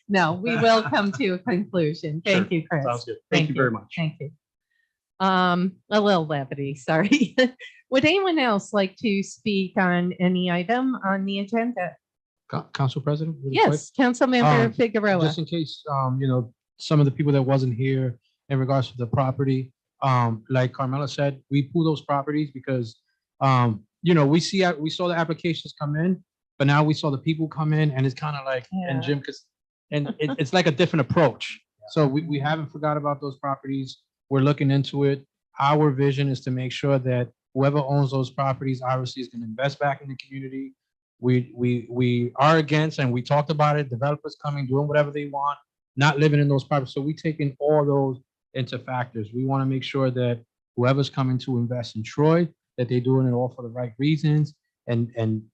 No, we will come to a conclusion. Thank Sure. you, Chris. Sounds good. Thank you very much. Thank you. A little levity, sorry. Would anyone else like to speak on any item on the agenda? Council President? really quick? Yes, Councilmember Um, Figueroa. Just in case, some of the people that wasn't here in regards to the property, like Carmela said, we pull those properties because, we saw the applications come in, but now we saw the people come in and it's kind of like, Yeah. and Jim, it's like a different approach. So we haven't forgot about those properties. We're looking into it. Our vision is to make sure that whoever owns those properties obviously is going to invest back in the community. We are against, and we talked about it, developers coming, doing whatever they want, not living in those properties. So we taking all those into factors. We want to make sure that whoever's coming to invest in Troy, that they're doing it all for the right reasons. And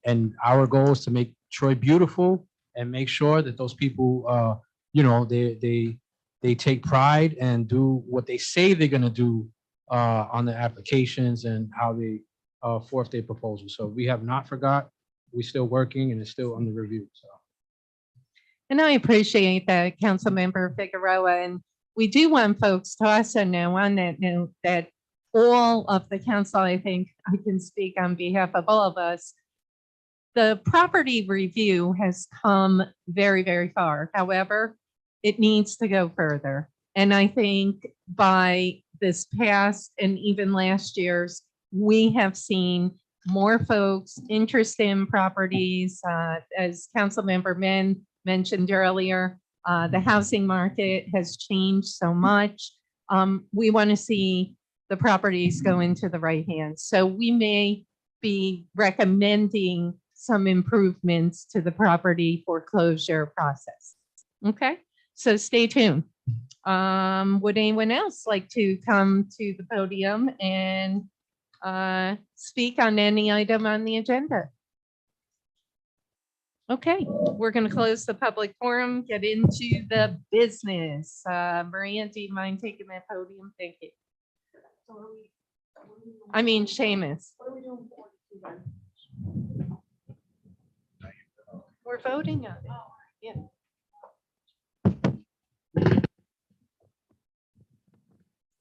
our goal is to make Troy beautiful and make sure that those people, they take pride and do what they say they're gonna do on the applications and how they forth their proposal. So we have not forgot. We're still working and it's still under review. So. And I appreciate that, Councilmember Figueroa. And we do want folks to also know on that note that all of the council, I think I can speak on behalf of all of us, the property review has come very, very far. However, it needs to go further. And I think by this past and even last year's, we have seen more folks interested in properties. As Councilmember Min mentioned earlier, the housing market has changed so much. We want to see the properties go into the right hands. So we may be recommending some improvements to the property foreclosure process. Okay, so stay tuned. Would anyone else like to come to the podium and speak on any item on the agenda? Okay, we're going to close the public forum, get into the business. Maria, do you mind taking that podium? Thank you. I mean, Seamus. We're voting on it. Yeah.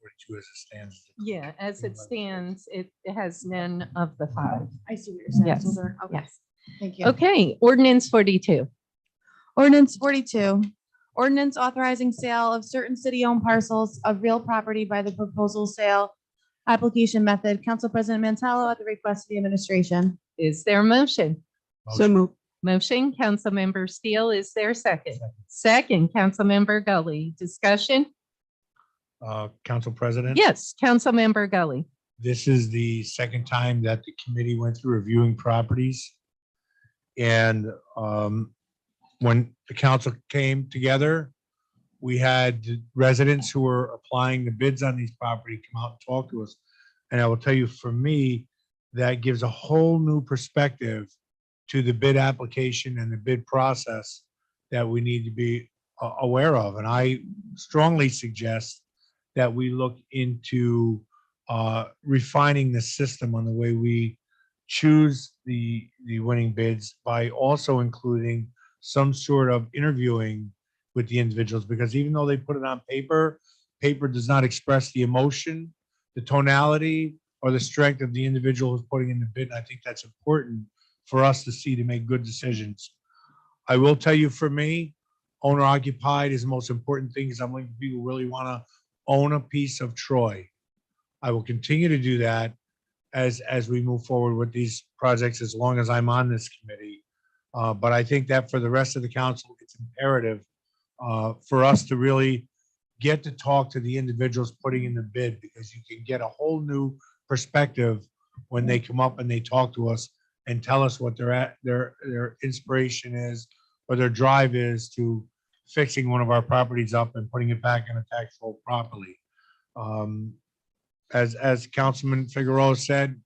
42 as it stands. Yeah, as it stands, it has none of the five. I see what you're saying. Yes, So they're- okay. yes. Thank you. Okay, ordinance 42. Ordinance 42, ordinance authorizing sale of certain city-owned parcels of real property by the proposal sale application method. Council President Mantello at the request of the administration. Is there a motion? So move. Motion, Councilmember Steele, is there a second? Second, Councilmember Gully. Discussion? Council President? Yes, Councilmember Gully. This is the second time that the committee went through reviewing properties. And when the council came together, We had residents who were applying the bids on these property come out and talk to us. And I will tell you, for me, that gives a whole new perspective to the bid application and the bid process that we need to be aware of. And I strongly suggest that we look into refining the system on the way we choose the winning bids by also including some sort of interviewing with the individuals, because even though they put it on paper, paper does not express the emotion, the tonality, or the strength of the individual who's putting in the bid. And I think that's important for us to see to make good decisions. I will tell you, for me, owner occupied is the most important thing, because I'm looking for people who really want to own a piece of Troy. I will continue to do that as we move forward with these projects, as long as I'm on this committee. But I think that for the rest of the council, it's imperative for us to really get to talk to the individuals putting in the bid, because you can get a whole new perspective when they come up and they talk to us and tell us what their inspiration is, or their drive is to fixing one of our properties up and putting it back in a tax roll properly. As Councilman Figueroa said,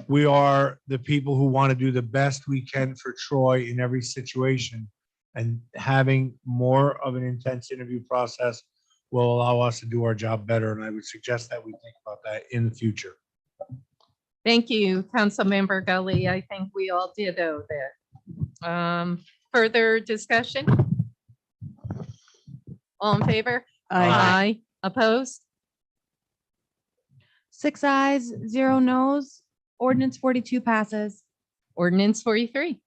we are the people who want to do the best we can for Troy in every situation, and having more of an intense interview process will allow us to do our job better. And I would suggest that we think about that in the future. Thank you, Councilmember Gully. I think we all ditto that. Further discussion? All in favor? Aye. Opposed? 6 ayes, 0 nos. Ordinance 42 passes. Ordinance 43.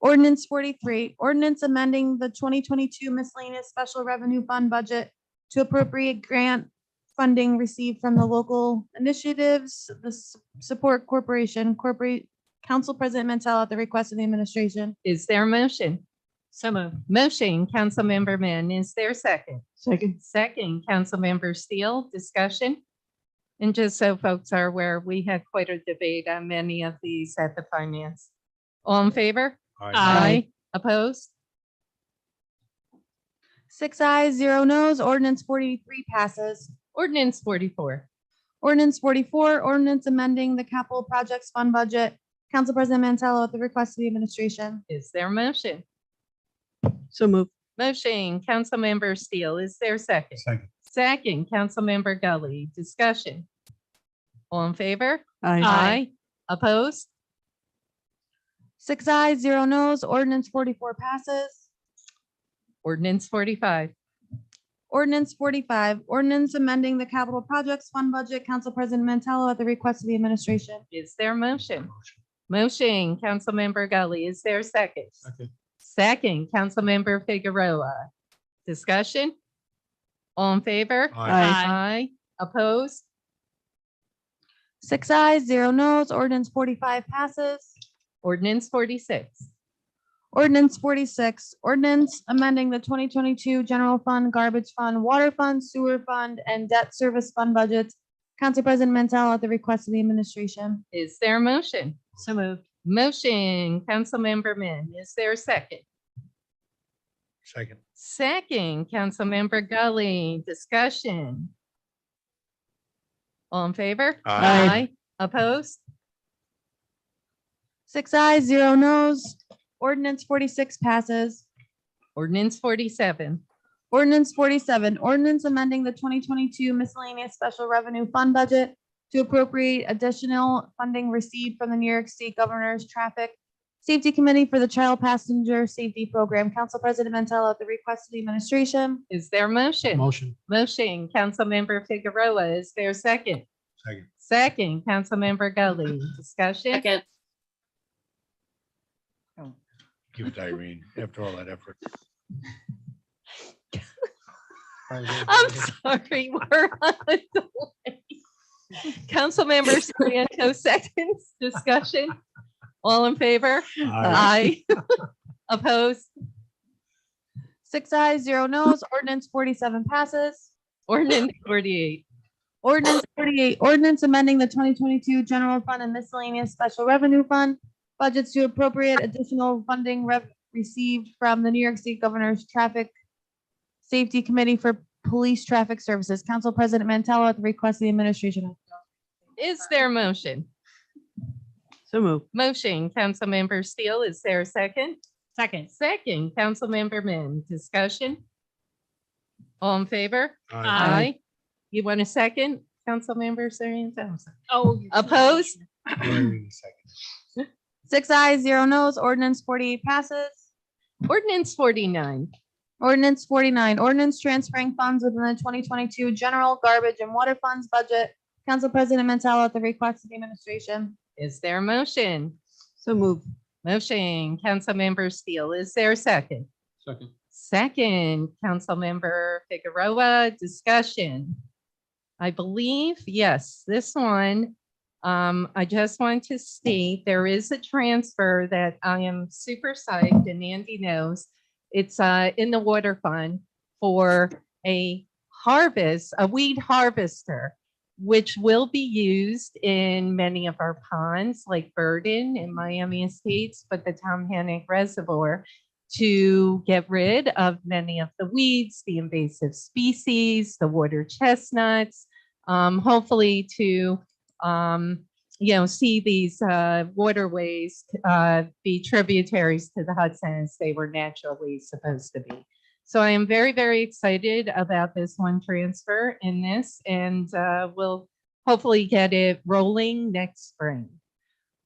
Ordinance 43, ordinance amending the 2022 miscellaneous special revenue fund budget to appropriate grant funding received from the local initiatives, the Support Corporation, Council President Mentel at the request of the administration. Is there a motion? So moved. Motion, Councilmember Mann. Is there a second? Second. Second, Councilmember Steele. Discussion? And just so folks are aware, we had quite a debate on many of these at the finance. All in favor? Aye. Opposed? 6 ayes, 0 nos. Ordinance 43 passes. Ordinance 44. Ordinance 44, ordinance amending the capital projects fund budget. Council President Mantello at the request of the administration. Is there a motion? So moved. Motion, Councilmember Steele. Is there a second? Second. Second, Councilmember Gully. Discussion? All in favor? Aye. Opposed? 6 ayes, 0 nos. Ordinance 44 passes. Ordinance 45. Ordinance 45, ordinance amending the capital projects fund budget. Council President Mantello at the request of the administration. Is there a motion? Motion, Councilmember Gully. Is there a second? Second. Second, Councilmember Figueroa. Discussion? All in favor? Aye. Opposed? 6 ayes, 0 nos. Ordinance 45 passes. Ordinance 46. Ordinance 46, ordinance amending the 2022 general fund, garbage fund, water fund, sewer fund, and debt service fund budgets. Council President Mantel at the request of the administration. Is there a motion? So moved. Motion, Councilmember Min. Is there a second? Second. Second, Councilmember Gully. Discussion? All in favor? Aye. Opposed? 6 ayes, 0 nos. Ordinance 46 passes. Ordinance 47. Ordinance 47, ordinance amending the 2022 miscellaneous special revenue fund budget to appropriate additional funding received from the New York State Governor's Traffic Safety Committee for the Child Passenger Safety Program. Council President Mantello at the request of the administration. Is there a motion? Motion. Motion, Councilmember Figueroa. Is there a second? Second. Second, Councilmember Gully. Discussion? Second. Give it to Irene after all that effort. I'm sorry, we're on a delay. Councilmember Soriano, seconds. Discussion? All in favor? Aye. Opposed? 6 ayes, 0 nos. Ordinance 47 passes. Ordinance 48. Ordinance 48, ordinance amending the 2022 general fund and miscellaneous special revenue fund budgets to appropriate additional funding received from the New York State Governor's Traffic Safety Committee for Police Traffic Services. Council President Mantella at the request of the administration. Is there a motion? So move. Motion, Councilmember Steele. Is there a second? Second. Second, Councilmember Min. Discussion? All in favor? Aye. You want a second, Councilmember Sarian? Oh. Opposed? Wait a second. 6 ayes, 0 nos. Ordinance 48 passes. Ordinance 49. Ordinance 49, ordinance transferring funds within the 2022 general garbage and water funds budget. Council President Mantella at the request of the administration. Is there a motion? So move. Motion, Councilmember Steele. Is there a second? Second. Second, Councilmember Figueroa. Discussion. I believe, yes, this one, I just want to state there is a transfer that I am super psyched and Andy knows. It's in the water fund for a weed harvester, which will be used in many of our ponds like Burden and Miami Estates, but the Tom Hannock Reservoir to get rid of many of the weeds, the invasive species, the water chestnuts, hopefully to see these waterways be tributaries to the Hudson as they were naturally supposed to be. So I am very, very excited about this one transfer in this, and we'll hopefully get it rolling next spring.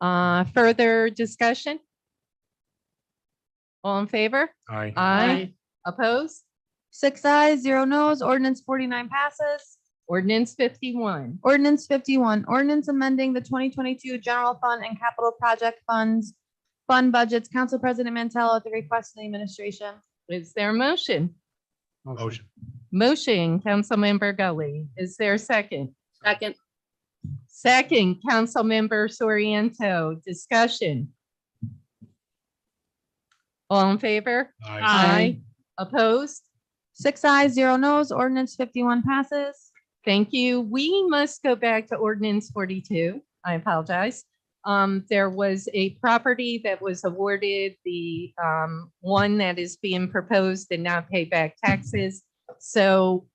Further discussion? All in favor? Aye. Aye. Opposed? 6 ayes, 0 nos. Ordinance 49 passes. Ordinance 51. Ordinance 51, ordinance amending the 2022 general fund and capital project funds, fund budgets. Council President Mantella at the request of the administration. Is there a motion? Motion. Motion, Councilmember Gully. Is there a second? Second. Second, Councilmember Soriento. Discussion. All in favor? Aye. Opposed? 6 ayes, 0 nos. Ordinance 51 passes. Thank you. We must go back to ordinance 42. I apologize. There was a property that was awarded the one that is being proposed and not pay back taxes. So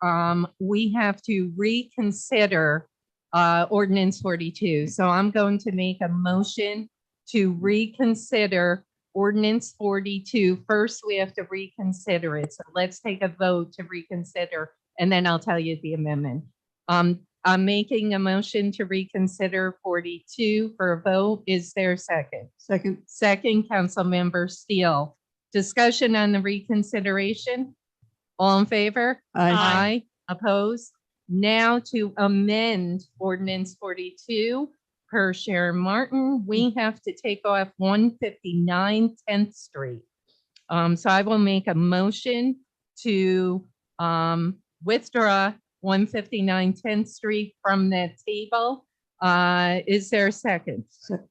we have to reconsider ordinance 42. So I'm going to make a motion to reconsider ordinance 42. First, we have to reconsider it. So let's take a vote to reconsider, and then I'll tell you the amendment. I'm making a motion to reconsider 42 for a vote. Is there a second? Second. Second, Councilmember Steele. Discussion on the reconsideration. All in favor? Aye. Opposed? Now to amend ordinance 42 per Sharon Martin, we have to take off 159 10th Street. So I will make a motion to withdraw 159 10th Street from that table. Is there a second?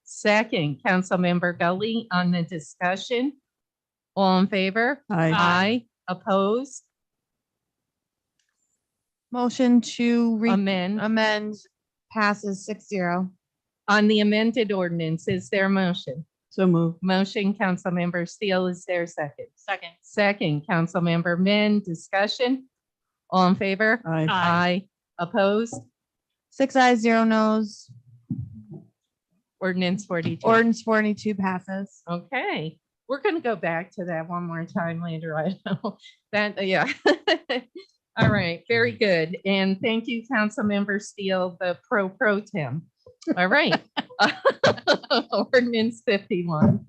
Second, Councilmember Gully on the discussion. All in favor? Aye. Opposed? Motion to Amend. amend passes 6-0. On the amended ordinance, is there a motion? So move. Motion, Councilmember Steele. Is there a second? Second. Second, Councilmember Min. Discussion. All in favor? Aye. Aye. Opposed? 6 ayes, 0 nos. Ordinance 42. Ordinance 42 passes. Okay, we're gonna go back to that one more time later. I know that, yeah. All right, very good. And thank you, Councilmember Steele, the pro tem. All right. Ordinance 51.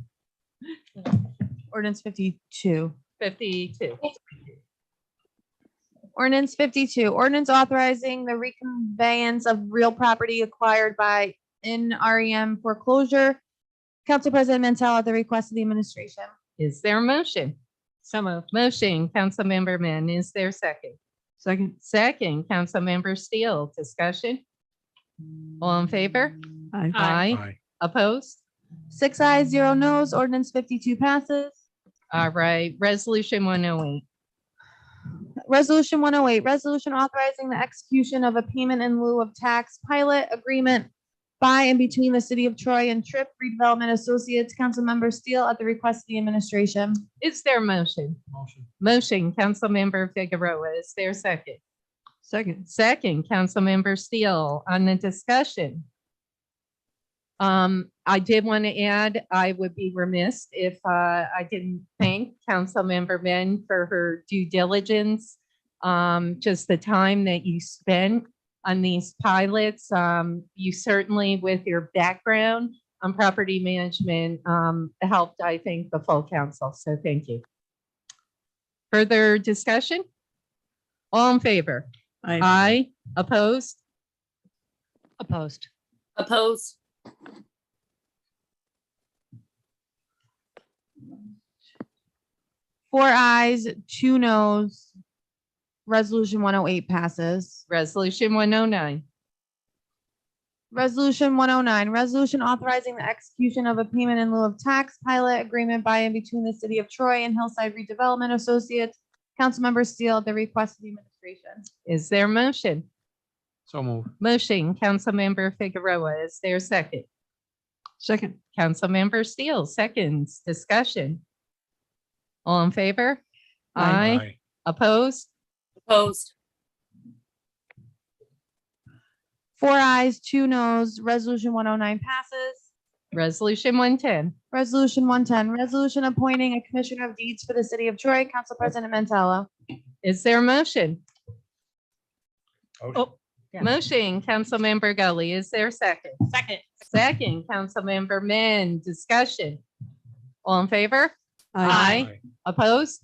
Ordinance 52. 52. Ordinance 52, ordinance authorizing the reconveyance of real property acquired by NREM foreclosure. Council President Mantella at the request of the administration. Is there a motion? So moved. Motion, Councilmember Min. Is there a second? Second. Second, Councilmember Steele. Discussion. All in favor? Aye. Aye. Opposed? 6 ayes, 0 nos. Ordinance 52 passes. All right, resolution 108. Resolution 108, resolution authorizing the execution of a payment in lieu of tax pilot agreement by and between the City of Troy and Trip Redevelopment Associates. Councilmember Steele at the request of the administration. Is there a motion? Motion. Motion, Councilmember Figueroa. Is there a second? Second. Second, Councilmember Steele. On the discussion. I did want to add, I would be remiss if I didn't thank Councilmember Men for her due diligence. Just the time that you spent on these pilots. You certainly, with your background on property management, helped, I think, the full council. So thank you. Further discussion? All in favor? Aye. Opposed? Opposed. Opposed? 4 ayes, 2 noes. Resolution 108 passes. Resolution 109. Resolution 109, resolution authorizing the execution of a payment in lieu of tax pilot agreement by and between the City of Troy and Hillside Redevelopment Associates. Councilmember Steele at the request of the administration. Is there a motion? So move. Motion, Councilmember Figueroa. Is there a second? Second. Councilmember Steele, seconds. Discussion. All in favor? Aye. Aye. Opposed? Opposed? 4 ayes, 2 noes. Resolution 109 passes. Resolution 110. Resolution 110, resolution appointing a commissioner of deeds for the City of Troy. Council President Mantello. Is there a motion? Oh, Yeah. Motion, Councilmember Gully. Is there a second? Second. Second, Councilmember Men. Discussion. All in favor? aye. Opposed?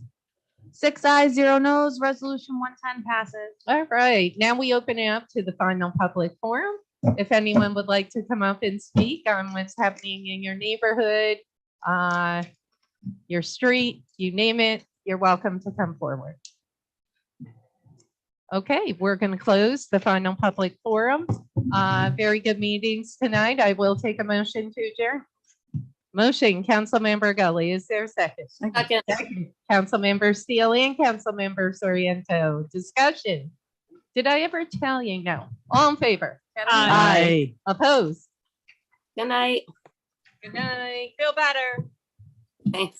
6 ayes, 0 noes. Resolution 110 passes. All right, now we open it up to the final public forum. If anyone would like to come up and speak on what's happening in your neighborhood, your street, you name it, you're welcome to come forward. Okay, we're going to close the final public forum. Very good meetings tonight. I will take a motion to adjourn. Motion, Councilmember Gully. Is there a second? Second. Second, Councilmember Steele and Councilmember Soriento. Discussion. Did I ever tell you? No. All in favor? Aye. Opposed? Good night. Good night. Feel better. Thanks.